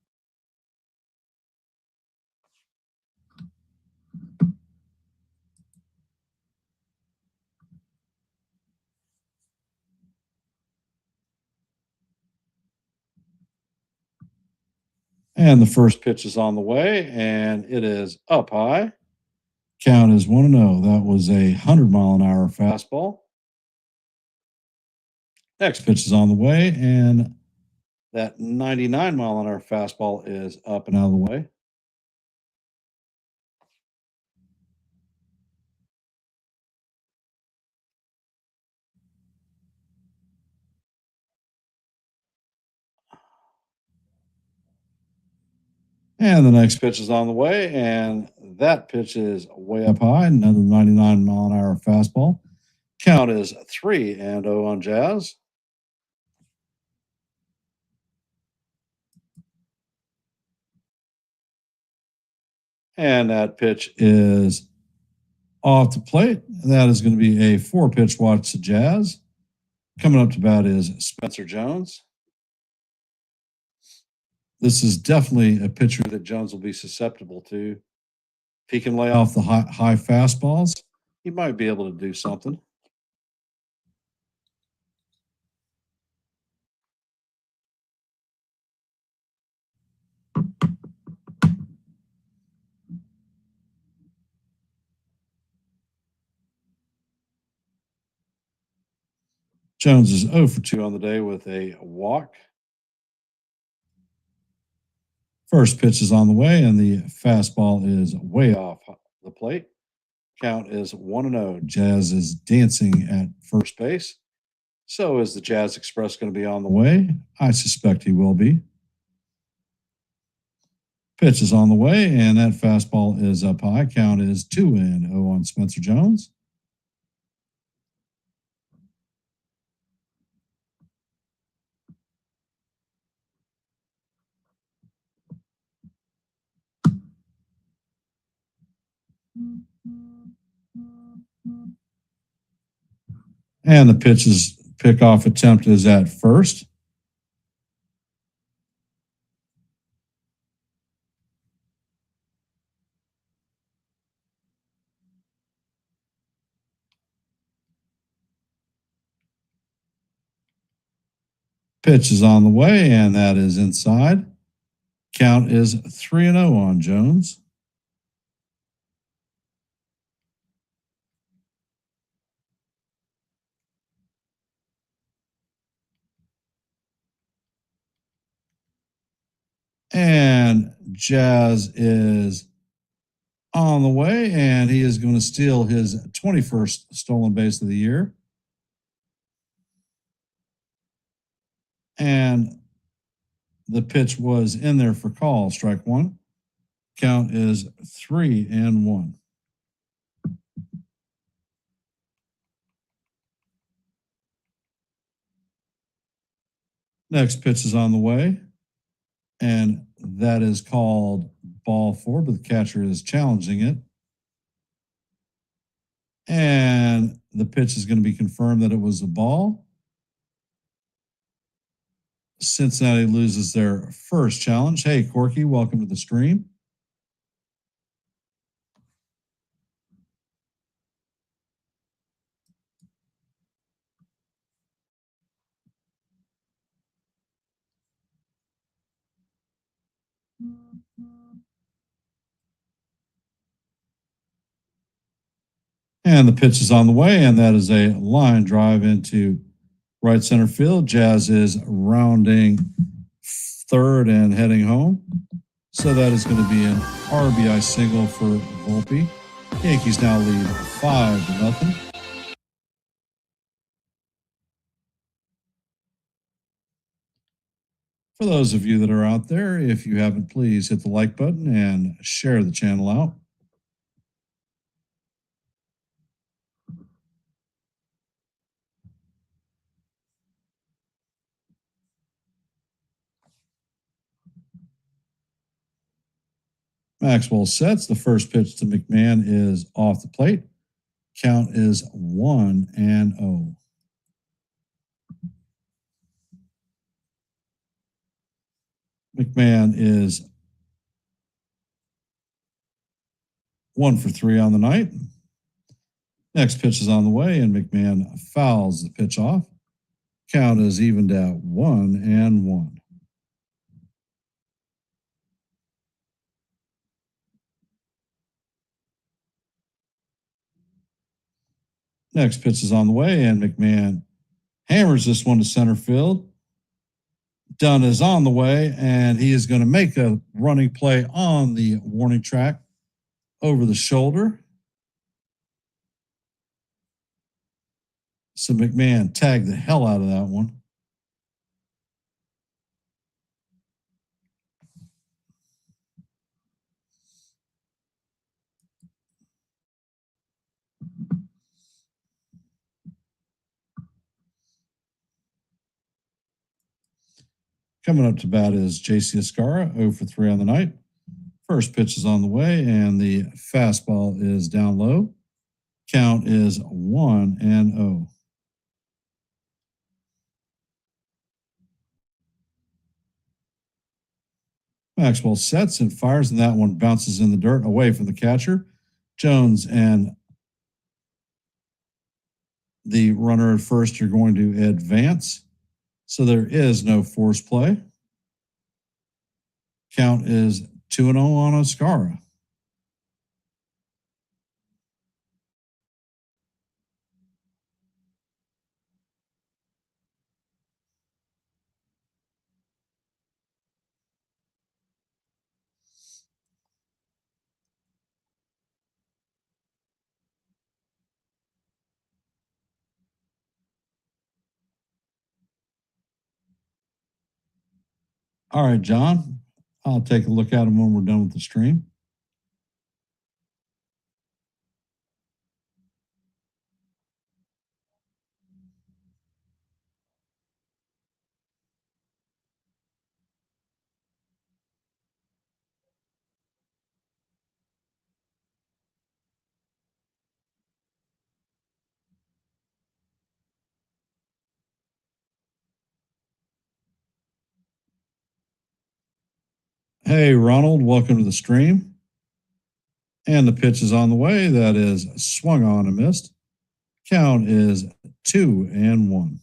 S2: And the first pitch is on the way, and it is up high. Count is 1-0. That was a 100-mile-an-hour fastball. Next pitch is on the way, and that 99-mile-an-hour fastball is up and out of the way. And the next pitch is on the way, and that pitch is way up high, another 99-mile-an-hour fastball. Count is 3-0 on Jazz. And that pitch is off the plate. That is going to be a 4-pitch watch to Jazz. Coming up to bat is Spencer Jones. This is definitely a pitcher that Jones will be susceptible to. If he can lay off the high fastballs, he might be able to do something. Jones is 0 for 2 on the day with a walk. First pitch is on the way, and the fastball is way off the plate. Count is 1-0. Jazz is dancing at first base. So is the Jazz Express going to be on the way? I suspect he will be. Pitch is on the way, and that fastball is up high. Count is 2-0 on Spencer Jones. And the pickoff attempt is at first. Pitch is on the way, and that is inside. Count is 3-0 on Jones. And Jazz is on the way, and he is going to steal his 21st stolen base of the year. And the pitch was in there for call, strike one. Count is 3-1. Next pitch is on the way, and that is called ball 4, but the catcher is challenging it. And the pitch is going to be confirmed that it was a ball. Cincinnati loses their first challenge. Hey, Corky, welcome to the stream. And the pitch is on the way, and that is a line drive into right center field. Jazz is rounding third and heading home. So that is going to be an RBI single for Volpe. Yankees now lead 5-0. For those of you that are out there, if you haven't, please hit the like button and share the channel out. Maxwell sets. The first pitch to McMahon is off the plate. Count is 1-0. McMahon is 1 for 3 on the night. Next pitch is on the way, and McMahon fouls the pitch off. Count is evened at 1-1. Next pitch is on the way, and McMahon hammers this one to center field. Dunn is on the way, and he is going to make a running play on the warning track over the shoulder. So McMahon tagged the hell out of that one. Coming up to bat is J.C. Escara, 0 for 3 on the night. First pitch is on the way, and the fastball is down low. Count is 1-0. Maxwell sets and fires, and that one bounces in the dirt away from the catcher. Jones and the runner at first are going to advance. So there is no force play. Count is 2-0 on Oscara. All right, John, I'll take a look at them when we're done with the stream. Hey, Ronald, welcome to the stream. And the pitch is on the way. That is swung on and missed. Count is 2-1.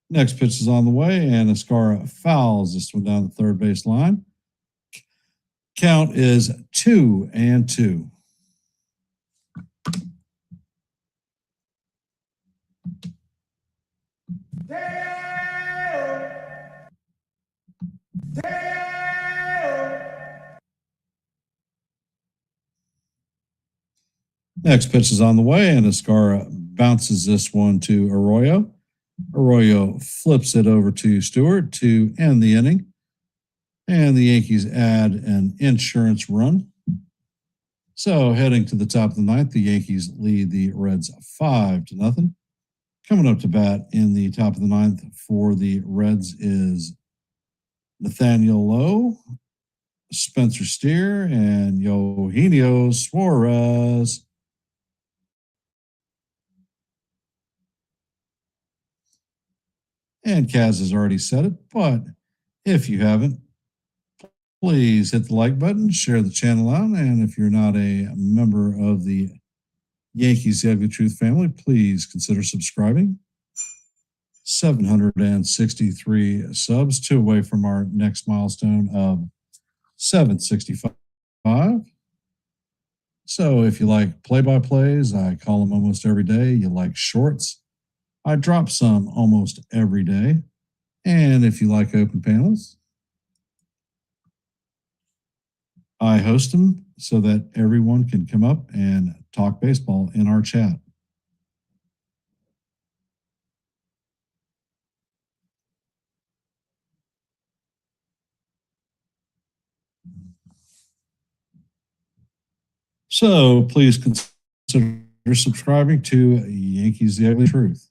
S2: Next pitch is on the way, and Oscara fouls this one down the third base line. Count is 2-2. Next pitch is on the way, and Oscara bounces this one to Arroyo. Arroyo flips it over to Stewart to end the inning. And the Yankees add an insurance run. So heading to the top of the ninth, the Yankees lead the Reds 5-0. Coming up to bat in the top of the ninth for the Reds is Nathaniel Lowe, Spencer Steer, and Eugenio Suarez. And Kaz has already said it, but if you haven't, please hit the like button, share the channel out, and if you're not a member of the Yankees The Ugly Truth family, please consider subscribing. 763 subs, 2 away from our next milestone of 765. So if you like play-by-plays, I call them almost every day. You like shorts, I drop some almost every day. And if you like open panels, I host them so that everyone can come up and talk baseball in our chat. So please consider subscribing to Yankees The Ugly Truth.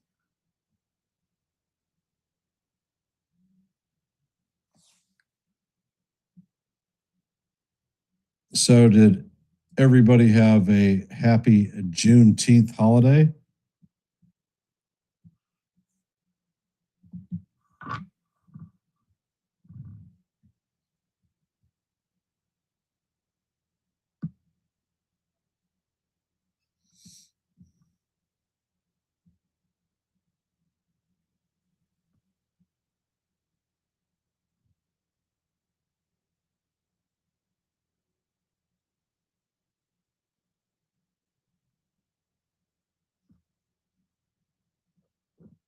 S2: So did everybody have a happy Juneteenth holiday?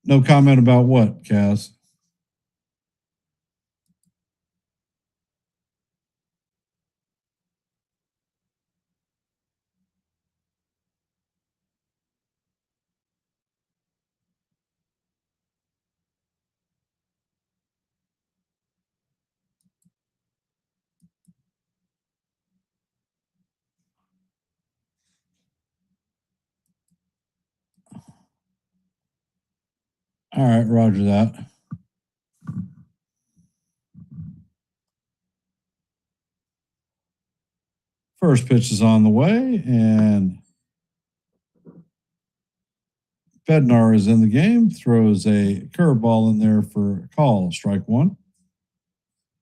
S2: No comment about what, Kaz? All right, roger that. First pitch is on the way, and Bednar is in the game, throws a curveball in there for a call, strike one.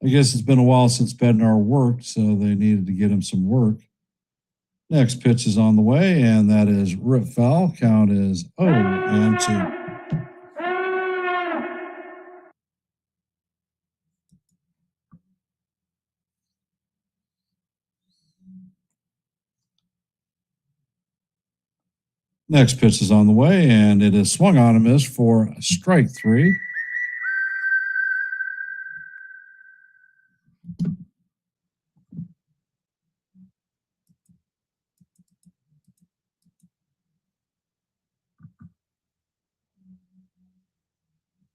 S2: I guess it's been a while since Bednar worked, so they needed to get him some work. Next pitch is on the way, and that is rip foul. Count is 0-2. Next pitch is on the way, and it is swung on and missed for strike three.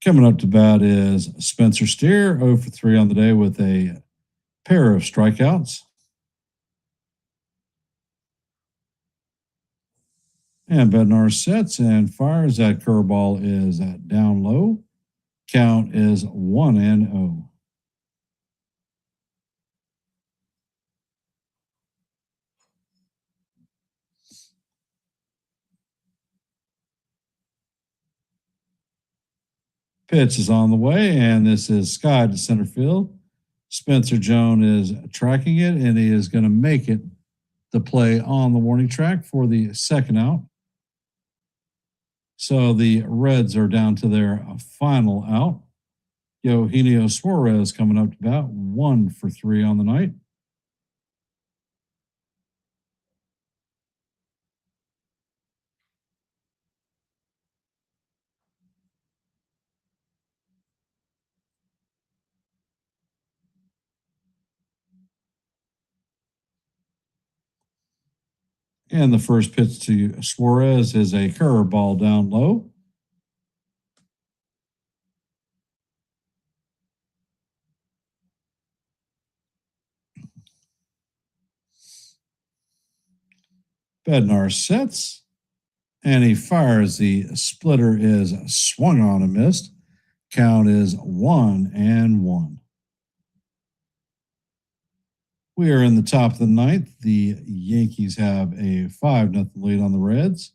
S2: Coming up to bat is Spencer Steer, 0 for 3 on the day with a pair of strikeouts. And Bednar sets and fires. That curveball is down low. Count is 1-0. Pitch is on the way, and this is sky to center field. Spencer Jones is tracking it, and he is going to make it the play on the warning track for the second out. So the Reds are down to their final out. Eugenio Suarez coming up to bat, 1 for 3 on the night. And the first pitch to Suarez is a curveball down low. Bednar sets, and he fires. The splitter is swung on and missed. Count is 1-1. We are in the top of the ninth. The Yankees have a 5-0 lead on the Reds.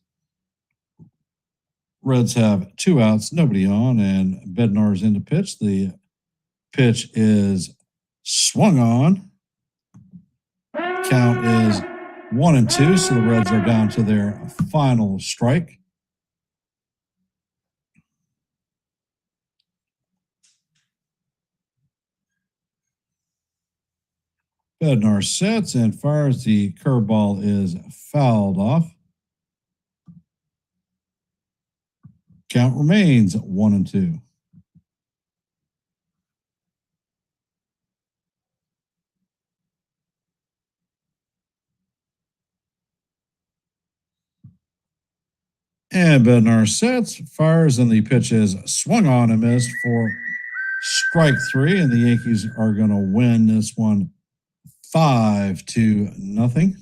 S2: Reds have 2 outs, nobody on, and Bednar's in to pitch. The pitch is swung on. Count is 1-2, so the Reds are down to their final strike. Bednar sets and fires. The curveball is fouled off. Count remains 1-2. And Bednar sets, fires, and the pitch is swung on and missed for strike 3. And the Yankees are going to win this one 5-0.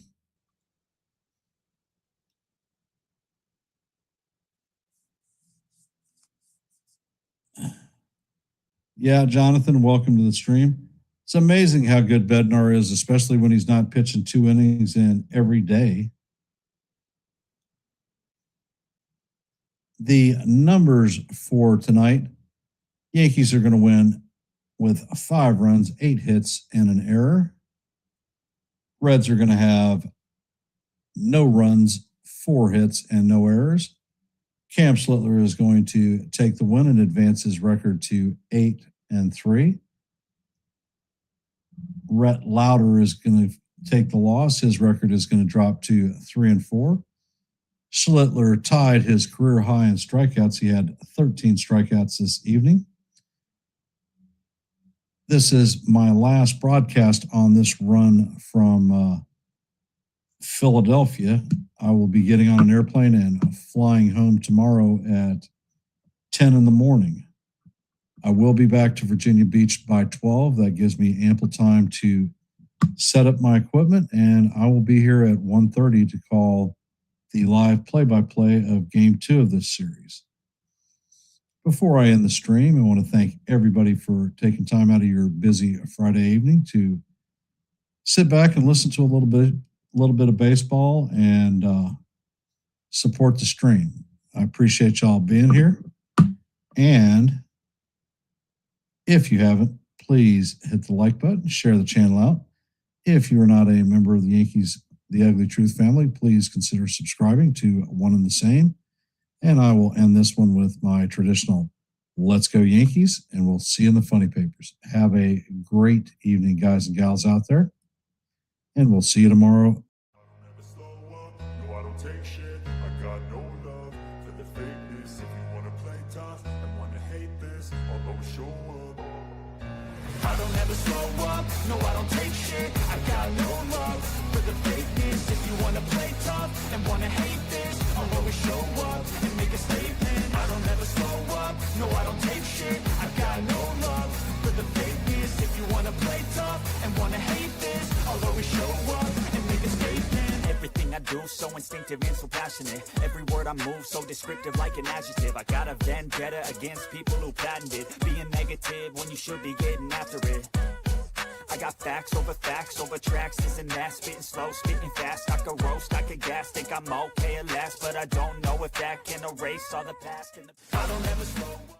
S2: Yeah, Jonathan, welcome to the stream. It's amazing how good Bednar is, especially when he's not pitching 2 innings in every day. The numbers for tonight, Yankees are going to win with 5 runs, 8 hits, and an error. Reds are going to have no runs, 4 hits, and no errors. Cam Slittler is going to take the win and advance his record to 8-3. Rhett Lauder is going to take the loss. His record is going to drop to 3-4. Slittler tied his career high in strikeouts. He had 13 strikeouts this evening. This is my last broadcast on this run from Philadelphia. I will be getting on an airplane and flying home tomorrow at 10 in the morning. I will be back to Virginia Beach by 12. That gives me ample time to set up my equipment, and I will be here at 1:30 to call the live play-by-play of Game 2 of this series. Before I end the stream, I want to thank everybody for taking time out of your busy Friday evening to sit back and listen to a little bit of baseball and support the stream. I appreciate y'all being here. And if you haven't, please hit the like button, share the channel out. If you are not a member of the Yankees, the Ugly Truth family, please consider subscribing to One and the Same. And I will end this one with my traditional Let's Go Yankees, and we'll see you in the funny papers. Have a great evening, guys and gals out there, and we'll see you tomorrow.
S1: I don't ever slow up, no I don't take shit. I got no love for the fakeness. If you wanna play tough and wanna hate this, I'll always show up. I don't ever slow up, no I don't take shit. I got no love for the fakeness. If you wanna play tough and wanna hate this, I'll always show up and make a statement. I don't ever slow up, no I don't take shit. I got no love for the fakeness. If you wanna play tough and wanna hate this, I'll always show up and make a statement.
S5: Everything I do so instinctive and so passionate. Every word I move so descriptive like an adjective. I got a vendetta against people who patented being negative when you should be getting after it. I got facts over tracks, this and that. Spitting slow, spitting fast. I could roast, I could gas. Think I'm okay at last, but I don't know if that can erase all the past.
S1: I don't ever slow up.